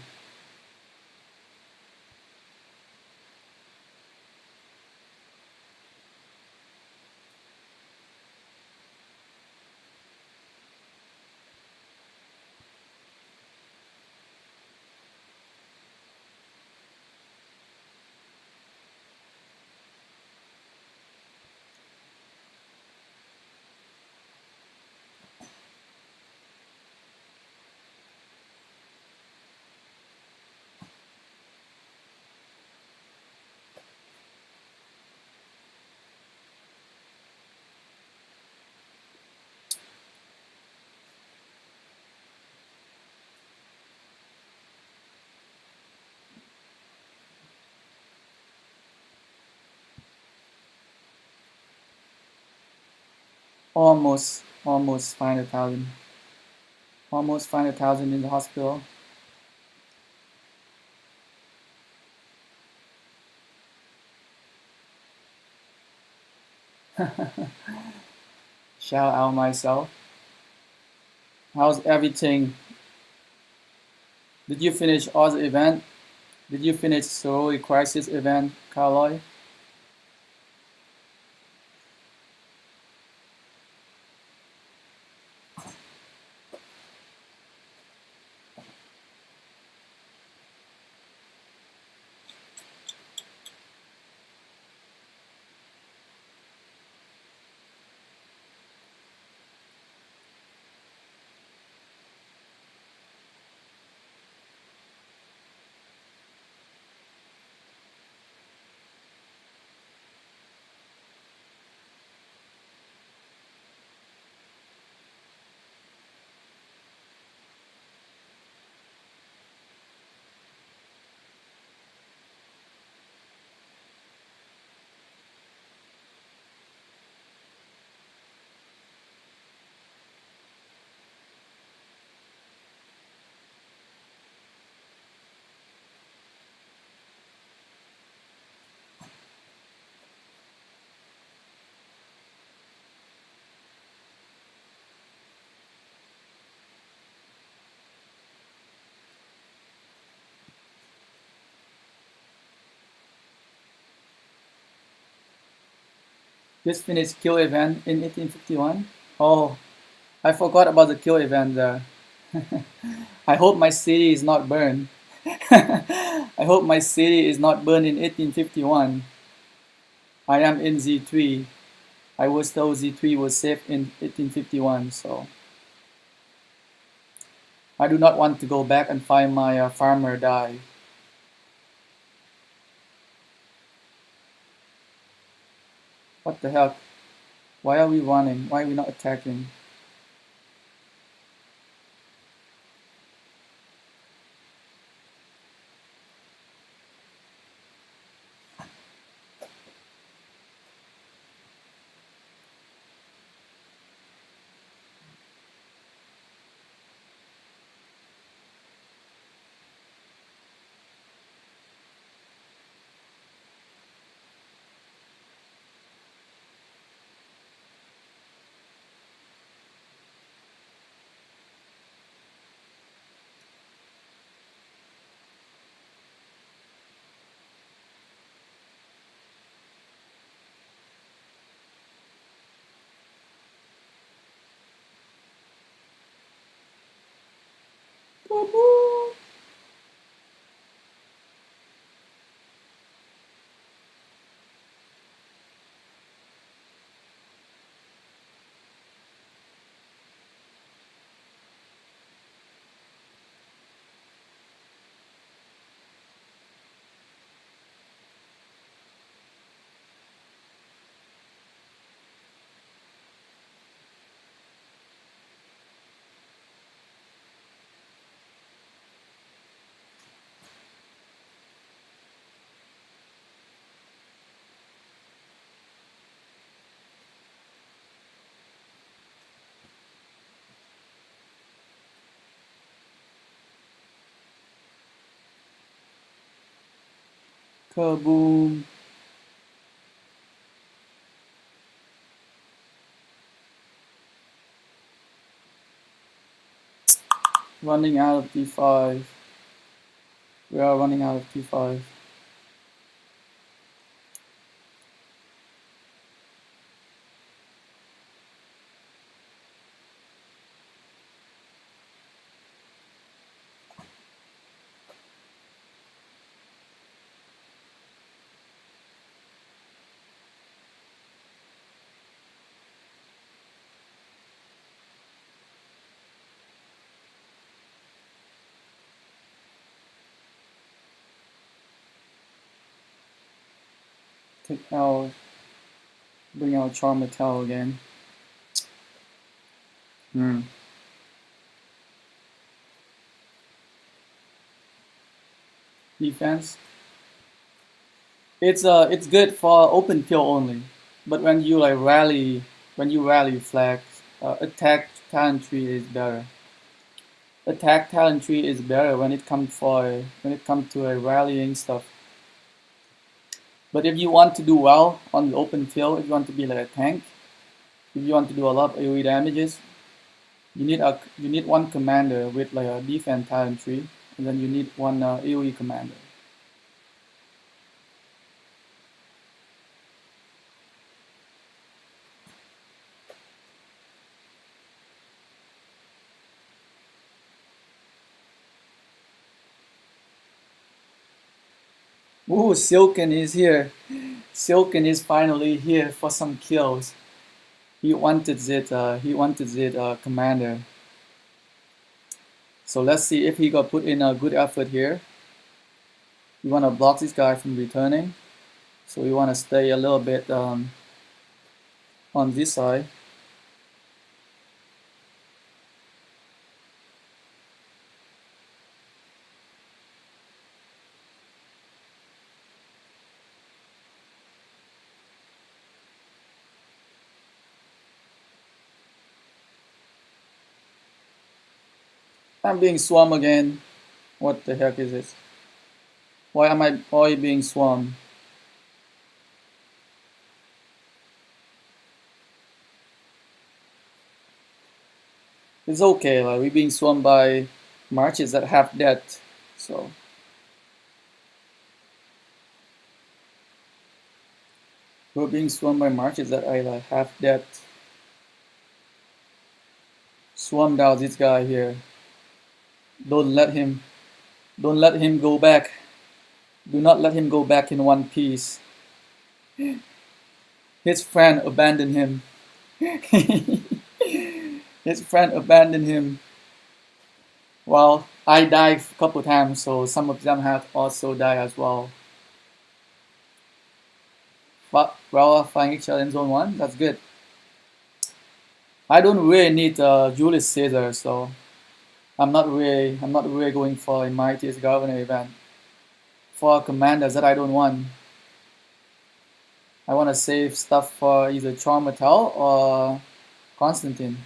Almost 500,000. Almost 500,000 in the hospital. Shout out myself. How's everything? Did you finish all the event? Did you finish Sorority Crisis event, Carloy? Just finished kill event in 1851. Oh, I forgot about the kill event there. I hope my city is not burned. I hope my city is not burned in 1851. I am in Z3. I was told Z3 was safe in 1851, so I do not want to go back and find my farmer die. What the heck? Why are we running? Why are we not attacking? Kaboom! Running out of d5. We are running out of d5. Take out, bring out Charm Metal again. Defense. It's good for open field only, but when you rally flags, attack talent tree is better. Attack talent tree is better when it comes to a rallying stuff. But if you want to do well on the open field, if you want to be like a tank, if you want to do a lot of AoE damages, you need one commander with like a defense talent tree, and then you need one AoE commander. Ooh, Silken is here. Silken is finally here for some kills. He wanted it. Commander. So let's see if he got put in a good effort here. We want to block this guy from returning. So we want to stay a little bit on this side. I'm being swarmed again. What the heck is this? Why am I being swarmed? It's okay, like we're being swarmed by marches that have death. So we're being swarmed by marches that I like have death. Swarmed out this guy here. Don't let him go back. Do not let him go back in one piece. His friend abandoned him. His friend abandoned him. Well, I died a couple times, so some of them have also died as well. But we're all fighting each other in zone 1. That's good. I don't really need Julius Caesar, so I'm not really going for a Mightiest Governor event. For commanders that I don't want, I want to save stuff for either Charmatel or Constantine.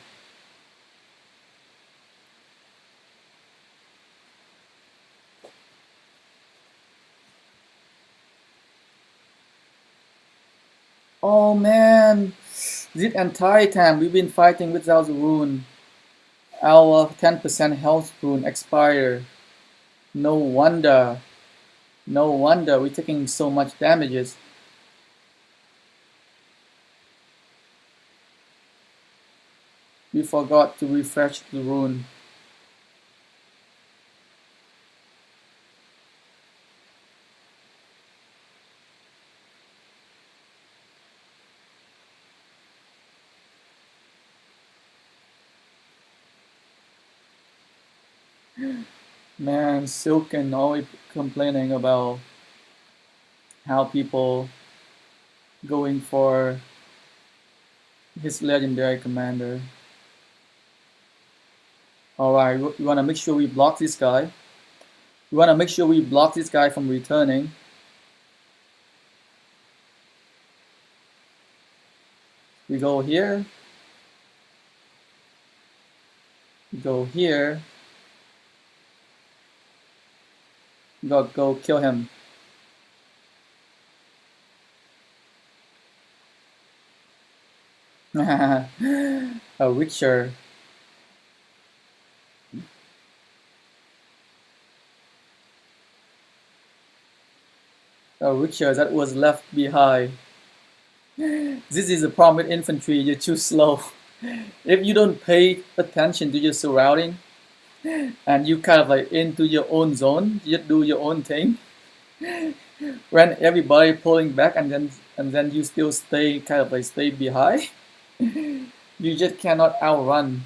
Oh man, this entire time we've been fighting without the rune. Our 10% health rune expired. No wonder. No wonder we're taking so much damages. We forgot to refresh the rune. Man, Silken always complaining about how people going for his legendary commander. Alright, we want to make sure we block this guy. We want to make sure we block this guy from returning. We go here. We go here. We gotta go kill him. A Witcher. richer that was left behind. This is the problem with infantry, you're too slow. If you don't pay attention to your surrounding and you kind of like into your own zone, you just do your own thing, when everybody pulling back and then you still stay kind of like stay behind, you just cannot outrun.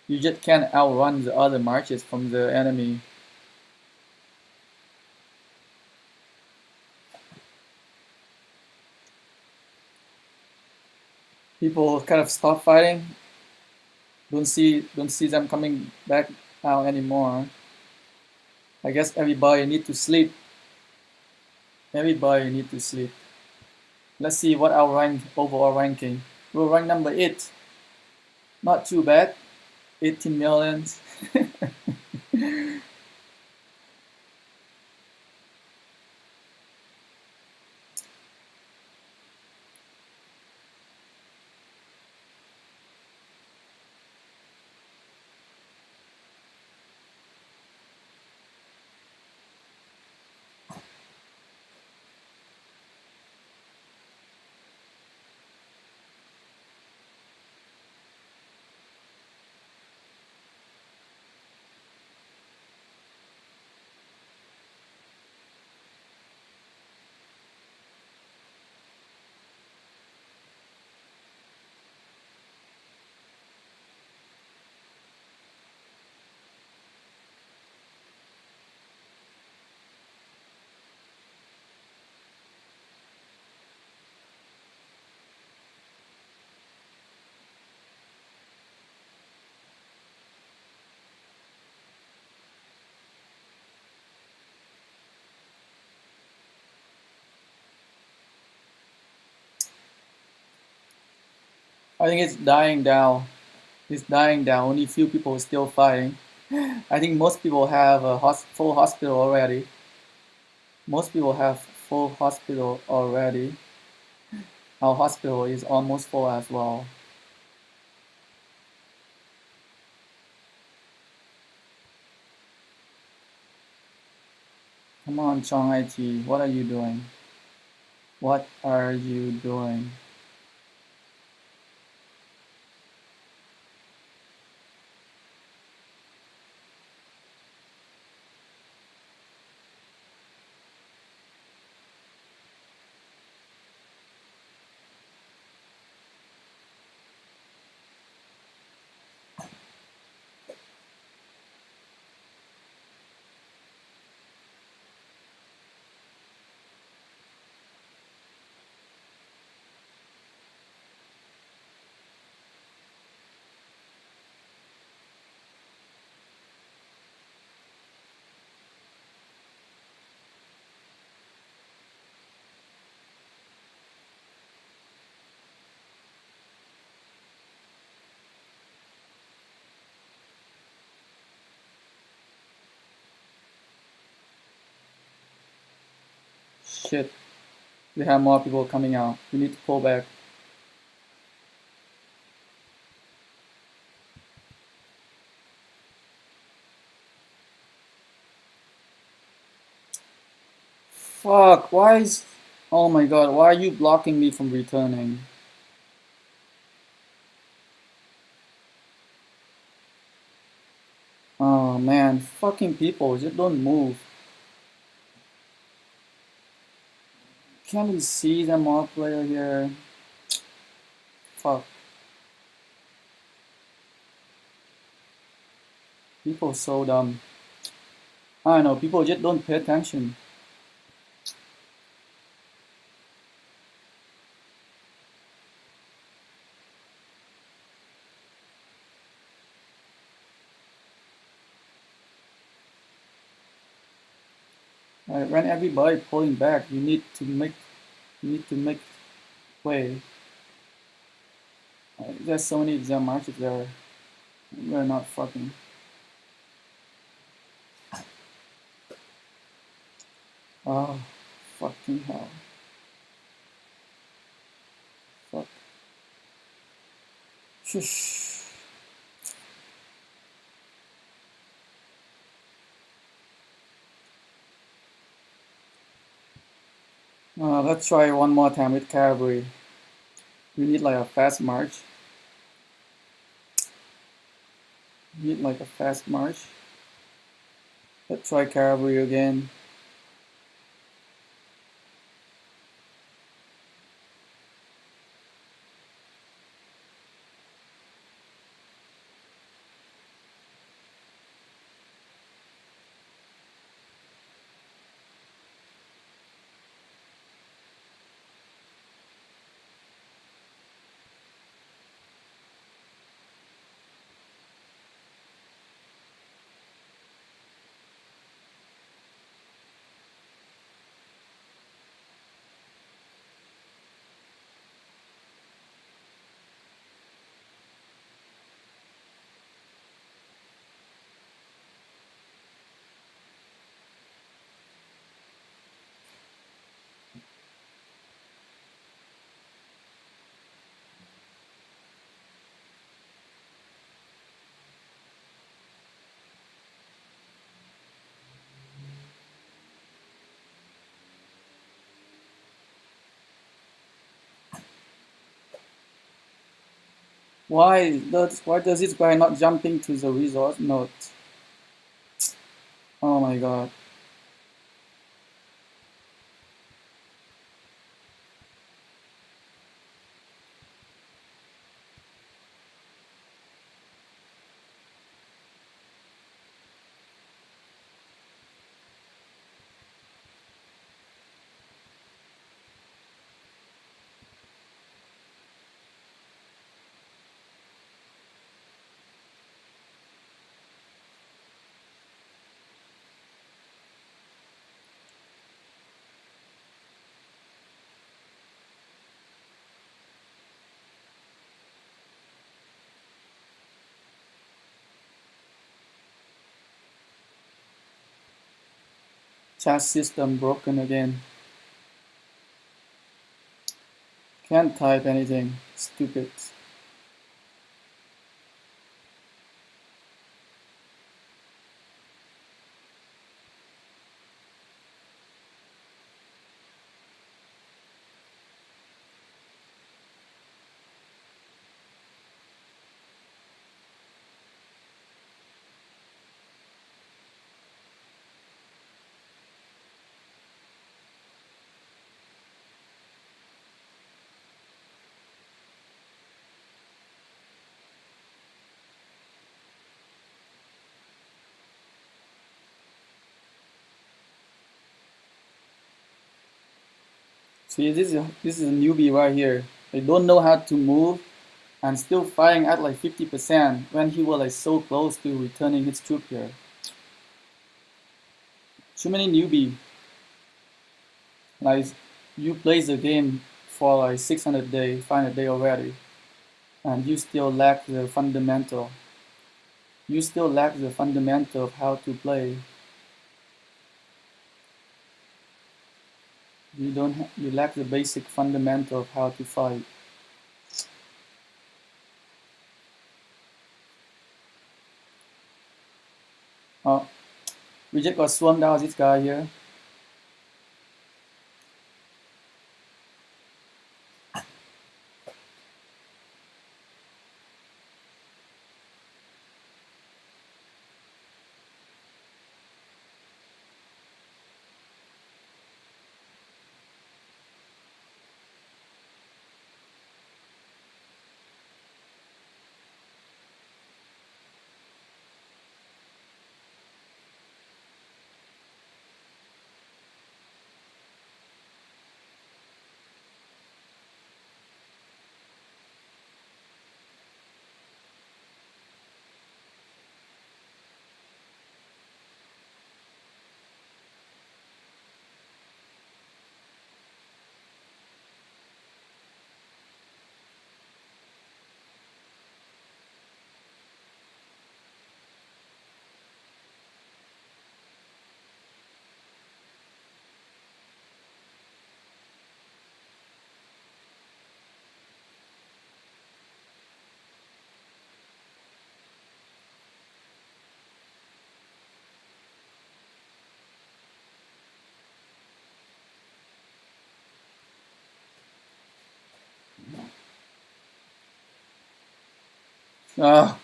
You just can't outrun the other marches from the enemy. People kind of stop fighting. Don't see them coming back out anymore. I guess everybody need to sleep. Everybody need to sleep. Let's see what our overall ranking. We're rank number 8. Not too bad. 18 millions. I think it's dying down. It's dying down. Only few people still fighting. I think most people have a full hospital already. Most people have full hospital already. Our hospital is almost full as well. Come on, Chong IT. What are you doing? What are you doing? Shit. We have more people coming out. We need to pull back. Fuck, why is... Oh my god, why are you blocking me from returning? Oh man, fucking people, just don't move. Can't you see them all player here? Fuck. People so dumb. I don't know, people just don't pay attention. When everybody pulling back, you need to make way. There's so many exam markets there. We're not fucking. Oh, fucking hell. Fuck. Shush. Let's try one more time with cavalry. We need like a fast march. We need like a fast march. Let's try cavalry again. Why does this guy not jumping to the resource node? Oh my god. Chat system broken again. Can't type anything. Stupid. See, this is a newbie right here. They don't know how to move and still firing at like 50% when he was like so close to returning his troop here. Too many newbie. Like you play the game for like 600 day, 500 day already, and you still lack the fundamental. You still lack the fundamental of how to play. You lack the basic fundamental of how to fight. Oh, we just got swarmed out this guy here. Ah,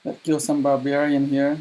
let's kill some barbarian here.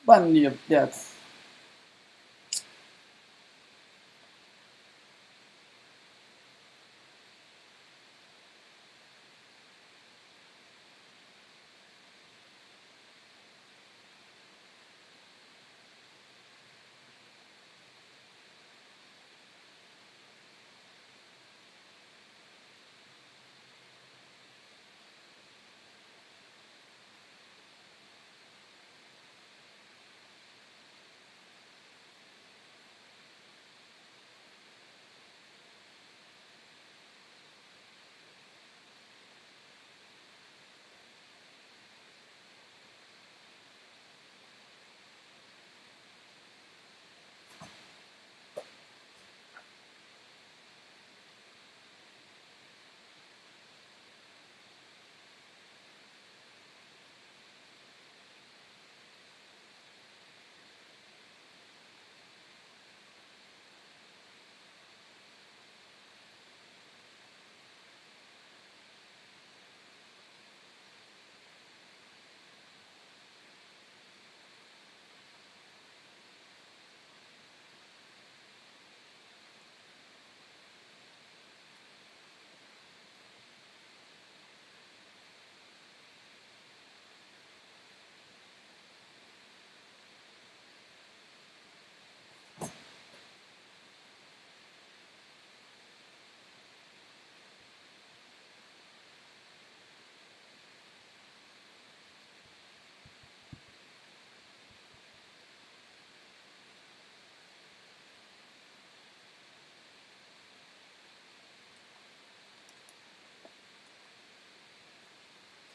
Bunny of death.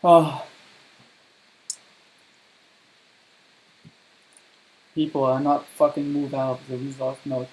Oh, people are not fucking move out of the resource node.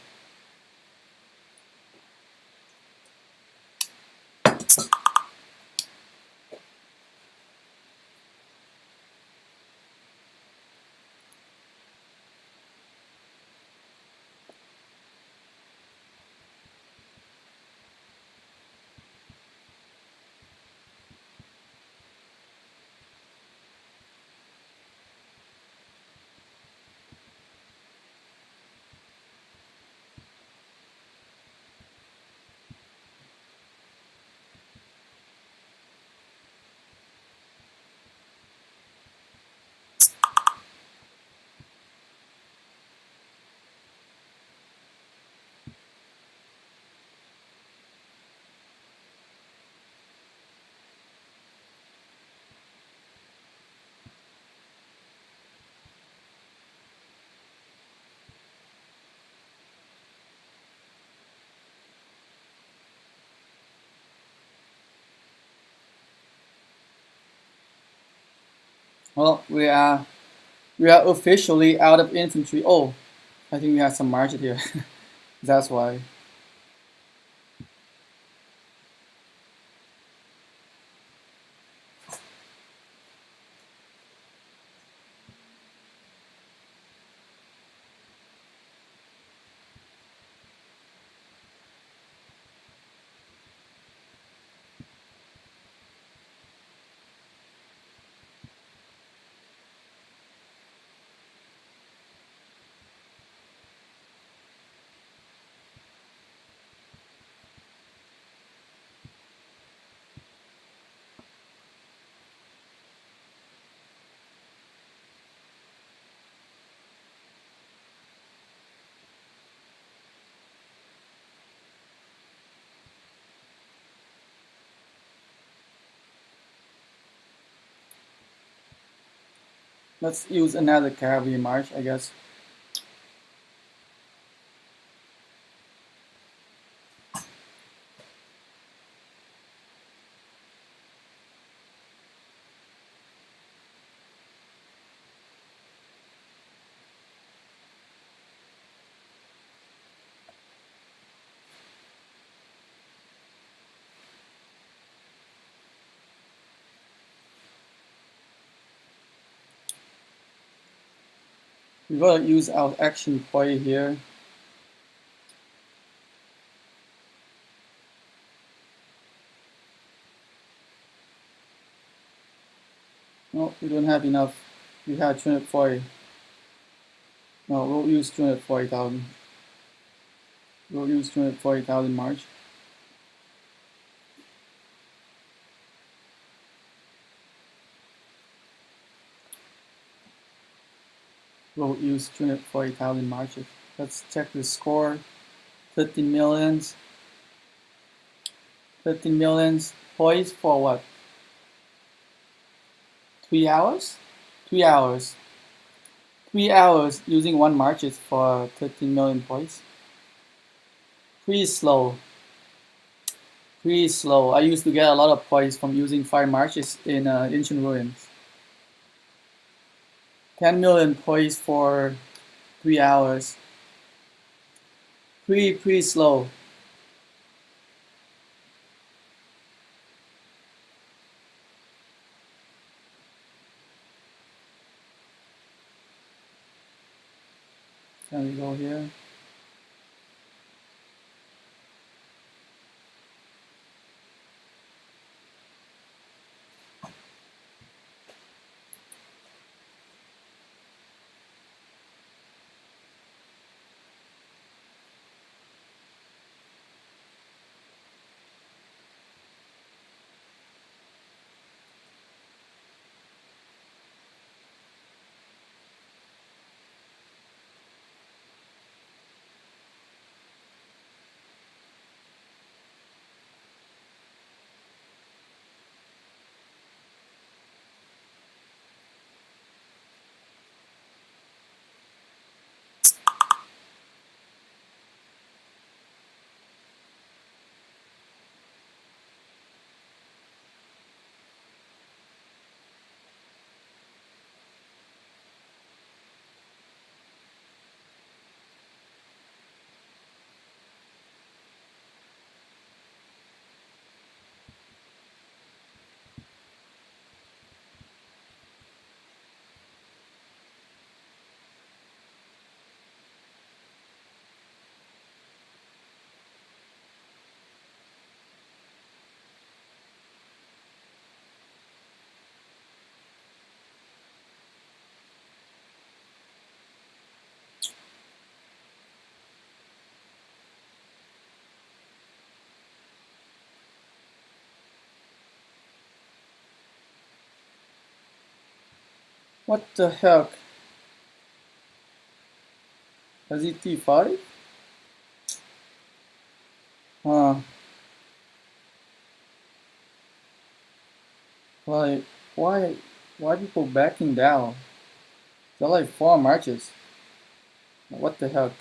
Well, we are officially out of infantry. Oh, I think we have some margin here. That's why. Let's use another cavalry march, I guess. We gotta use our action point here. No, we don't have enough. We have 240. No, we'll use 240,000. We'll use 240,000 march. We'll use 240,000 marches. Let's check the score. 13 millions. 13 millions points for what? 3 hours? 3 hours. 3 hours using one marches for 13 million points. Pretty slow. Pretty slow. I used to get a lot of points from using 5 marches in ancient ruins. 10 million points for 3 hours. Pretty slow. Can we go here? What the heck? Is it T5? Huh. Like, why? Why people backing down? They're like 4 marches. What the heck?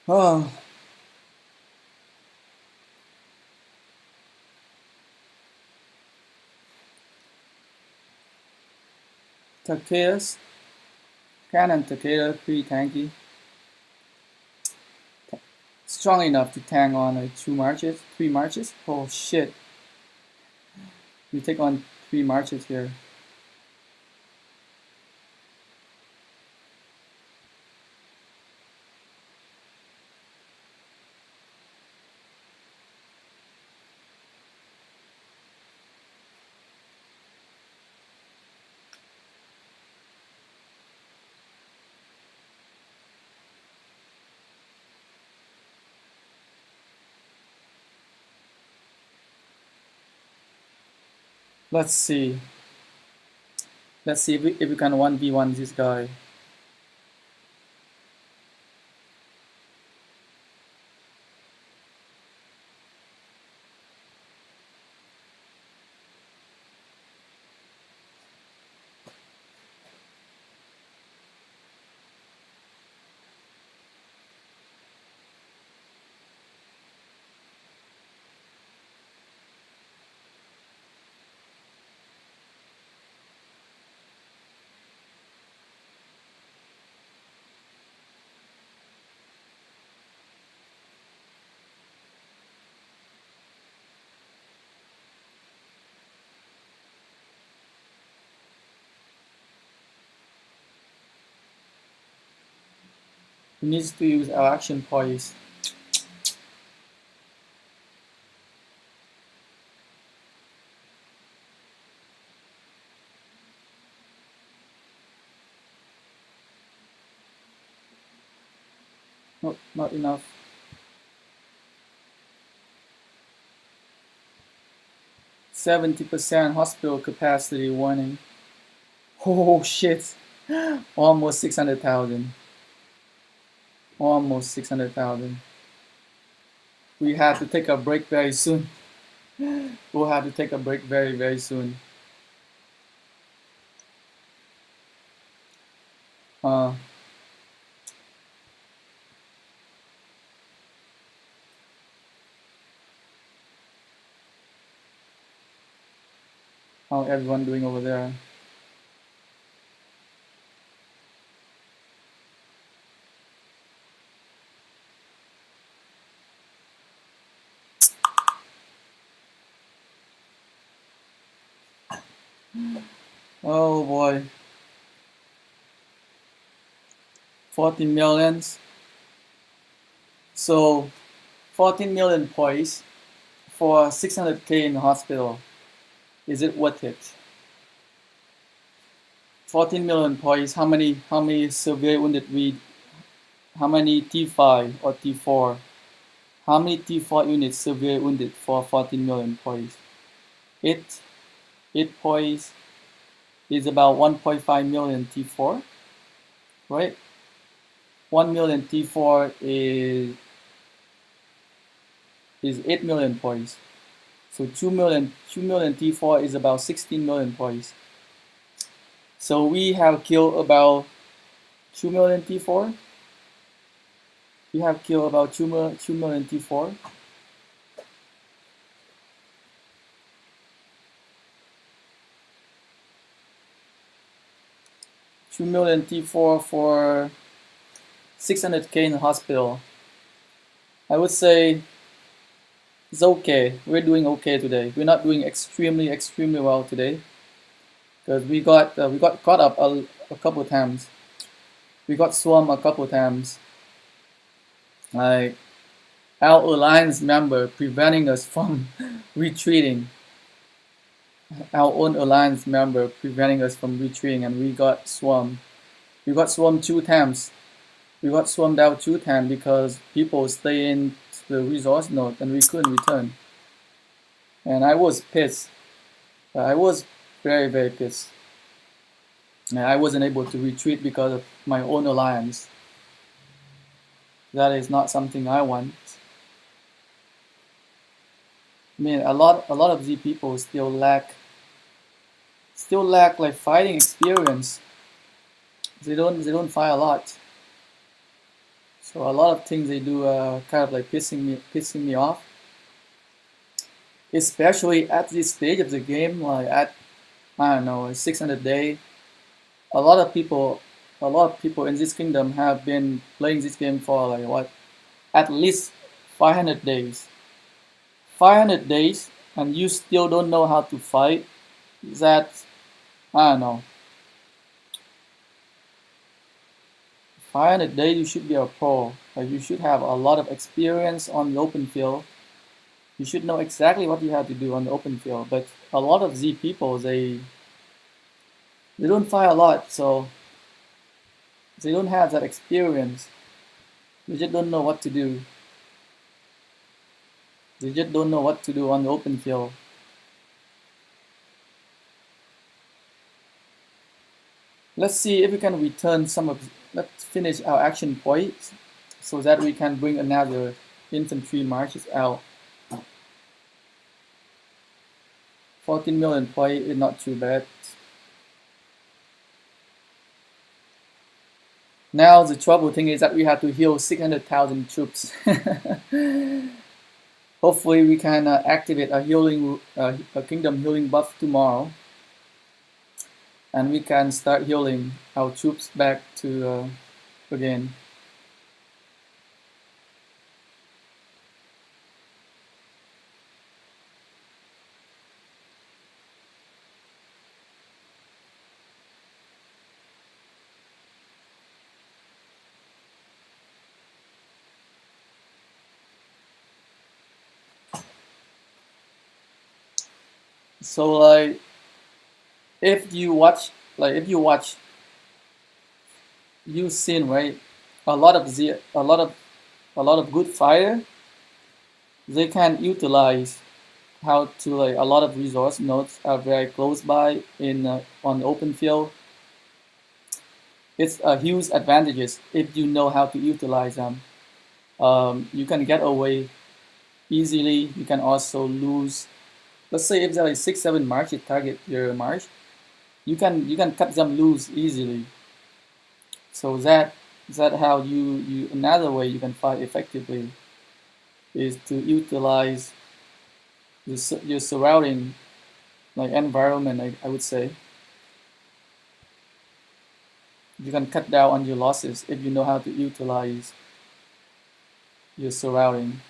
Oh, Takeda's Canon Takeda pretty tanky. Strong enough to tank on like 2 marches, 3 marches. Oh shit. You take on 3 marches here. Let's see. Let's see if we can 1v1 this guy. He needs to use our action poise. Not enough. 70% hospital capacity warning. Oh shit. Almost 600,000. Almost 600,000. We have to take a break very soon. We'll have to take a break very, very soon. Uh, how everyone doing over there? Oh boy. 14 millions. So 14 million points for 600k in the hospital. Is it worth it? 14 million points. How many severe wounded we? How many T5 or T4? How many T4 units severe wounded for 14 million points? 8 points is about 1.5 million T4, right? 1 million T4 is 8 million points. So 2 million T4 is about 16 million points. So we have killed about 2 million T4. We have killed about 2 million T4. Two million T4 for 600k in the hospital. I would say it's okay. We're doing okay today. We're not doing extremely well today because we got caught up a couple of times. We got swarmed a couple of times. Like our alliance member preventing us from retreating. Our own alliance member preventing us from retreating, and we got swarmed. We got swarmed 2 times. We got swarmed out 2 times because people stay in the resource node and we couldn't return. And I was pissed. I was very, very pissed. And I wasn't able to retreat because of my own alliance. That is not something I want. I mean, a lot of these people still lack like fighting experience. They don't fight a lot. So a lot of things they do kind of like pissing me off, especially at this stage of the game, like at I don't know 600 day. A lot of people, a lot of people in this kingdom have been playing this game for like what, at least 500 days. 500 days, and you still don't know how to fight. That I don't know. 500 days, you should be a pro. Like you should have a lot of experience on the open field. You should know exactly what you have to do on the open field. But a lot of Z people, they don't fight a lot, so they don't have that experience. They just don't know what to do. They just don't know what to do on the open field. Let's see if we can return some of. Let's finish our action points so that we can bring another infantry marches out. 14 million points is not too bad. Now the trouble thing is that we have to heal 600,000 troops. Hopefully we can activate a kingdom healing buff tomorrow, and we can start healing our troops back to again. So like if you watch, you've seen, right, a lot of good fighter, they can utilize how to like a lot of resource nodes are very close by in on the open field. It's a huge advantages if you know how to utilize them. You can get away easily. You can also lose. Let's say if there are 6-7 marches target your march, you can cut them loose easily. So that how you another way you can fight effectively is to utilize your surrounding like environment. I would say you can cut down on your losses if you know how to utilize your surrounding.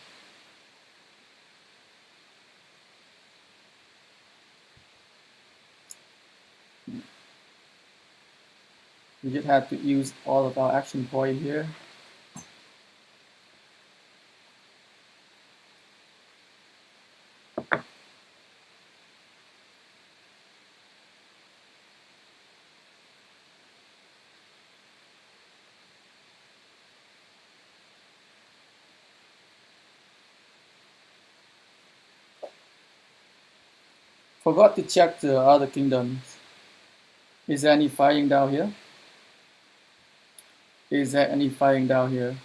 We just have to use all of our action point here. Forgot to check the other kingdoms. Is there any fighting down here? Is there any fighting down here?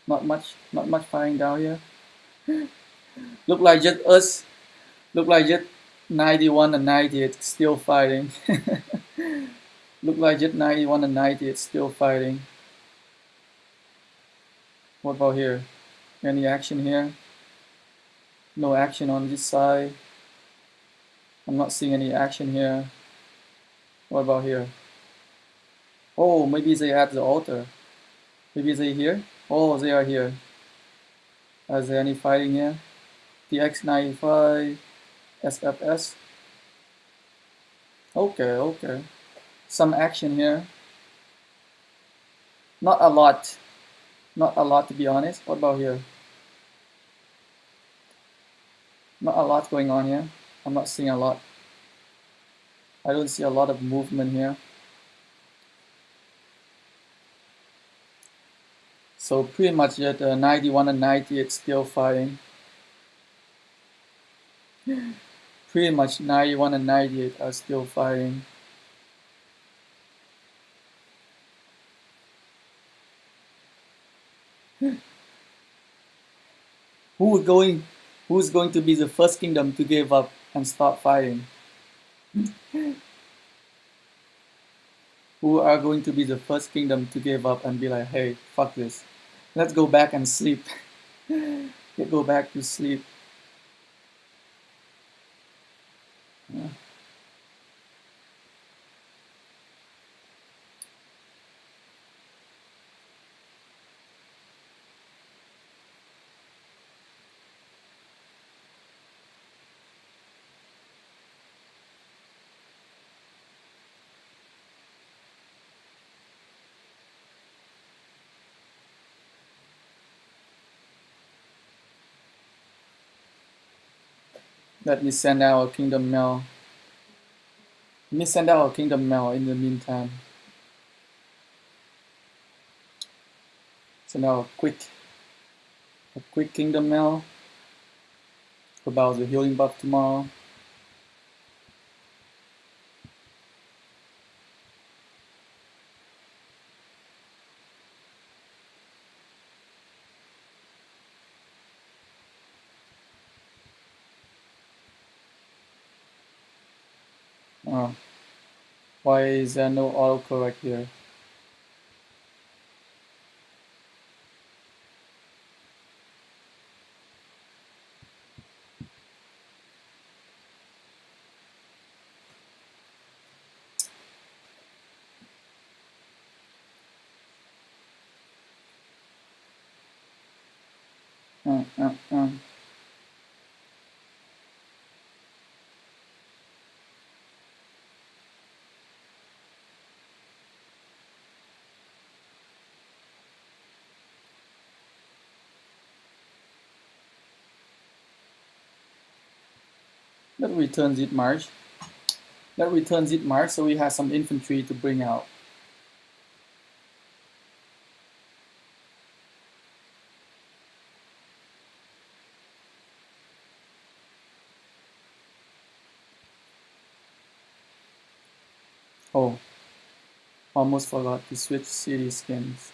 Not much fighting down here. Look like just us. Look like just 91 and 98 still fighting. Look like just 91 and 98 still fighting. What about here? Any action here? No action on this side. I'm not seeing any action here. What about here? Oh, maybe they at the altar. Maybe they here? Oh, they are here. Is there any fighting here? TX95, SFS. Okay. Some action here. Not a lot. Not a lot to be honest. What about here? Not a lot going on here. I'm not seeing a lot. I don't see a lot of movement here. So pretty much at 91 and 98 still fighting. Pretty much 91 and 98 are still fighting. Who's going to be the first kingdom to give up and start fighting? who are going to be the first kingdom to give up and be like, hey, fuck this. Let's go back and sleep. Go back to sleep. Yeah. Let me send out a kingdom mail. Let me send out a kingdom mail in the meantime. Send out a quick kingdom mail about the healing buff tomorrow. Oh, why is there no autocorrect here? Uh, uh, uh. That returns it March. That returns it March, so we have some infantry to bring out. Oh, almost forgot to switch city skins.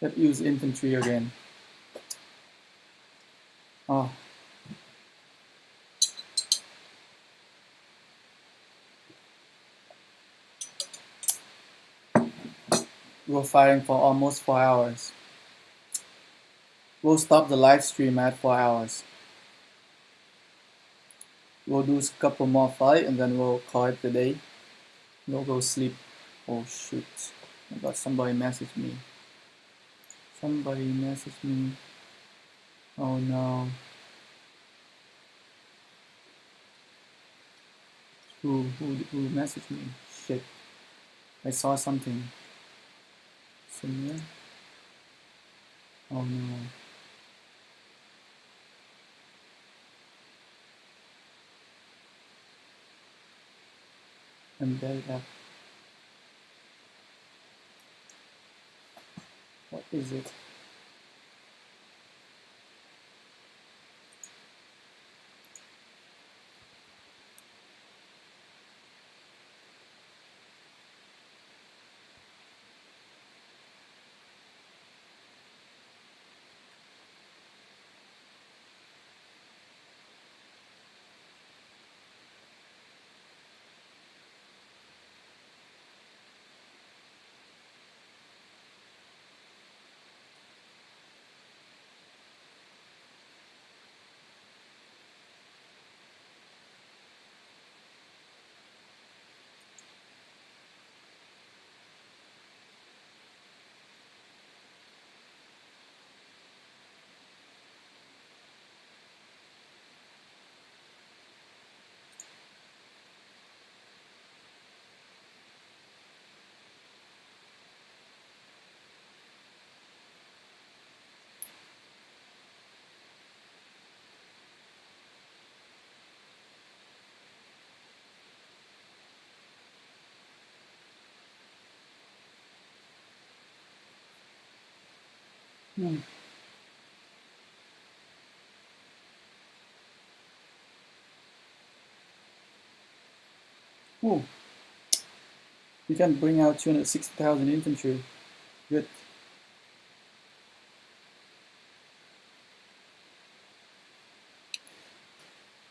Let's use infantry again. Oh, we're fighting for almost 4 hours. We'll stop the live stream at 4 hours. We'll do a couple more fight and then we'll call it the day. We'll go sleep. Oh shoot. I got somebody message me. Somebody message me. Oh no. Who messaged me? Shit. I saw something. Samir? Oh no. Embedded app. What is it? Hmm. Oh, we can bring out 260,000 infantry. Good.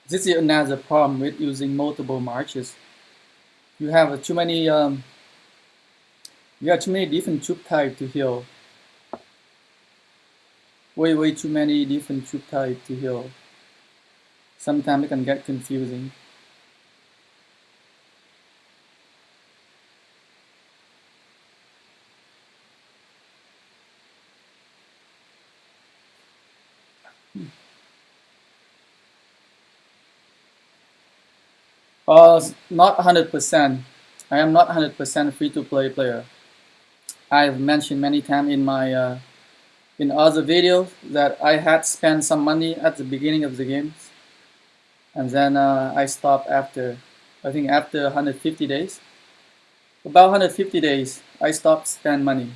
This is another problem with using multiple marches. You have too many you have too many different troop type to heal. Way too many different troop type to heal. Sometimes it can get confusing. Not 100%. I am not 100% free to play player. I've mentioned many times in my in other videos that I had spent some money at the beginning of the games, and then I stopped after, I think after 150 days. About 150 days, I stopped spend money.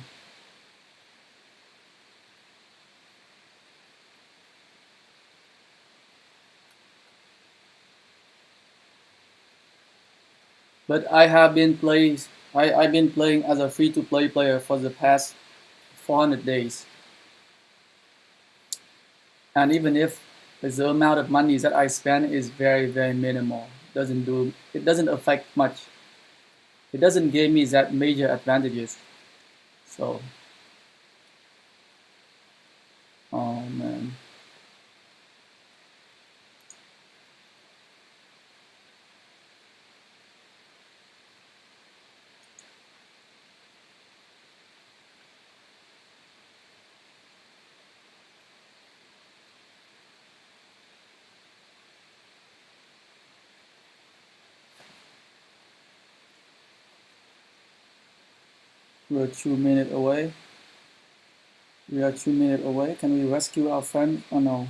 But I've been playing as a free to play player for the past 400 days, and even if the amount of money that I spend is very minimal, it doesn't affect much. It doesn't give me that major advantages. So, oh man. We're 2 minutes away. We are 2 minutes away. Can we rescue our friend or no?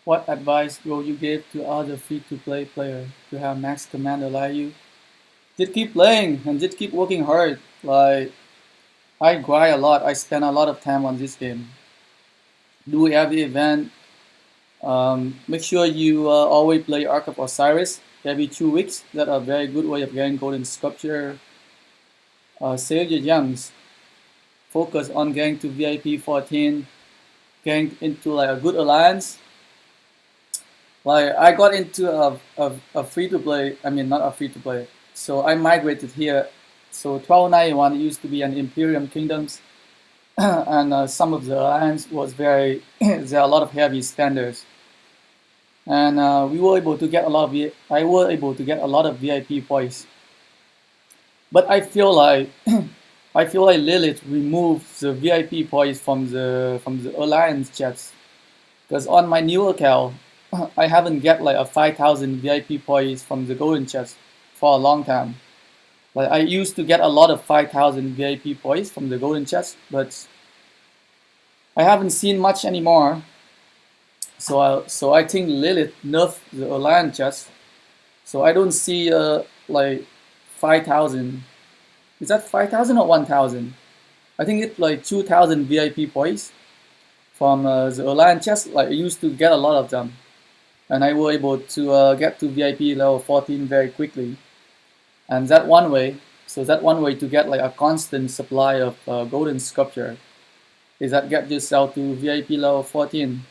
What advice will you give to other free-to-play players to have max commander like you? Just keep playing and just keep working hard. Like, I grind a lot. I spend a lot of time on this game. Do every event. Make sure you always play Ark of Osiris every 2 weeks. That's a very good way of getting golden sculpture. Save your gems. Focus on getting to VIP 14. Getting into like a good alliance. Like I got into a free to play. I mean, not a free to play. So I migrated here. So 1291 used to be an Imperium Kingdoms, and some of the alliance was very. There are a lot of heavy spenders, and we were able to get a lot of. I were able to get a lot of VIP points. But I feel like I feel like Lilith removed the VIP points from the alliance chats. Because on my new account, I haven't get like a 5,000 VIP points from the golden chest for a long time. Like I used to get a lot of 5,000 VIP points from the golden chest, but I haven't seen much anymore. So I think Lilith nerfed the alliance chest. So I don't see like 5,000. Is that 5,000 or 1,000? I think it's like 2,000 VIP points from the alliance chest. Like I used to get a lot of them, and I was able to get to VIP level 14 very quickly. And that one way, so that one way to get like a constant supply of golden sculpture is that get yourself to VIP level 14.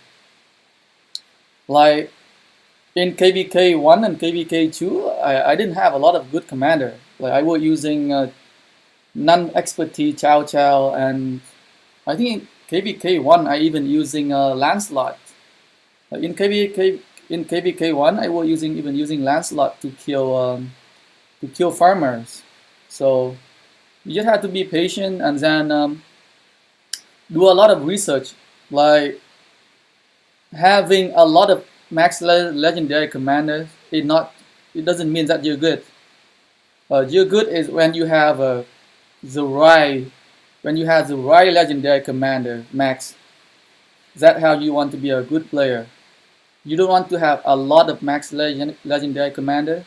Like in KVK 1 and KVK 2, I didn't have a lot of good commander. Like I was using non-expertise Chow Chow, and I think in KVK 1 I even using Lancelot. Like in KVK 1 I was using Lancelot to kill farmers. So you just have to be patient and then do a lot of research. Like having a lot of max legendary commanders, it doesn't mean that you're good. You're good is when you have the right legendary commander max. That's how you want to be a good player. You don't want to have a lot of max legendary commander.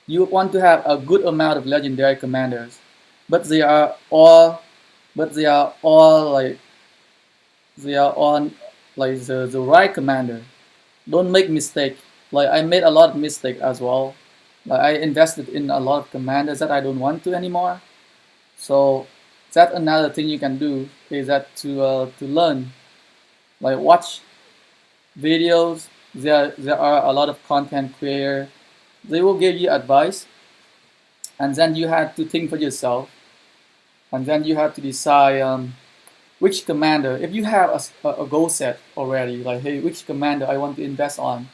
You want to have a good amount of legendary commanders, but they are all but they are all like they are on like the right commander. Don't make mistake. Like I made a lot of mistake as well. Like I invested in a lot of commanders that I don't want to anymore. So that's another thing you can do is that to learn, like watch videos. There are a lot of content creator. They will give you advice, and then you have to think for yourself, and then you have to decide which commander. If you have a goal set already, like hey, which commander I want to invest on,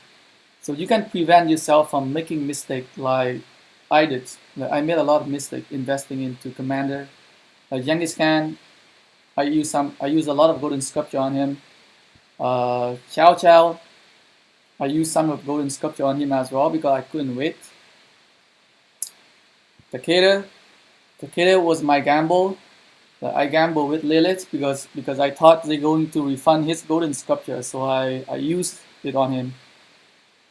so you can prevent yourself from making mistake like I did. Like I made a lot of mistake investing into commander. Like Genghis Khan, I use a lot of golden sculpture on him. Chow Chow, I used some of golden sculpture on him as well because I couldn't wait. Takeda, Takeda was my gamble. I gambled with Lilith because I thought they're going to refund his golden sculpture, so I used it on him.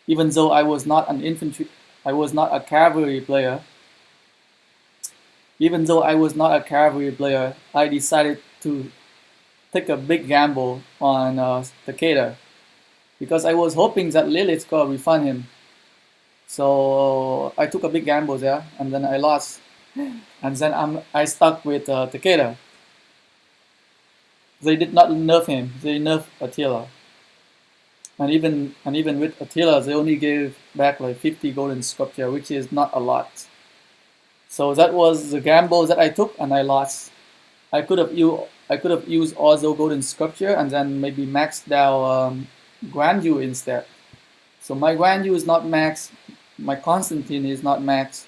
Even though I was not an infantry, I was not a cavalry player. Even though I was not a cavalry player, I decided to take a big gamble on Takeda because I was hoping that Lilith could refund him. So I took a big gamble there, and then I lost, and then I stuck with Takeda. They did not nerf him; they nerfed Attila, and even with Attila, they only gave back like 50 golden sculpture, which is not a lot. So that was the gamble that I took, and I lost. I could have used also golden sculpture and then maybe maxed out Guan instead. So my Guan is not maxed, my Constantine is not maxed.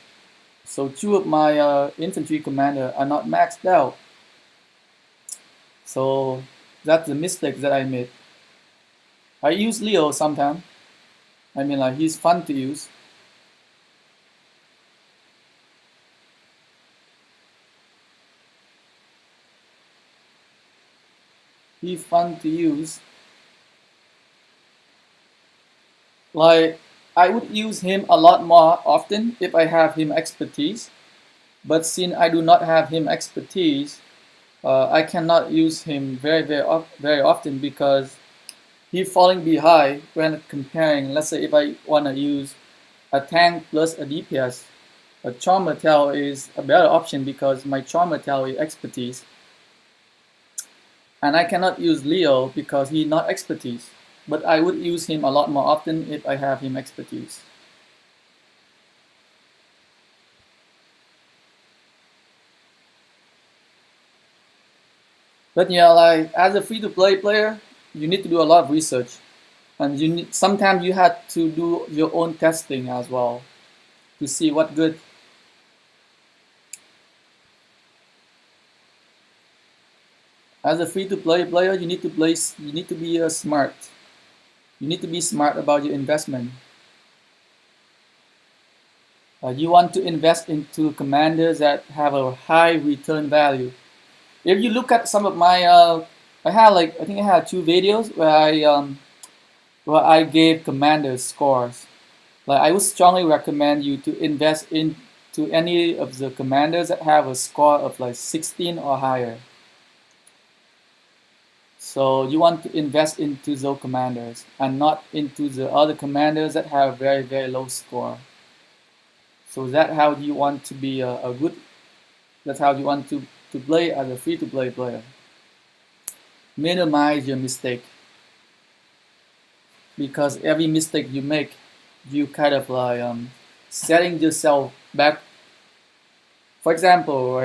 So two of my infantry commander are not maxed out. So that's the mistake that I made. I use Leo sometimes. I mean, like he's fun to use. He's fun to use. Like I would use him a lot more often if I have him expertise. But since I do not have him expertise, I cannot use him very often because he's falling behind when comparing. Let's say if I want to use a tank plus a DPS, a Charm Martel is a better option because my Charm Martel is expertise, and I cannot use Leo because he's not expertise. But I would use him a lot more often if I have him expertise. But yeah, like as a free-to-play player, you need to do a lot of research, and sometimes you have to do your own testing as well to see what good. As a free-to-play player, you need to be smart. You need to be smart about your investment. You want to invest into commanders that have a high return value. If you look at some of my, I think I had two videos where I gave commanders scores. Like I would strongly recommend you to invest into any of the commanders that have a score of like 16 or higher. So you want to invest into those commanders and not into the other commanders that have very low score. So that's how you want to be a good. That's how you want to play as a free-to-play player. Minimize your mistake because every mistake you make, you kind of like setting yourself back. For example,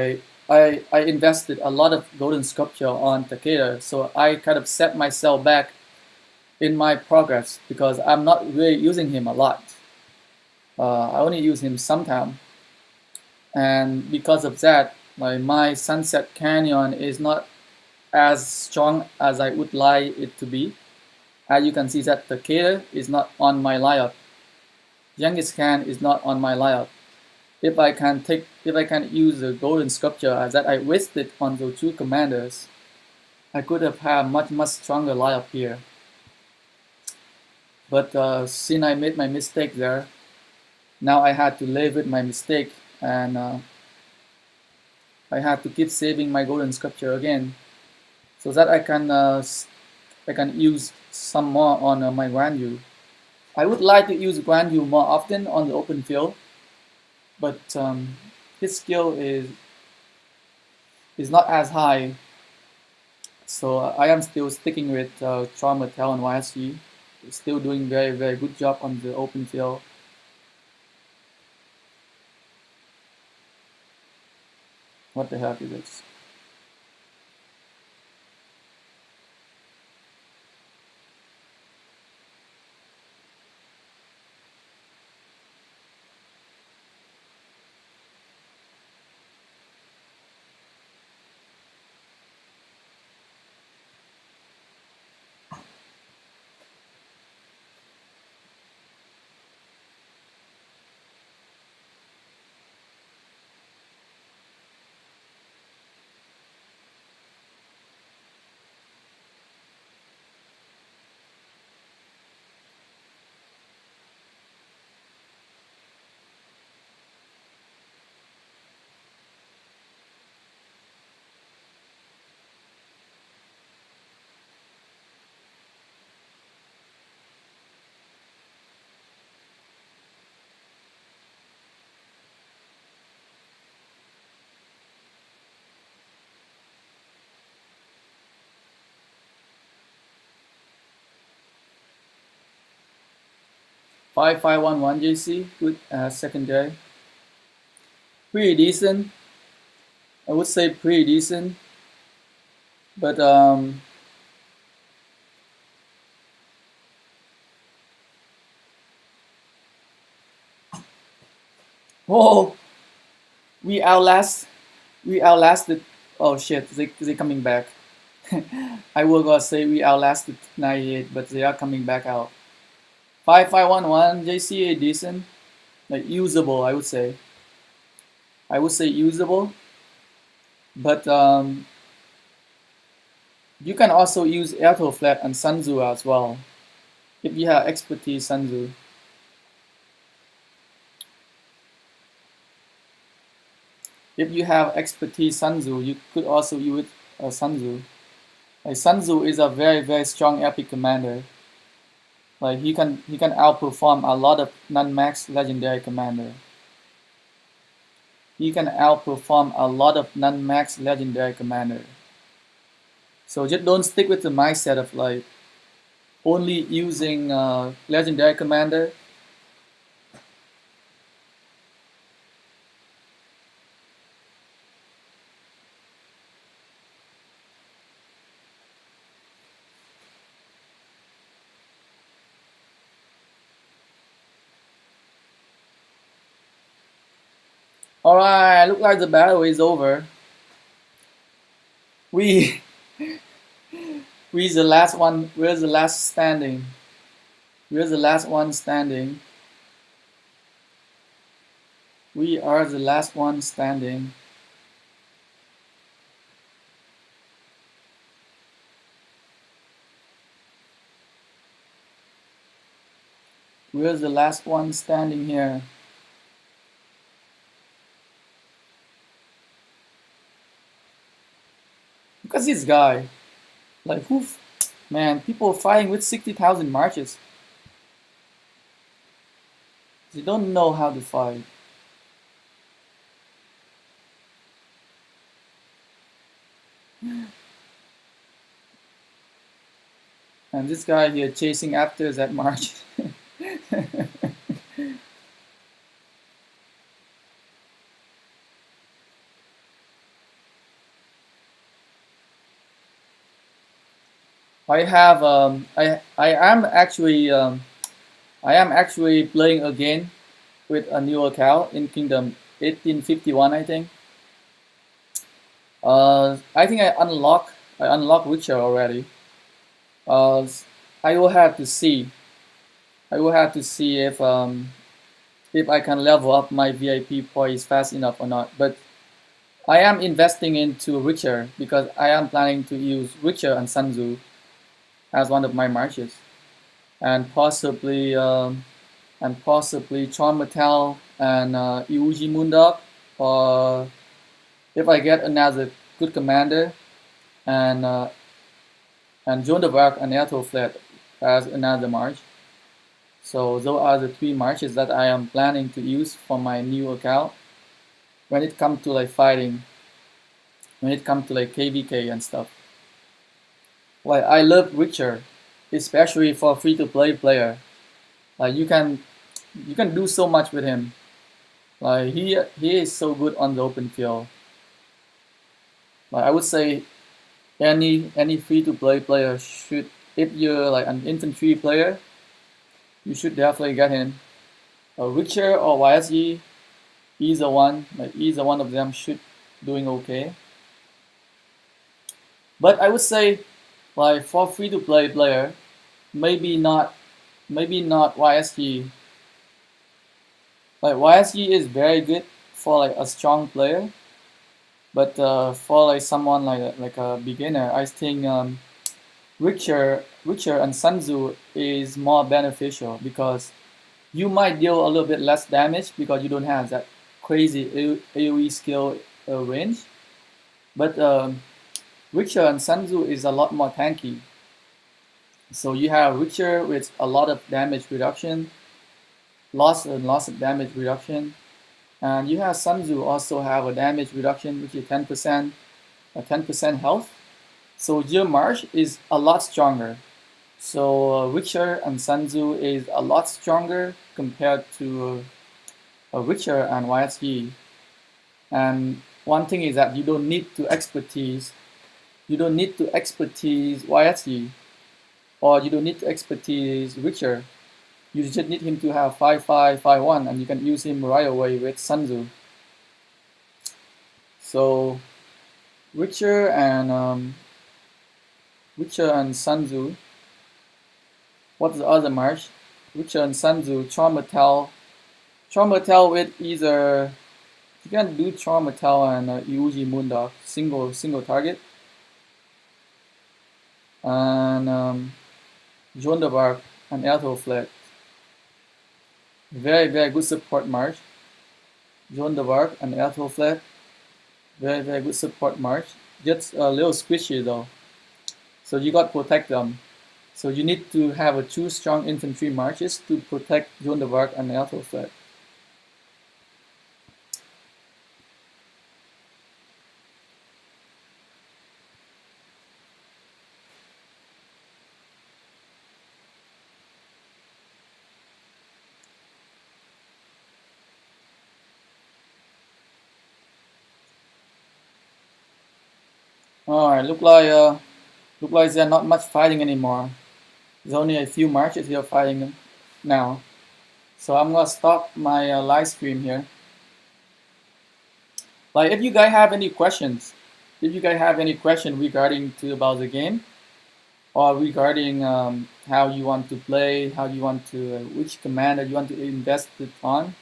I invested a lot of golden sculpture on Takeda, so I kind of set myself back in my progress because I'm not really using him a lot. I only use him sometimes, and because of that, my Sunset Canyon is not as strong as I would like it to be. As you can see that Takeda is not on my lineup. Genghis Khan is not on my lineup. If I can use the golden sculpture that I wasted on those two commanders, I could have had much stronger lineup here. But since I made my mistake there, now I had to live with my mistake, and I have to keep saving my golden sculpture again so that I can use some more on my Guan. I would like to use Guan more often on the open field, but his skill is not as high. So I am still sticking with Charmatel and YSG. Still doing very good job on the open field. What the heck is this? 5511 JC, good secondary. Pretty decent. I would say pretty decent, but whoa, we outlast we outlasted. Oh shit, they coming back. I will gonna say we outlasted 98, but they are coming back out. 5511 JCA decent, like usable. I would say usable, but you can also use Airto Flat and Sunzu as well if you have expertise Sunzu. If you have expertise Sunzu, you could also use Sunzu. Like Sunzu is a very strong epic commander. Like he can outperform a lot of non-max legendary commander. He can outperform a lot of non-max legendary commander. So just don't stick with the mindset of like only using legendary commander. Alright, look like the battle is over. We we the last one. We're the last standing. We're the last one standing. We are the last one standing. We're the last one standing here. Look at this guy. Like who? Man, people fighting with 60,000 marches. They don't know how to fight. And this guy here chasing after that march. I have I am actually playing again with a new account in Kingdom 1851, I think. I think I unlock Witcher already. Uh, I will have to see. I will have to see if I can level up my VIP points fast enough or not. But I am investing into Witcher because I am planning to use Witcher and Sunzu as one of my marches, and possibly Charmatel and Iuji Moondog, or if I get another good commander and Joan of Arc and Airto Flat as another march. So those are the three marches that I am planning to use for my new account when it comes to like fighting, when it comes to like KVK and stuff. Like I love Witcher, especially for free-to-play player. Like you can do so much with him. Like he is so good on the open field. Like I would say any free-to-play player should, if you're like an infantry player, you should definitely get him. Witcher or YSE, either one of them should doing okay. But I would say like for free-to-play player, maybe not YSE. Like YSE is very good for like a strong player, but for like someone like a beginner, I think Witcher and Sun Tzu is more beneficial because you might deal a little bit less damage because you don't have that crazy AoE skill range. But Witcher and Sun Tzu is a lot more tanky. So you have Witcher with a lot of damage reduction, loss of damage reduction, and you have Sun Tzu also have a damage reduction which is 10%, a 10% health. So your Marsh is a lot stronger. So Witcher and Sun Tzu is a lot stronger compared to Witcher and YSE. And one thing is that you don't need to expertise YSE, or you don't need to expertise Witcher. You just need him to have 5-5-5-1, and you can use him right away with Sun Tzu. So Witcher and Sun Tzu. What's the other march? Witcher and Sun Tzu, Traumatel with either you can do Traumatel and Yuji Moondog, single target, and Joan of Arc and Alto Flat. Very good support march. Joan of Arc and Alto Flat. Very good support march. Just a little squishy though. So you got to protect them. So you need to have a two strong infantry marches to protect Joan of Arc and Alto Flat. Alright, look like there's not much fighting anymore. There's only a few marches here fighting now. So I'm gonna stop my live stream here. Like if you guys have any questions, regarding to about the game, or regarding how you want to play, how you want to which commander you want to invest it on,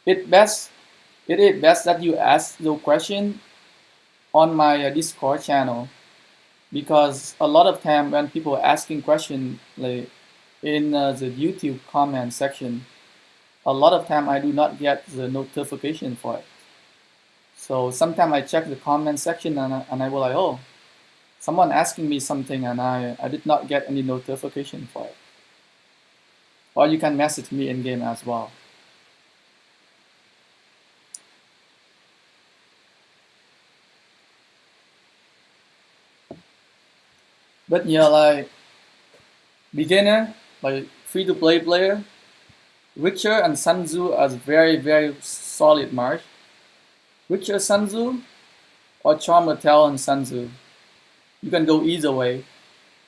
it is best that you ask the question on my Discord channel, because a lot of time when people are asking question like in the YouTube comment section, a lot of time I do not get the notification for it. So sometimes I check the comment section and I will like, oh, someone asking me something and I did not get any notification for it. Or you can message me in game as well. But yeah, like beginner, like free-to-play player, Witcher and Sun Tzu are very solid march. Witcher Sun Tzu or Charmatel and Sun Tzu. You can go either way.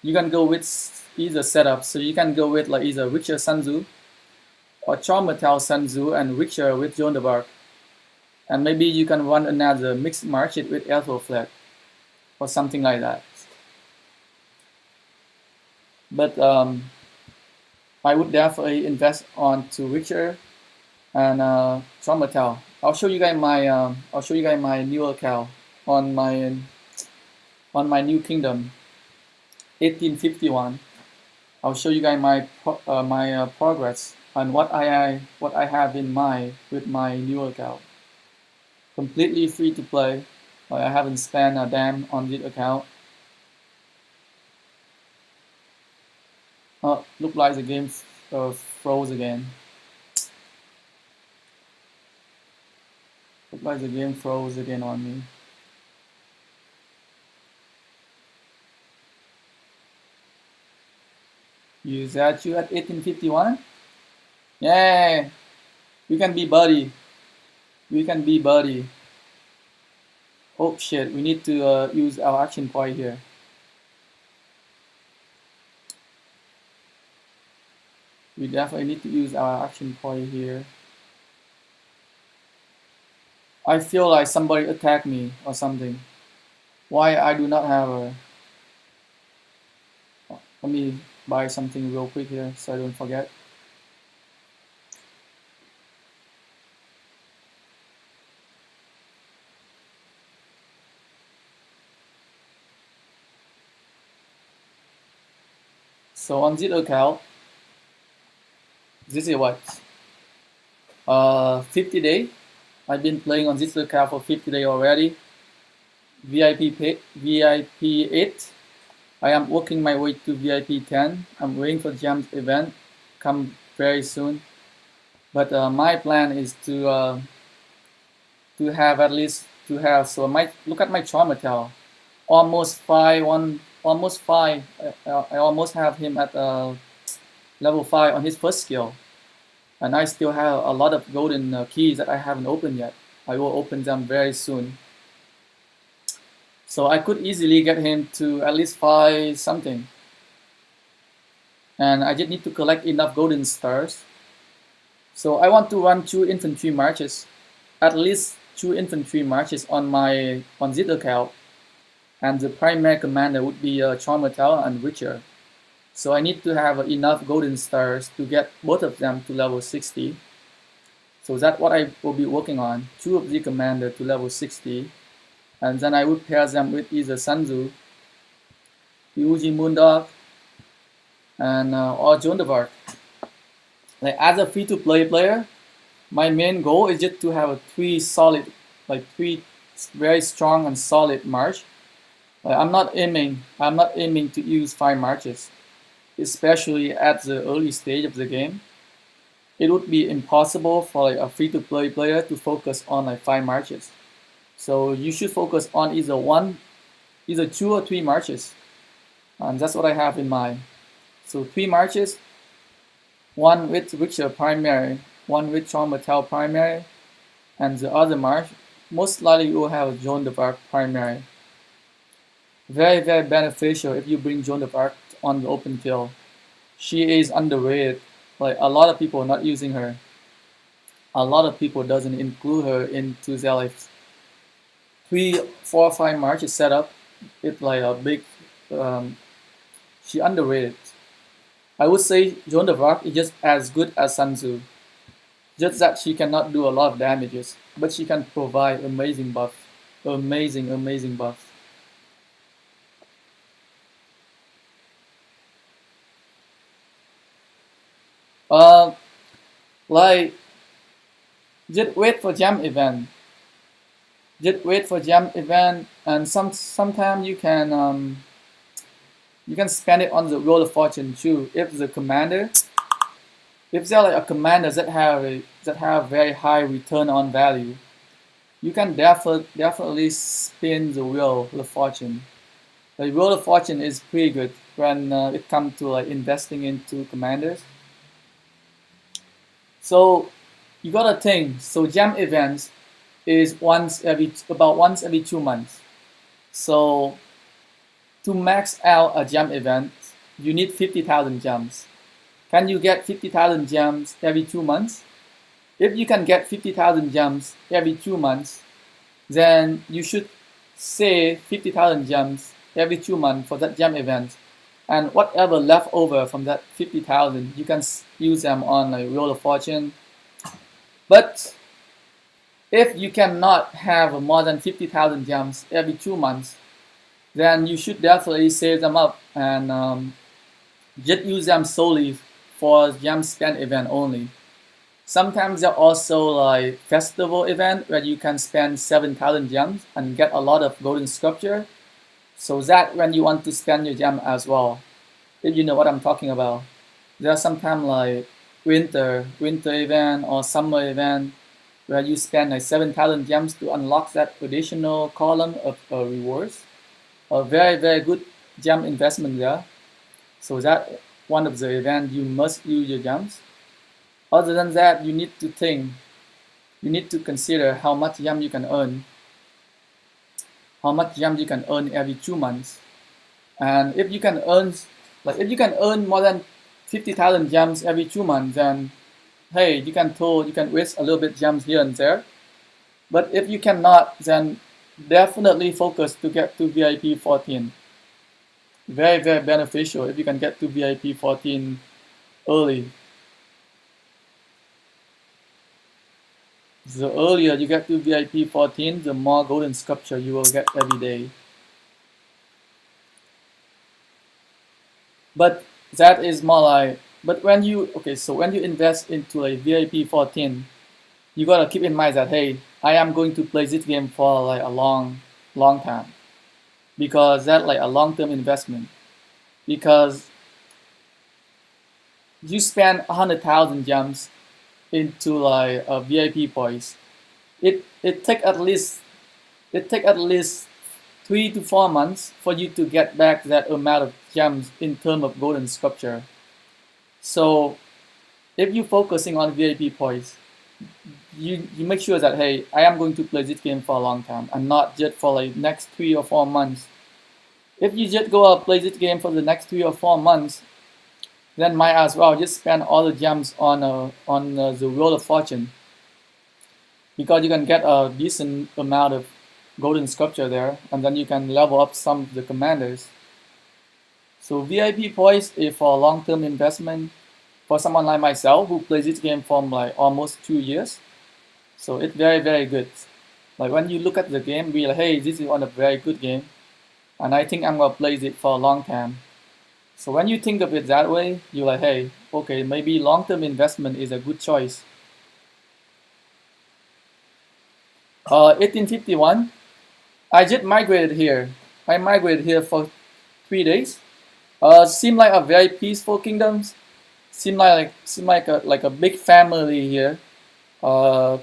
You can go with either setup. So you can go with like either Witcher Sun Tzu or Charmatel Sun Tzu and Witcher with Joan of Arc. And maybe you can run another mixed march with Alto Flat or something like that. But I would definitely invest on to Witcher and Traumatel. I'll show you guys my new account on my new kingdom, 1851. I'll show you guys my progress and what I have in mind with my new account. Completely free to play. I haven't spent a damn on this account. Look like the game froze again. Look like the game froze again on me. Is that you at 1851? Yeah, we can be buddy. We can be buddy. Oh shit, we need to use our action point here. We definitely need to use our action point here. I feel like somebody attacked me or something. Why I do not have a... Let me buy something real quick here so I don't forget. So on this account, this is what? 50 day. I've been playing on this account for 50 day already. VIP 8. I am working my way to VIP 10. I'm waiting for Gems event come very soon. But my plan is to have at least to have, so my look at my trauma tower, almost five one almost five. I almost have him at level 5 on his first skill, and I still have a lot of golden keys that I haven't opened yet. I will open them very soon, so I could easily get him to at least 5 something, and I just need to collect enough golden stars. So I want to run 2 infantry marches, at least 2 infantry marches on this account, and the primary commander would be Charmatel and Witcher. So I need to have enough golden stars to get both of them to level 60. So that's what I will be working on, 2 of the commander to level 60, and then I would pair them with either Sanzu, Yuji Moondog, and or Joan of Arc. Like as a free-to-play player, my main goal is just to have a 3 solid, like 3 very strong and solid march. I'm not aiming to use 5 marches, especially at the early stage of the game. It would be impossible for like a free-to-play player to focus on like 5 marches. So you should focus on either 2 or 3 marches, and that's what I have in mind. So 3 marches, one with Witcher primary, one with Charmatel primary, and the other march most likely you will have Joan of Arc primary. Very, very beneficial if you bring Joan of Arc on the open field. She is underrated. Like a lot of people are not using her. A lot of people doesn't include her into their like 3, 4, 5 marches setup. It's like a big. She underrated. I would say Joan of Arc is just as good as Sun Tzu. Just that she cannot do a lot of damages, but she can provide amazing buff. Amazing buff. Uh, like just wait for jam event. Just wait for jam event, and sometime you can spend it on the roll of fortune too. If they're like a commander that have very high return on value, you can definitely spin the wheel of fortune. The wheel of fortune is pretty good when it comes to like investing into commanders. So you gotta think. So gem events is once every 2 months. So to max out a gem event, you need 50,000 gems. Can you get 50,000 gems every 2 months? If you can get 50,000 gems every 2 months, then you should save 50,000 gems every 2 months for that gem event. And whatever left over from that 50,000, you can use them on like Wheel of Fortune. But if you cannot have more than 50,000 gems every 2 months, then you should definitely save them up and just use them solely for gem spend event only. Sometimes there are also like festival event where you can spend 7,000 gems and get a lot of golden sculpture. So that when you want to spend your gem as well, if you know what I'm talking about. There are sometimes like winter event or summer event where you spend like 7,000 gems to unlock that additional column of rewards. A very very good gem investment there. So that one of the event you must use your gems. Other than that, you need to think. You need to consider how much gem you can earn. How much gem you can earn every 2 months. And if you can earn if you can earn more than 50,000 gems every 2 months, then hey, you can waste a little bit gems here and there. But if you cannot, then definitely focus to get to VIP 14. Very very beneficial if you can get to VIP 14 early. The earlier you get to VIP 14, the more golden sculpture you will get every day. But that is more like, but when you, okay, so when you invest into a VIP 14, you gotta keep in mind that, hey, I am going to play this game for like a long time. Because that like a long-term investment. Because you spend 100,000 gems into like a VIP points. It take at least it take at least 3 to 4 months for you to get back that amount of gems in terms of golden sculpture. So if you're focusing on VIP points, you make sure that hey, I am going to play this game for a long time and not just for like next 3 or 4 months. If you just go out play this game for the next 3 or 4 months, then might as well just spend all the gems on the Wheel of Fortune because you can get a decent amount of golden sculpture there, and then you can level up some of the commanders. So VIP points is for long-term investment for someone like myself who plays this game for like almost 2 years. So it's very very good. Like when you look at the game, be like, hey, this is one of very good game, and I think I'm gonna play it for a long time. So when you think of it that way, you're like, hey, okay, maybe long-term investment is a good choice. 1851, I just migrated here. I migrated here for 3 days. Seem like a very peaceful kingdom. Seem like a big family here. Uh,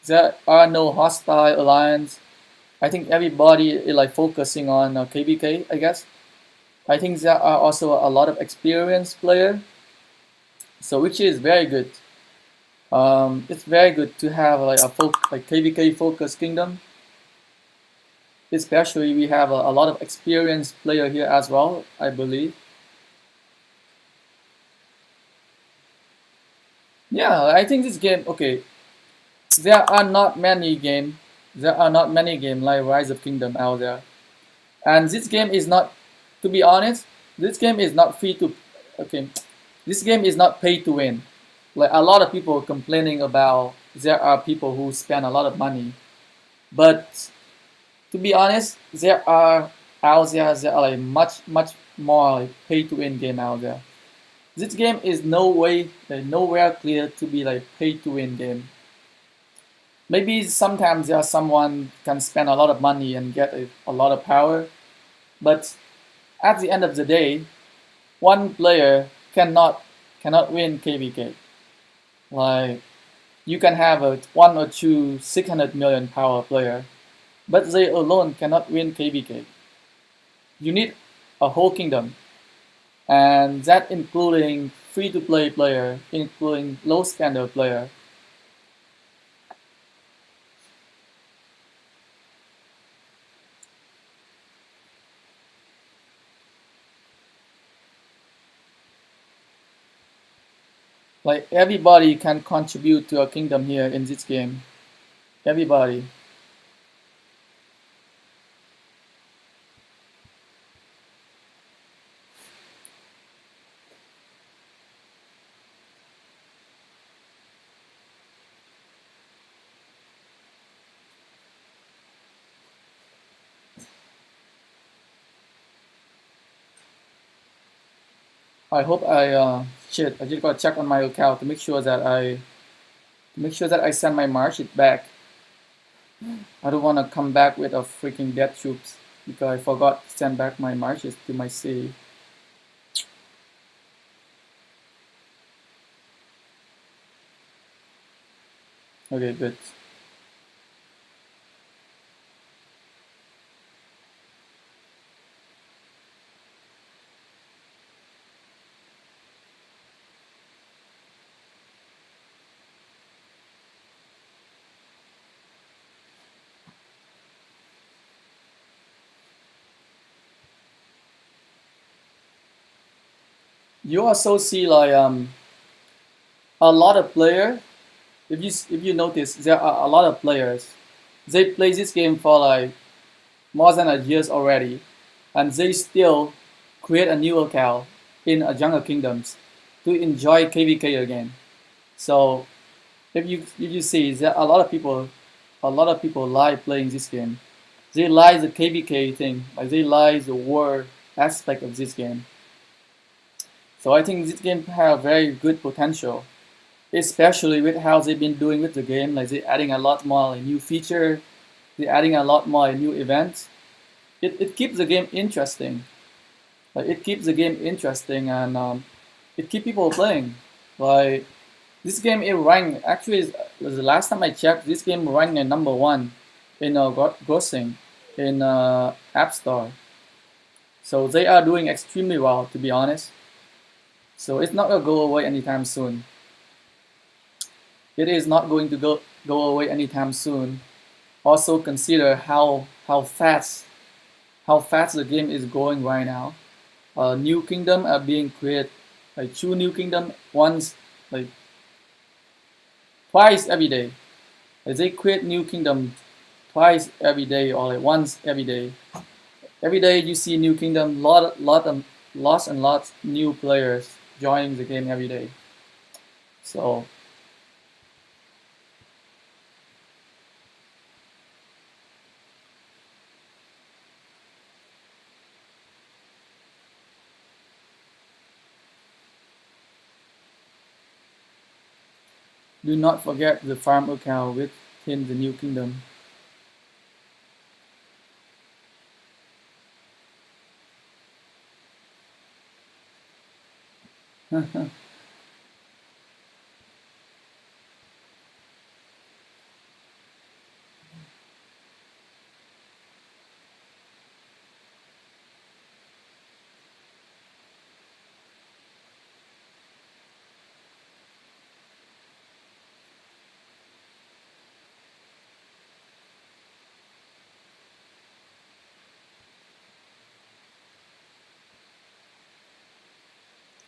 there are no hostile alliance. I think everybody is like focusing on KBK, I guess. I think there are also a lot of experienced player, so which is very good. It's very good to have like like KVK focused kingdom. Especially we have a lot of experienced player here as well, I believe. Yeah, I think this game. Okay, there are not many game. There are not many game like Rise of Kingdom out there, and this game is not. To be honest, this game is not free to. Okay, this game is not pay to win. Like a lot of people complaining about there are people who spend a lot of money, but to be honest, there are out there are like much more like pay to win game out there. This game is no way like nowhere clear to be like pay to win game. Maybe sometimes there someone can spend a lot of money and get a lot of power, but at the end of the day, one player cannot win KVK. Like you can have a one or two 600 million power player, but they alone cannot win KVK. You need a whole kingdom, and that including free-to-play player, including low-spender player. Like everybody can contribute to a kingdom here in this game. Everybody. I hope I shit. I just gotta check on my account to make sure that I Make sure that I send my march it back. I don't want to come back with a freaking dead troops because I forgot to send back my marches to my city. Okay, good. You also see like a lot of players. If you notice, there are a lot of players. They play this game for like more than a years already, and they still create a new account in a Jungle Kingdoms to enjoy KVK again. So if you see, there are a lot of people like playing this game. They like the KVK thing, like they like the war aspect of this game. So I think this game has very good potential, especially with how they've been doing with the game. Like they're adding a lot more like, new feature, they're adding a lot more new events. It keeps the game interesting. Like it keeps the game interesting and it keeps people playing. Like this game is ranked actually the last time I checked, this game ranked at number one in grossing in App Store. So they are doing extremely well, to be honest. So it's not gonna go away anytime soon. It is not going to go away anytime soon. Also consider how fast the game is going right now. New kingdom are being created, like two new kingdom once, like twice every day. Like they create new kingdom twice every day or like once every day. Every day you see new kingdom, lots and lots new players joining the game every day. So do not forget the farm account within the new kingdom.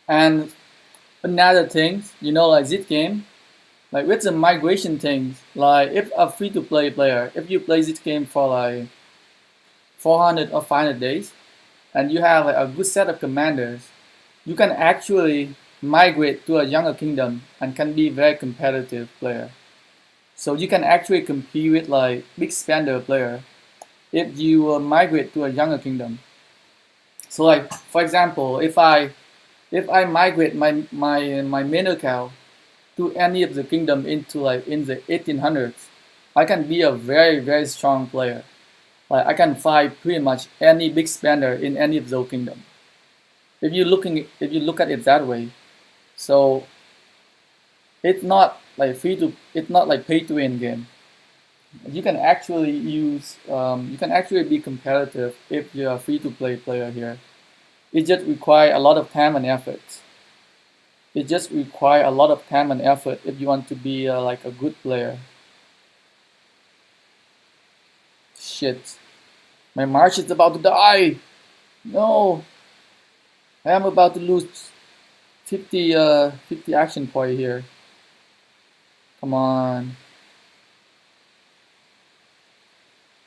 And another thing, like this game, like with the migration things, like if a free to play player, if you play this game for like 400 or 500 days, and you have like a good set of commanders, you can actually migrate to a younger kingdom and can be very competitive player. So you can actually compete with like big spender player if you migrate to a younger kingdom. So like for example, if I migrate my main account to any of the kingdom into like in the 1800s, I can be a very very strong player. Like I can fight pretty much any big spender in any of those kingdoms. If you look at it that way, so it's not like pay to win game. You can actually be competitive if you're a free to play player here. It just requires a lot of time and effort. It just requires a lot of time and effort if you want to be like a good player. Shit, my march is about to die. No, I am about to lose 50 action point here. Come on,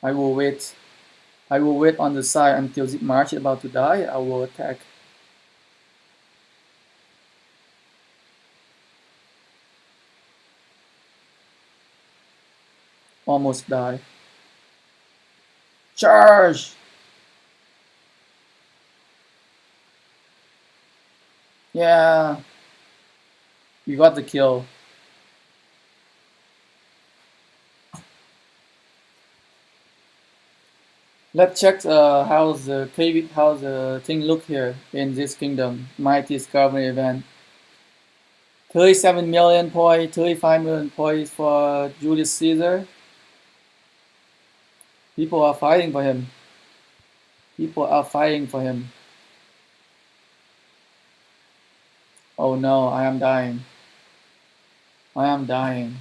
I will wait. I will wait on the side until the march is about to die. I will attack. Almost die. Charge! Yeah, we got the kill. Let's check how the thing look here in this kingdom. Mighty discovery event. 37 million points, 35 million points for Julius Caesar. People are fighting for him. People are fighting for him. Oh no, I am dying. I am dying.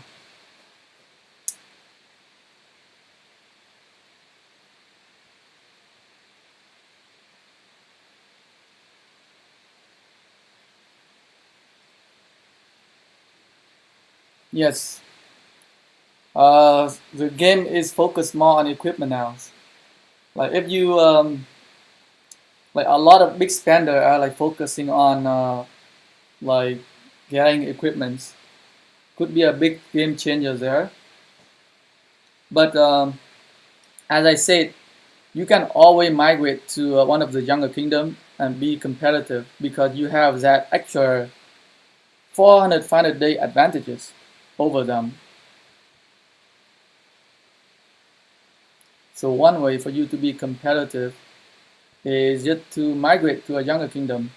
Yes. The game is focused more on equipment now. Like if you like a lot of big spender are like focusing on like getting equipments. Could be a big game changer there. But as I said, you can always migrate to one of the younger kingdom and be competitive because you have that extra 400 500 day advantages over them. So one way for you to be competitive is just to migrate to a younger kingdom.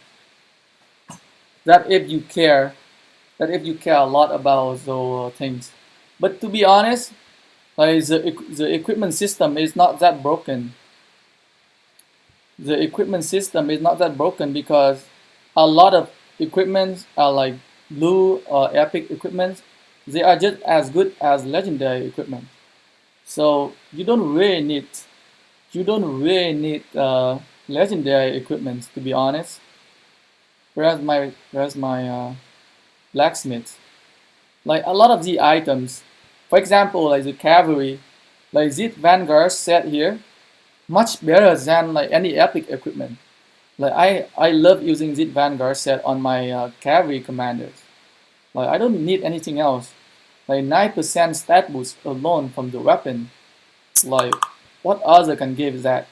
That if you care, that if you care a lot about those things. But to be honest, like the equipment system is not that broken. The equipment system is not that broken because a lot of equipments are like blue or epic equipment. They are just as good as legendary equipment. So you don't really need legendary equipment to be honest. Whereas my blacksmith, like a lot of the items, for example, like the cavalry, like this vanguard set here, much better than like any epic equipment. Like I love using this vanguard set on my cavalry commanders. Like I don't need anything else. Like 9% stat boost alone from the weapon. Like what other can give that?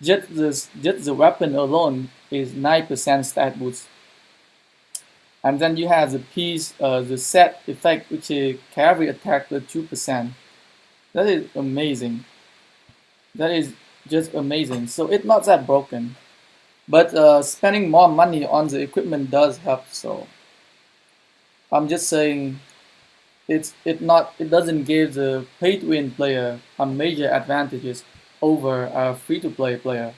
Just the weapon alone is 9% stat boost. And then you have the piece, the set effect, which is cavalry attack with 2%. That is amazing. That is just amazing. So it's not that broken. But spending more money on the equipment does help. So I'm just saying it doesn't give the pay to win player a major advantages over a free to play player.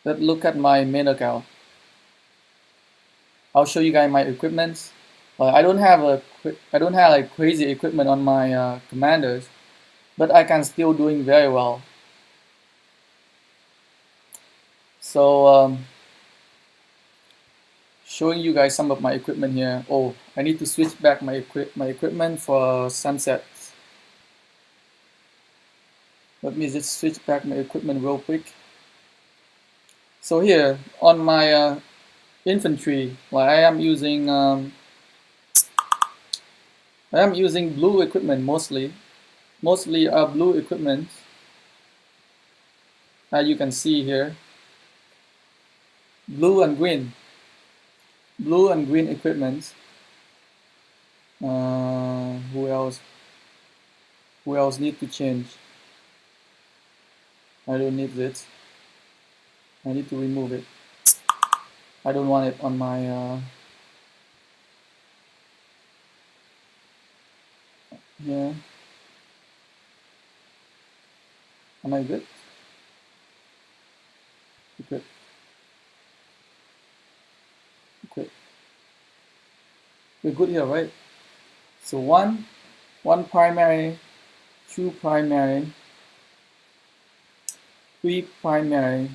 Let's look at my main account. I'll show you guys my equipments. I don't have like crazy equipment on my commanders, but I can still doing very well. So showing you guys some of my equipment here. Oh, I need to switch back my equipment for sunset. Let me just switch back my equipment real quick. So here on my infantry, like I am using blue equipment mostly blue equipment, as you can see here, blue and green equipment. Who else need to change? I don't need it. I need to remove it. I don't want it on my here. Am I good? Equip. We're good here, right? So one primary, two primary, three primary,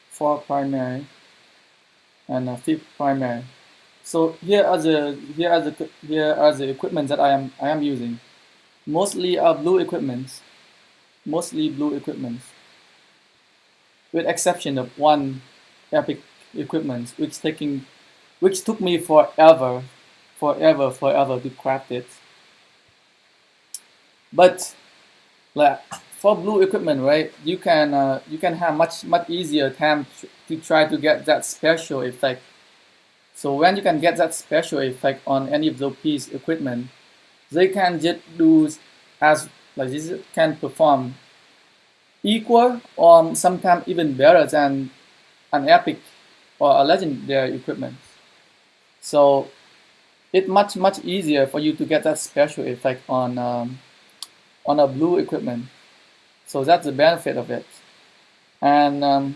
four primary, and a fifth primary. So here are the equipment that I am using. Mostly blue equipment. With exception of one epic equipment, which took me forever to craft it. But like for blue equipment, right? You can have much easier time to try to get that special effect. So when you can get that special effect on any of those piece equipment, they can just do as like this can perform equal or sometimes even better than an epic or a legendary equipment. So it's much easier for you to get that special effect on a blue equipment. So that's the benefit of it. And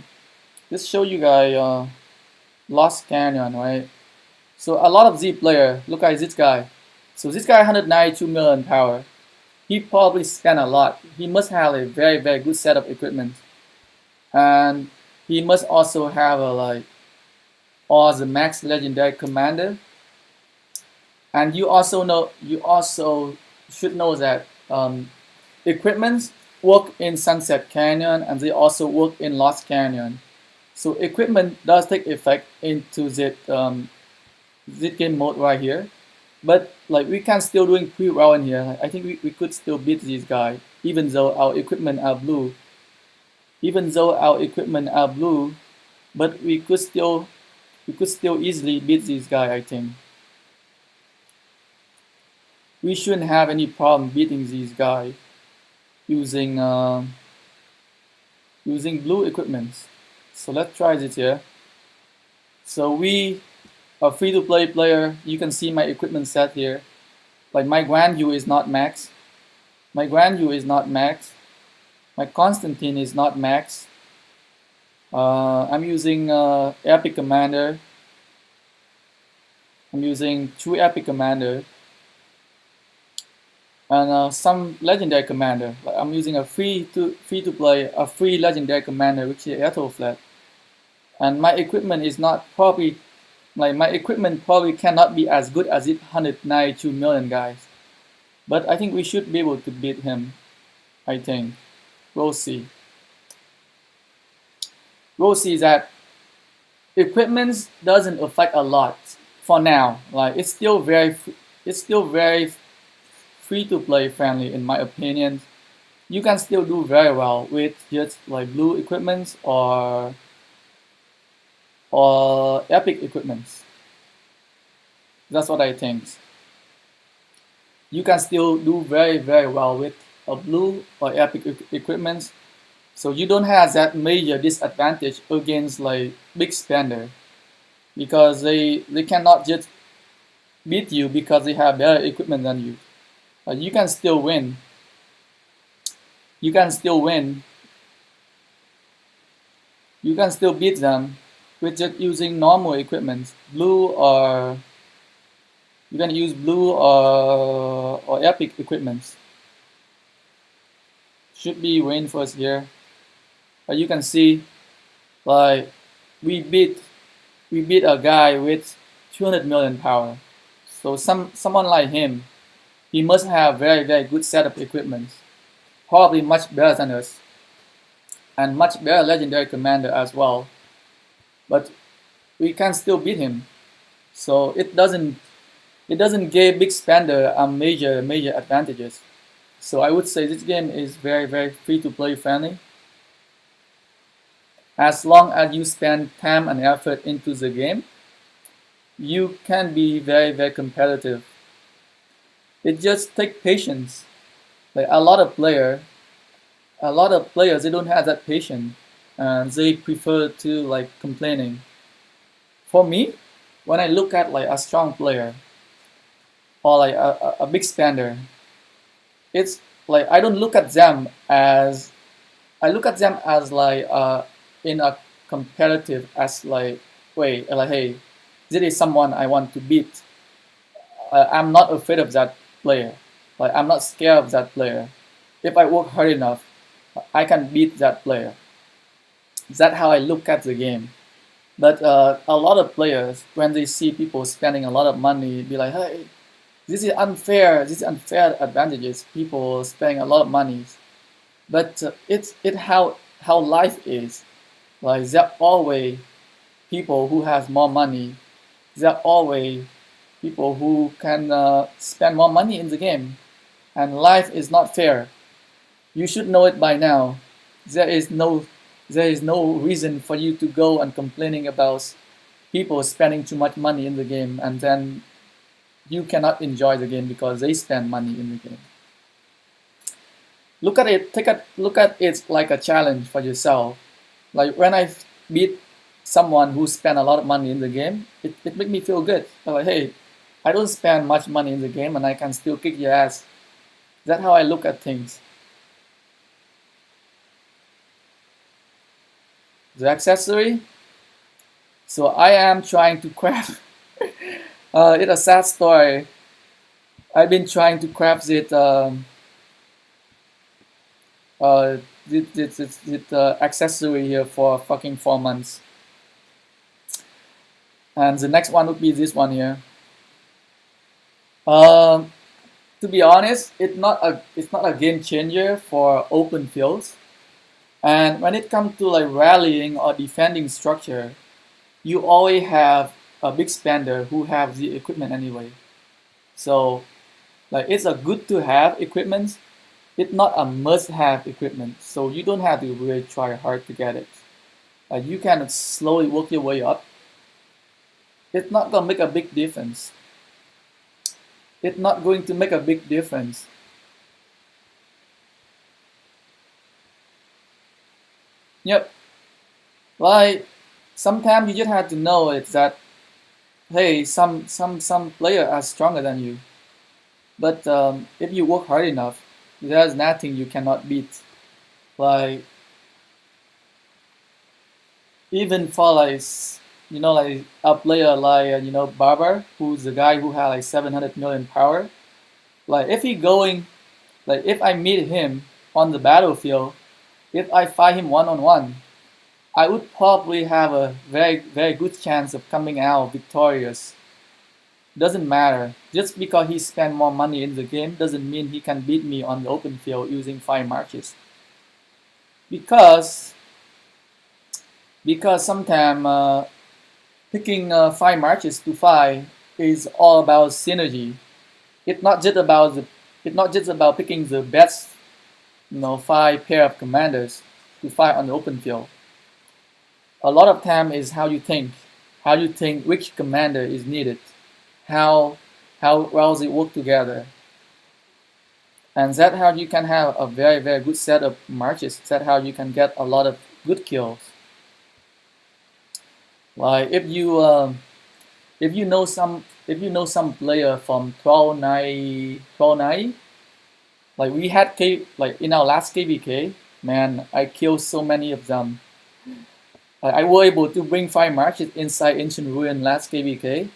just show you guys Lost Canyon, right? So a lot of Z player, look at this guy. So this guy 192 million power. He probably spent a lot. He must have a very good set of equipment, and he must also have a like all the max legendary commander. And you also should know that equipments work in Sunset Canyon and they also work in Lost Canyon. So equipment does take effect into that game mode right here. But like we can still doing pretty well in here. I think we could still beat these guys, even though our equipment are blue. Even though our equipment are blue, but we could still easily beat these guys, I think. We shouldn't have any problem beating these guys using using blue equipments. So let's try this here. So we are free to play player. You can see my equipment set here. Like my Guan Yu is not max. My Guan Yu is not max. My Constantine is not max. I'm using Epic Commander. I'm using 2 Epic Commander. And some Legendary Commander. Like I'm using a free to play, a free Legendary Commander, which is Ethelflaed. And my equipment is not probably, like my equipment probably cannot be as good as it 192 million guys. But I think we should be able to beat him, I think. We'll see. We'll see that equipment doesn't affect a lot for now. Like it's still very free to play friendly in my opinion. You can still do very well with just like blue equipment or epic equipment. That's what I think. You can still do very well with a blue or epic equipment. So you don't have that major disadvantage against like big spender, because they cannot just beat you because they have better equipment than you. You can still win. You can still win. You can still beat them with just using normal equipment, blue or you can use blue or epic equipment. Should be win first here. But you can see, like we beat a guy with 200 million power. So someone like him, he must have very good set of equipment, probably much better than us, and much better legendary commander as well. But we can still beat him. So it doesn't give big spender a major advantages. So I would say this game is very free to play friendly. As long as you spend time and effort into the game, you can be very competitive. It just takes patience. Like a lot of players, they don't have that patience, and they prefer to like complaining. For me, when I look at like a strong player or like a big spender, it's like I don't look at them as like in a competitive as like way like hey, this is someone I want to beat. I'm not afraid of that player. Like I'm not scared of that player. If I work hard enough, I can beat that player. That's how I look at the game. But a lot of players, when they see people spending a lot of money, be like, hey, this is unfair. This is unfair advantages. People spending a lot of money. But it's how life is. Like there are always people who have more money. There are always people who can spend more money in the game, and life is not fair. You should know it by now. There is no reason for you to go and complaining about people spending too much money in the game and then you cannot enjoy the game because they spend money in the game. Look at it, look at it like a challenge for yourself. Like when I beat someone who spent a lot of money in the game, it made me feel good. I'm like, hey, I don't spend much money in the game and I can still kick your ass. That's how I look at things. The accessory. So I am trying to craft. It's a sad story. I've been trying to craft it. Uh, accessory here for fucking 4 months. And the next one would be this one here. Um, to be honest, it's not a game changer for open fields. And when it comes to like rallying or defending structure, you always have a big spender who have the equipment anyway. So like it's a good to have equipment. It's not a must have equipment. So you don't have to really try hard to get it. You can slowly work your way up. It's not gonna make a big difference. It's not going to make a big difference. Yep. Like sometimes you just have to know it that hey, some player are stronger than you. But if you work hard enough, there's nothing you cannot beat. Like even for like like a player like Barber, who's the guy who had like 700 million power. Like if he going, like if I meet him on the battlefield, if I fight him one on one, I would probably have a very good chance of coming out victorious. Doesn't matter. Just because he spent more money in the game doesn't mean he can beat me on the open field using 5 marches. Because sometimes picking 5 marches to fight is all about synergy. It's not just about picking the best 5 pair of commanders to fight on the open field. A lot of time is how you think which commander is needed, how well they work together, and that's how you can have a very good set of marches. That's how you can get a lot of good kills. Like if you know some player from 1290, like we had like in our last KVK, man, I killed so many of them. I was able to bring 5 marches inside Ancient Ruin last KVK,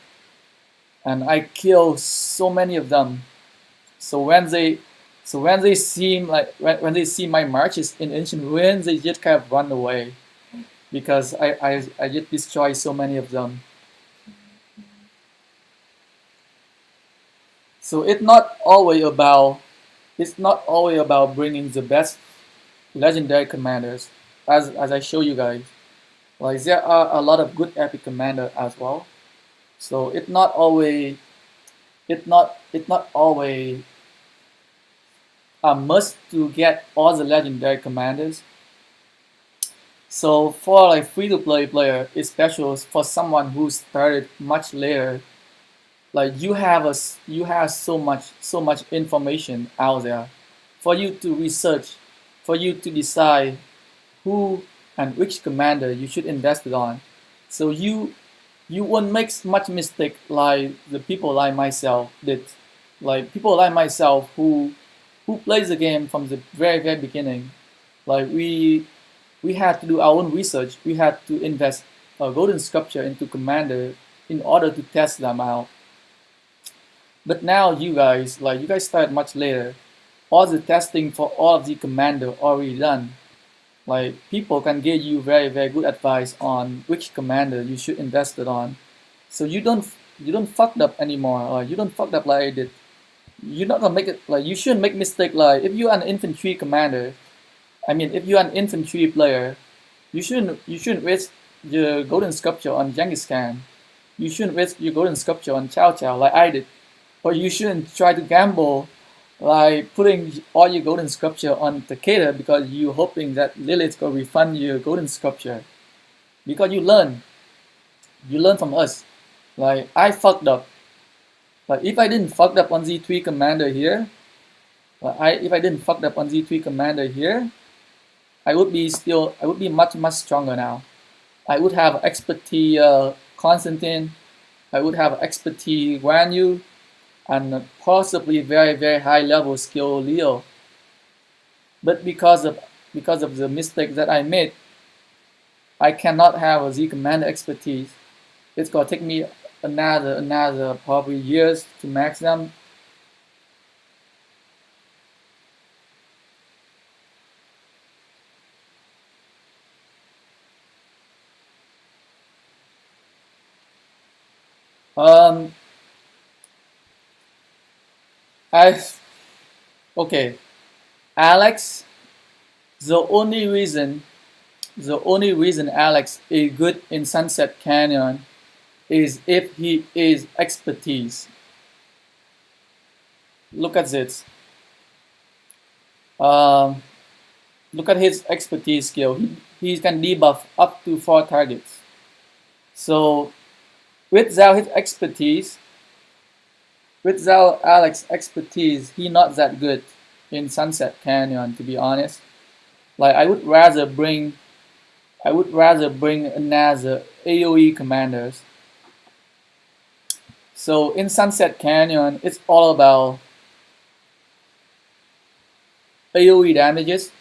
and I killed so many of them. So when they see when they see my marches in Ancient Ruin, they just kind of run away because I just destroy so many of them. So it's not always about bringing the best legendary commanders, as I show you guys. Like there are a lot of good epic commander as well. So it's not always a must to get all the legendary commanders. So for like free to play player, especially for someone who started much later, like you have so much information out there for you to research, for you to decide who and which commander you should invest it on. So you won't make much mistake like the people like myself did. Like people like myself who plays the game from the very beginning. Like we had to do our own research. We had to invest a golden sculpture into commander in order to test them out. But now you guys start much later. All the testing for all of the commander already done. Like people can give you very good advice on which commander you should invest it on. So you don't fuck up anymore. Like you don't fuck up like I did. You're not gonna make it like you shouldn't make mistake like if you're an infantry commander. I mean if you're an infantry player, you shouldn't waste your golden sculpture on Genghis Khan. You shouldn't waste your golden sculpture on Chow Chow like I did. Or you shouldn't try to gamble like putting all your golden sculpture on Takeda because you're hoping that Lilith will refund your golden sculpture. Because you learn from us. Like I fucked up. But if I didn't fuck up on Z3 commander here, if I didn't fuck up on Z3 commander here, I would be much stronger now. I would have expertise Constantine, I would have expertise Guan Yu, and possibly very high level skill Leo. But because of the mistake that I made, I cannot have a Z commander expertise. It's gonna take me another probably years to max them. Um, I okay, Alex. The only reason Alex is good in Sunset Canyon is if he is expertise. Look at this. Um, Look at his expertise skill. He can debuff up to 4 targets. So without his expertise, without Alex's expertise, he not that good in Sunset Canyon, to be honest. Like I would rather bring another AoE commanders. So in Sunset Canyon, it's all about AoE damages.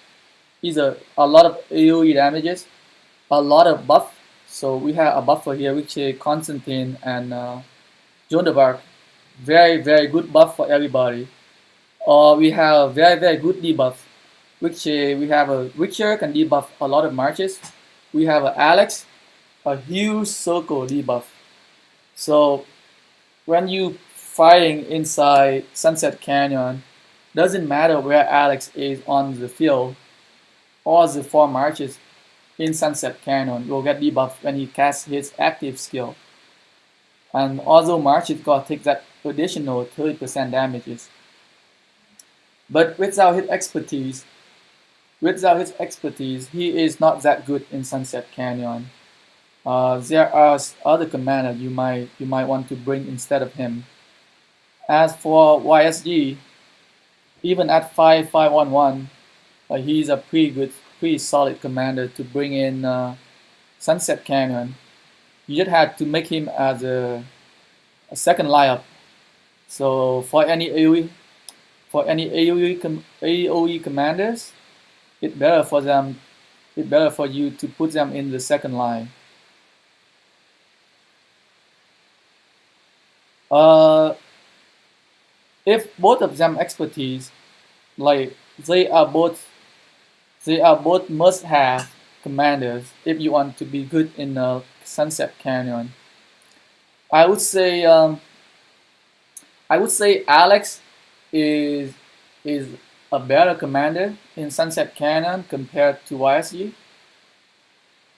These are a lot of AoE damages, a lot of buff. So we have a buffer here, which is Constantine and Joan of Arc. Very good buff for everybody. Or we have very good debuff, which we have a Witcher can debuff a lot of marches. We have a Alex, a huge circle debuff. So when you fighting inside Sunset Canyon, doesn't matter where Alex is on the field, all the 4 marches in Sunset Canyon will get debuffed when he casts his active skill. And although March is gonna take that additional 30% damages. But without his expertise, he is not that good in Sunset Canyon. There are other commanders you might want to bring instead of him. As for YSG, even at 5511, he's a pretty solid commander to bring in Sunset Canyon. You just had to make him as a second lineup. So for any AoE commanders, it's better for you to put them in the second line. If both of them expertise, like they are both must-have commanders if you want to be good in Sunset Canyon. I would say Alex is a better commander in Sunset Canyon compared to YSG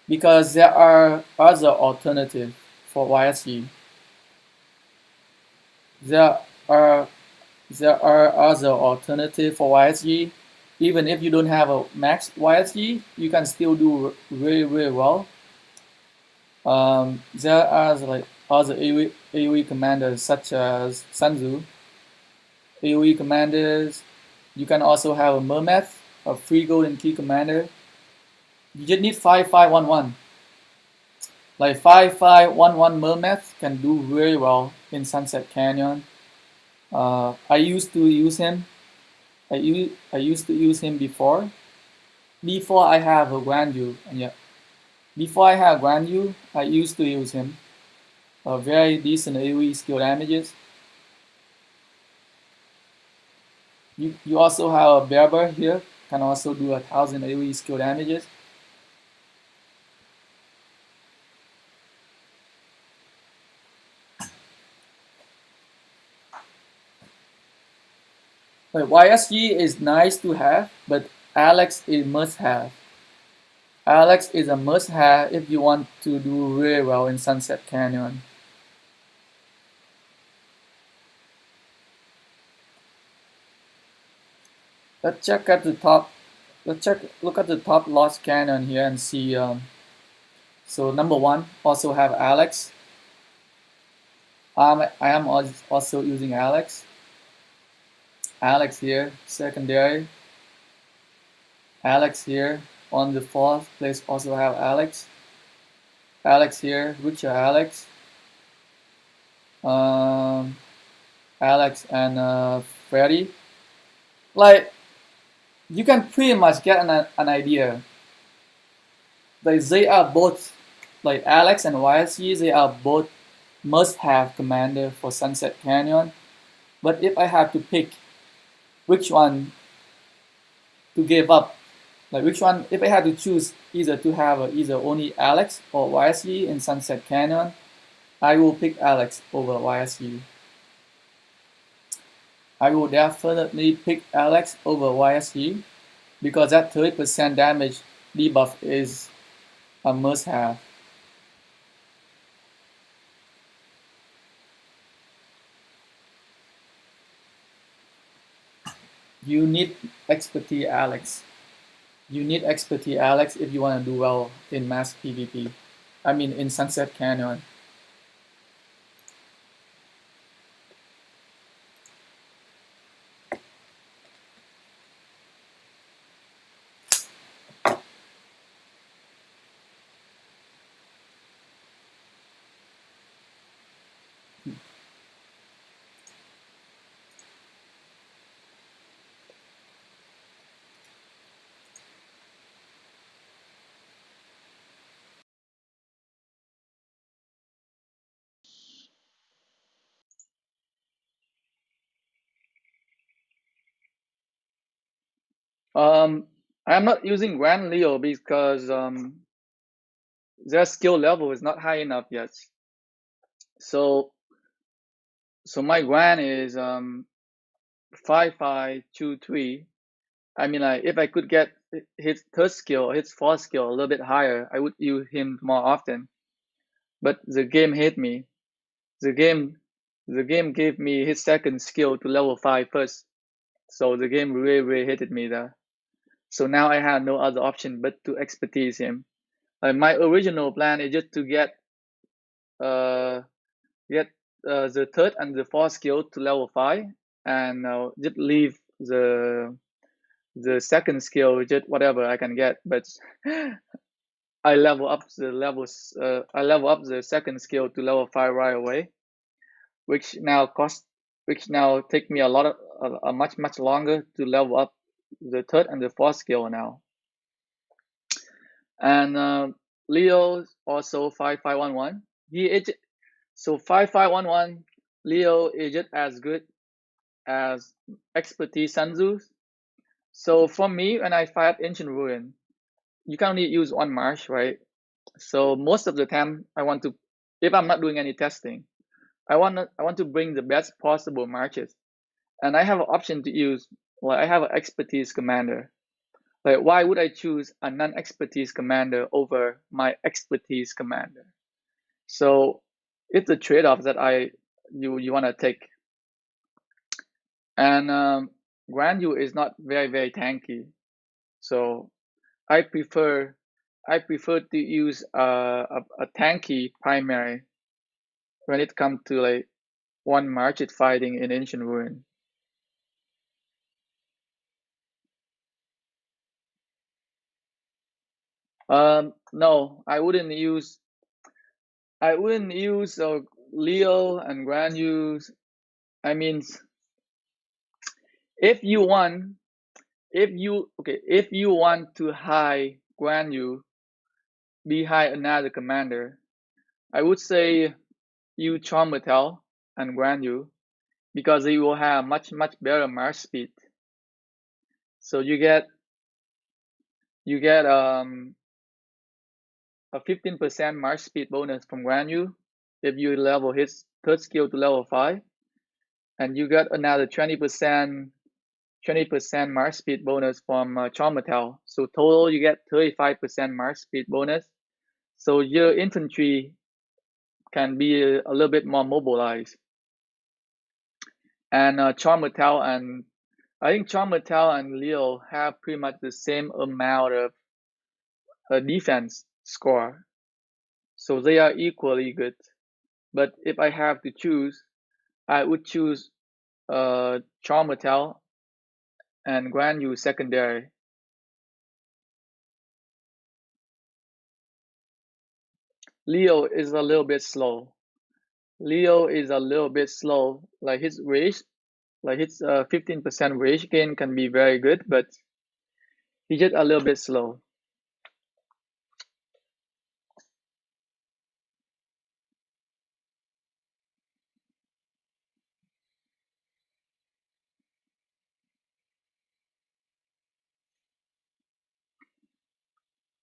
because there are other alternatives for YSG. There are other alternatives for YSG. Even if you don't have a max YSG, you can still do really well. There are like other AoE commanders such as Sanzu. AoE commanders. You can also have a Mermeth, a free golden key commander. You just need 5511. Like 5511 Mermeth can do very well in Sunset Canyon. I used to use him. I used to use him before I have a Guan Yu, and yeah, before I have Guan Yu, I used to use him. Very decent AoE skill damages. You also have a Berber here, can also do 1000 AoE skill damages. But YSG is nice to have, but Alex is must have. Alex is a must have if you want to do really well in Sunset Canyon. Let's check at the top. Look at the top Lost Canyon here and see. So number 1 also have Alex. I am also using Alex. Alex here, secondary. Alex here on the fourth place also have Alex. Alex here, which are Alex. Um, Alex and Freddy. Like you can pretty much get an idea. Like they are both like Alex and YSG. They are both must-have commander for Sunset Canyon. But if I have to pick which one to give up, like which one, if I had to choose either to have either only Alex or YSG in Sunset Canyon, I will pick Alex over YSG. I will definitely pick Alex over YSG because that 30% damage debuff is a must-have. You need expertise, Alex. You need expertise, Alex, if you want to do well in mass PvP. I mean, in Sunset Canyon. Um, I'm not using Grand Leo because their skill level is not high enough yet. So my Grand is 5523. I mean, like if I could get his third skill, his fourth skill a little bit higher, I would use him more often. But the game hit me. The game, the game gave me his second skill to level 5 first. So the game really, really hated me there. So now I had no other option but to expertise him. My original plan is just to uh get the third and the fourth skill to level 5 and just leave the second skill just whatever I can get. But I level up the levels. I level up the second skill to level 5 right away, which now cost, which now take me a lot of a much longer to level up the third and the fourth skill now. And Leo also 5511. He is so 5511. Leo is just as good as expertise Sanzu. So for me, when I fight Ancient Ruin, you can only use one march, right? So most of the time, I want to, if I'm not doing any testing, I want to bring the best possible marches, and I have an option to use. Well, I have an expertise commander. Like, why would I choose a non-expertise commander over my expertise commander? So it's a trade-off that you want to take. And Grandu is not very tanky, so I prefer to use a tanky primary when it comes to like one market fighting in Ancient Ruin. No, I wouldn't use Leo and Grand use. I mean, if you want, if you want to high Guan Yu behind another commander, I would say you Chombatel and Guan Yu because they will have much better march speed. So you get a 15% march speed bonus from Guan Yu if you level his third skill to level 5, and you get another 20% march speed bonus from Chombatel. So total you get 35% march speed bonus. So your infantry can be a little bit more mobilized. And Chombatel and I think Chombatel and Leo have pretty much the same amount of defense score. So they are equally good. But if I have to choose, I would choose Charmatel and Guan Yu secondary. Leo is a little bit slow. Leo is a little bit slow. Like his rage, like his 15% rage gain can be very good, but he's just a little bit slow.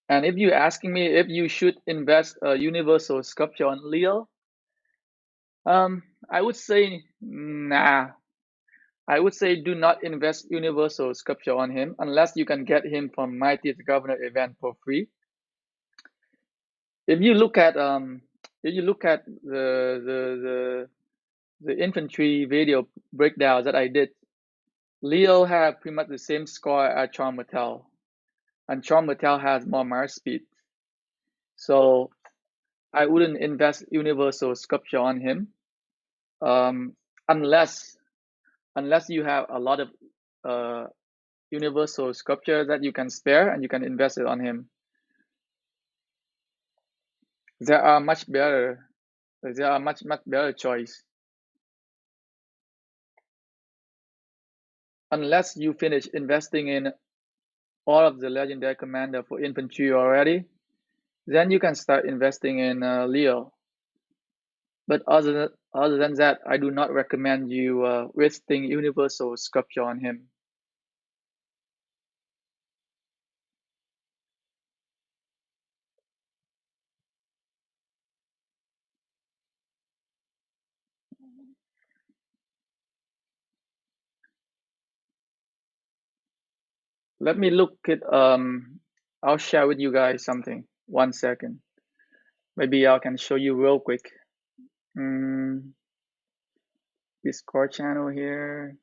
And if you're asking me if you should invest a universal sculpture on Leo, I would say nah. I would say do not invest universal sculpture on him unless you can get him from Mightiest Governor event for free. If you look at the infantry video breakdown that I did, Leo had pretty much the same score as Charm Mattel, and Charm Mattel has more march speed. So I wouldn't invest universal sculpture on him, um, unless you have a lot of uh, universal sculpture that you can spare and you can invest it on him. There are much better. There are much better choice. Unless you finish investing in all of the legendary commander for infantry already, then you can start investing in Leo. But other than that, I do not recommend you wasting universal sculpture on him. Let me look at I'll share with you guys something. 1 second. Maybe I can show you real quick. Discord channel here.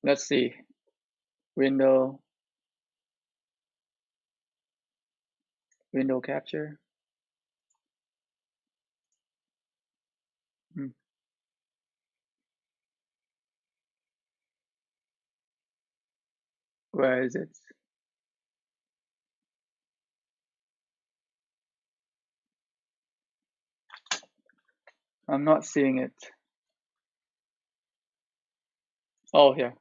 Let's see. Window capture. Hmm. Where is it? I'm not seeing it. Oh, here.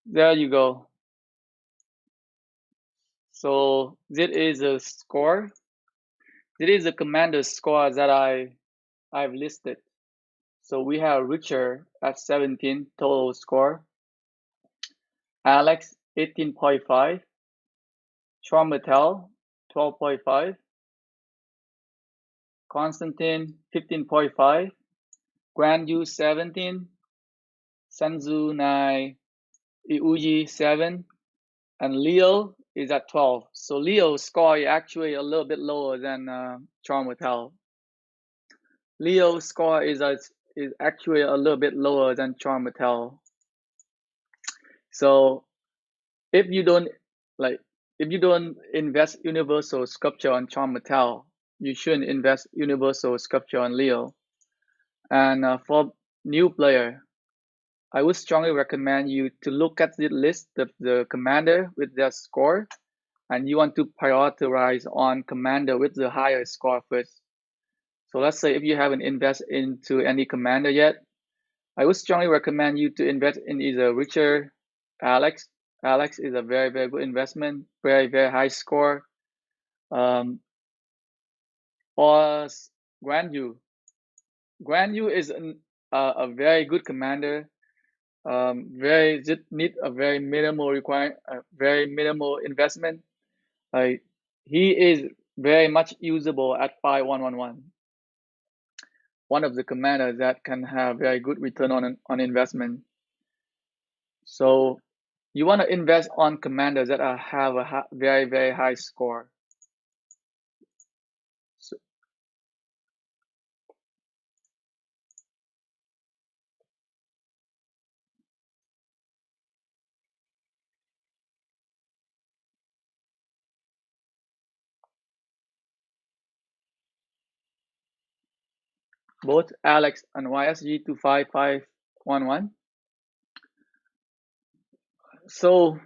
There you go. So this is a score. This is the commander score that I've listed. So we have Richard at 17 total score, Alex 18.5, Traumatel 12.5, Constantine 15.5, Grandu 17, Sanzu 9, Iuji 7, and Leo is at 12. So Leo's score is actually a little bit lower than Traumatel. Leo's score is actually a little bit lower than Traumatel. So if you don't invest universal sculpture on Traumatel, you shouldn't invest universal sculpture on Leo. And for new player, I would strongly recommend you to look at the list of the commander with their score, and you want to prioritize on commander with the higher score first. So let's say if you haven't invested into any commander yet, I would strongly recommend you to invest in either Richard, Alex. Alex is a very, very good investment, very, very high score. Or Guan Yu is a very good commander. Very just need a very very minimal investment. Like he is very much usable at 5111. One of the commanders that can have very good return on investment. So you want to invest on commanders that have a very, very high score. So, both Alex and YSG to 5511. So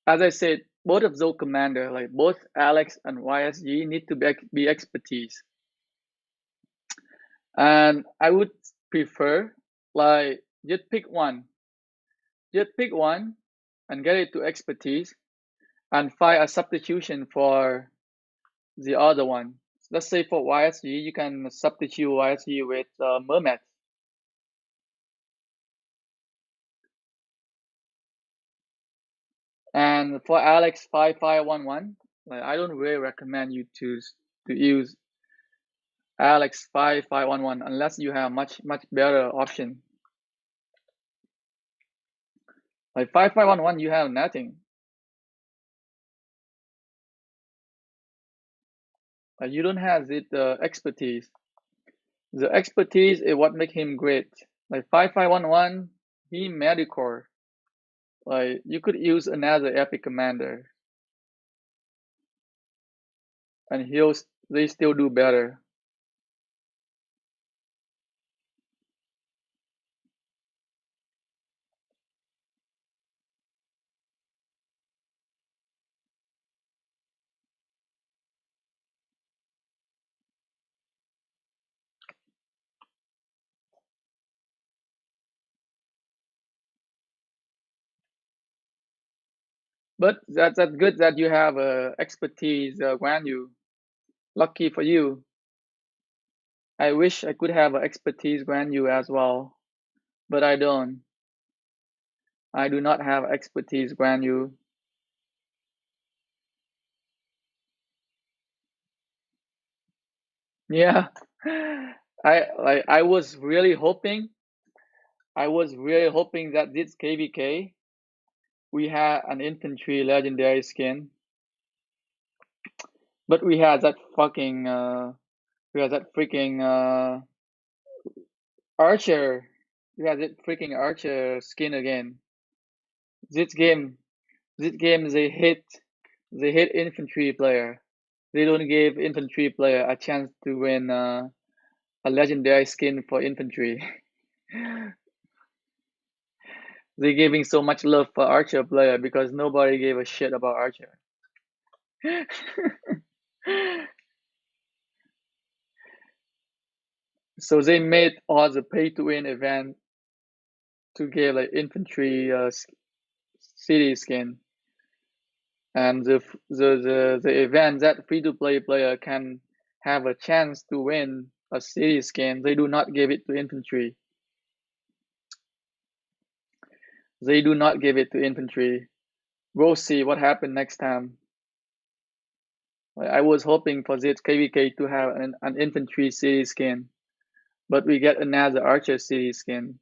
as I said, both of those commander, like both Alex and YSG, need to be expertise. And I would prefer like just pick one and get it to expertise and find a substitution for the other one. Let's say for YSG, you can substitute YSG with Mermet. And for Alex 5511, like I don't really recommend you to use Alex 5511 unless you have much better option. Like 5511, you have nothing. Like you don't have the expertise. The expertise is what make him great. Like 5511, he medicore. Like you could use another epic commander, and they still do better. But that's good that you have expertise, Guan Yu. Lucky for you. I wish I could have expertise Guan Yu as well, but I don't. I do not have expertise Guan Yu. Yeah, I was really hoping. I was really hoping that this KVK we had an infantry legendary skin, but we had that freaking archer. We had that freaking archer skin again. This game, this game they hit infantry player. They don't give infantry player a chance to win a legendary skin for infantry. They're giving so much love for archer player because nobody gave a shit about archer. So they made all the pay to win event to give like infantry city skin, and the event that free to play player can have a chance to win a city skin. They do not give it to infantry. They do not give it to infantry. We'll see what happened next time. Like, I was hoping for this KVK to have an infantry city skin, but we get another archer city skin.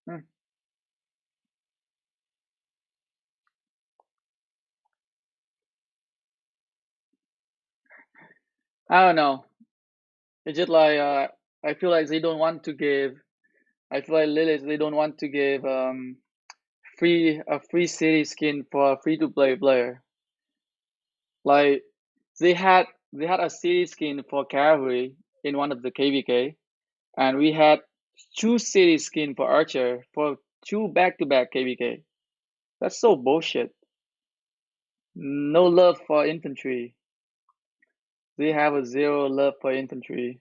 Hmm. I don't know. It's just like I feel like they don't want to give. I feel like Lilith they don't want to give free city skin for a free to play player. Like they had a city skin for cavalry in one of the KVK, and we had two city skin for archer for two back to back KVK. That's so bullshit. No love for infantry. They have a zero love for infantry.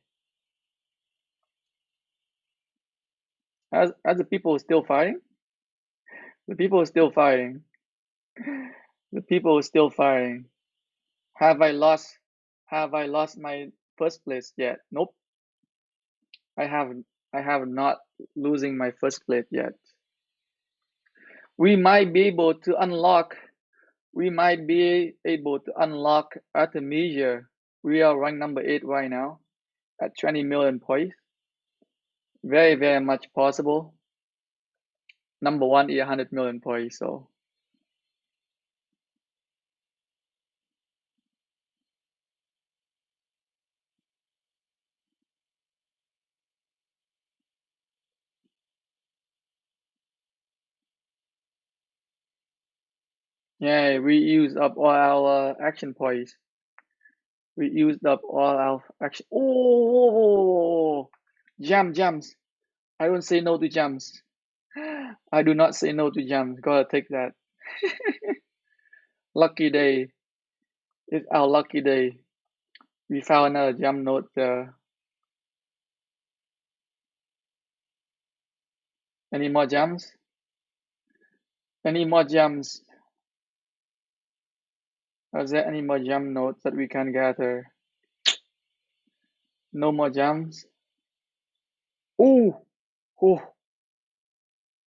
As the people still fighting? The people are still fighting. The people are still fighting. Have I lost? Have I lost my first place yet? Nope. I haven't. I have not losing my first place yet. We might be able to unlock. We might be able to unlock Artemisia. We are rank number 8 right now at 20 million points. Very, very much possible. Number 1 is 100 million points. So yeah, we used up all our action points. We used up all our action. Oh, jams. I don't say no to jams. I do not say no to jams. Gotta take that. Lucky day. It's our lucky day. We found another jam note there. Any more jams? Any more jams? Is there any more jam notes that we can gather? No more jams? Ooh! Oh,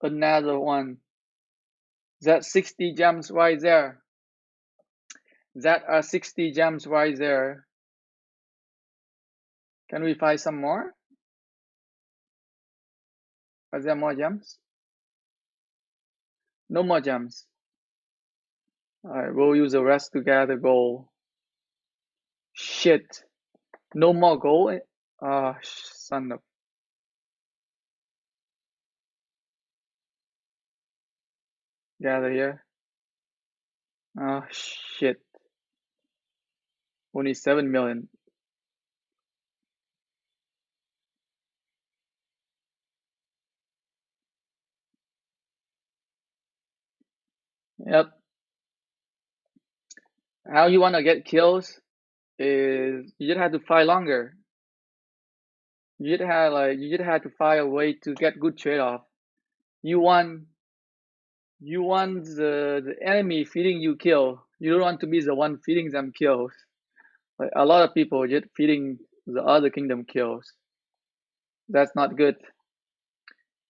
another one. That 60 jams right there. That are 60 jams right there. Can we find some more? Are there more jams? No more jams. Alright, we'll use the rest to gather gold. Shit. No more gold? Ah, son of. Gather here. Ah, shit. Only 7 million. Yep. How you wanna get kills is you just have to fight longer. You just have to find a way to get good trade-off. You want the enemy feeding you kill. You don't want to be the one feeding them kills. Like a lot of people just feeding the other kingdom kills. That's not good.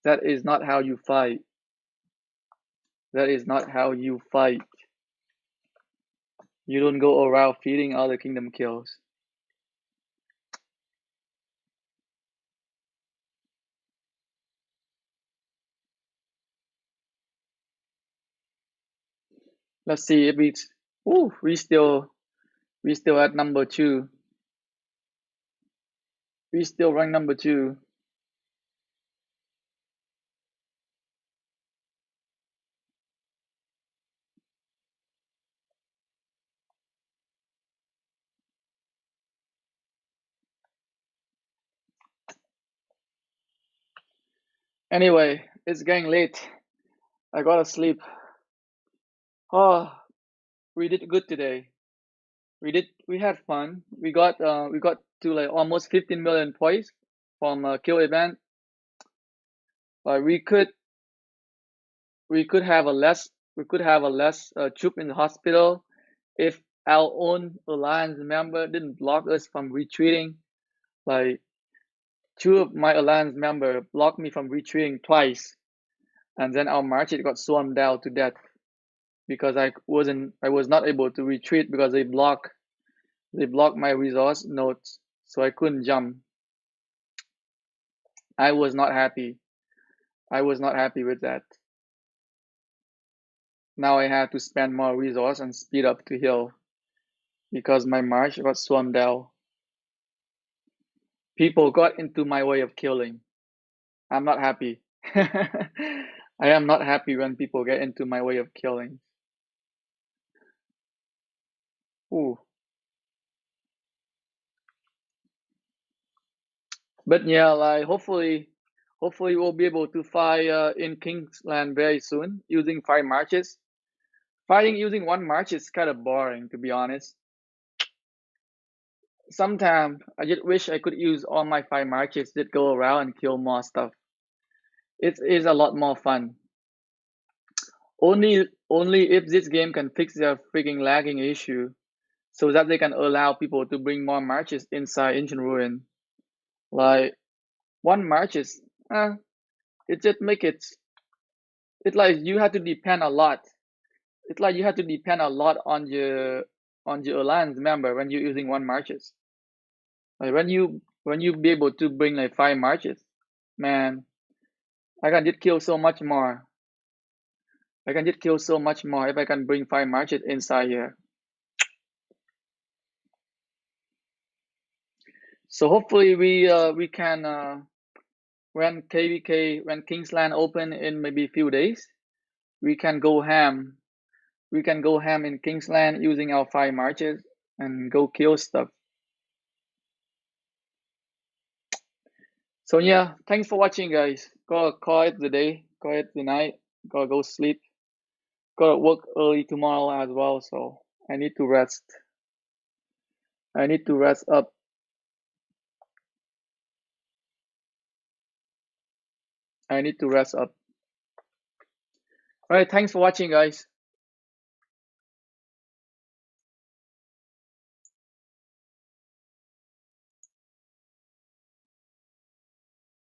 That is not how you fight. That is not how you fight. You don't go around feeding other kingdom kills. Let's see if it's. Ooh, we still at number 2. We still rank number 2. Anyway, it's getting late. I gotta sleep. Oh, we did good today. We had fun. We got to like almost 15 million points from a kill event. Like we could have a less troop in the hospital if our own alliance member didn't block us from retreating. Like two of my alliance member blocked me from retreating twice, and then our market got swarmed down to death because I was not able to retreat because they blocked my resource nodes, so I couldn't jump. I was not happy. I was not happy with that. Now I had to spend more resource and speed up to heal because my march got swarmed down. People got into my way of killing. I'm not happy. I am not happy when people get into my way of killing. Ooh. But yeah, like hopefully we'll be able to fight in Kingsland very soon using 5 marches. Fighting using one march is kind of boring, to be honest. Sometimes I just wish I could use all my 5 marches that go around and kill more stuff. It is a lot more fun. Only if this game can fix their freaking lagging issue, so that they can allow people to bring more marches inside Ancient Ruin. Like one marches, it just make it. It's like you have to depend a lot. It's like you have to depend a lot on your alliance member when you're using one marches. Like when you be able to bring like 5 marches, man, I can just kill so much more. I can just kill so much more if I can bring 5 marches inside here. So hopefully we can when when Kingsland open in maybe a few days, we can go ham. We can go ham in Kingsland using our 5 marches and go kill stuff. So yeah, thanks for watching, guys. Gotta call it the day, call it the night. Gotta go sleep. Gotta work early tomorrow as well, so I need to rest. I need to rest up. I need to rest up. All right, thanks for watching, guys.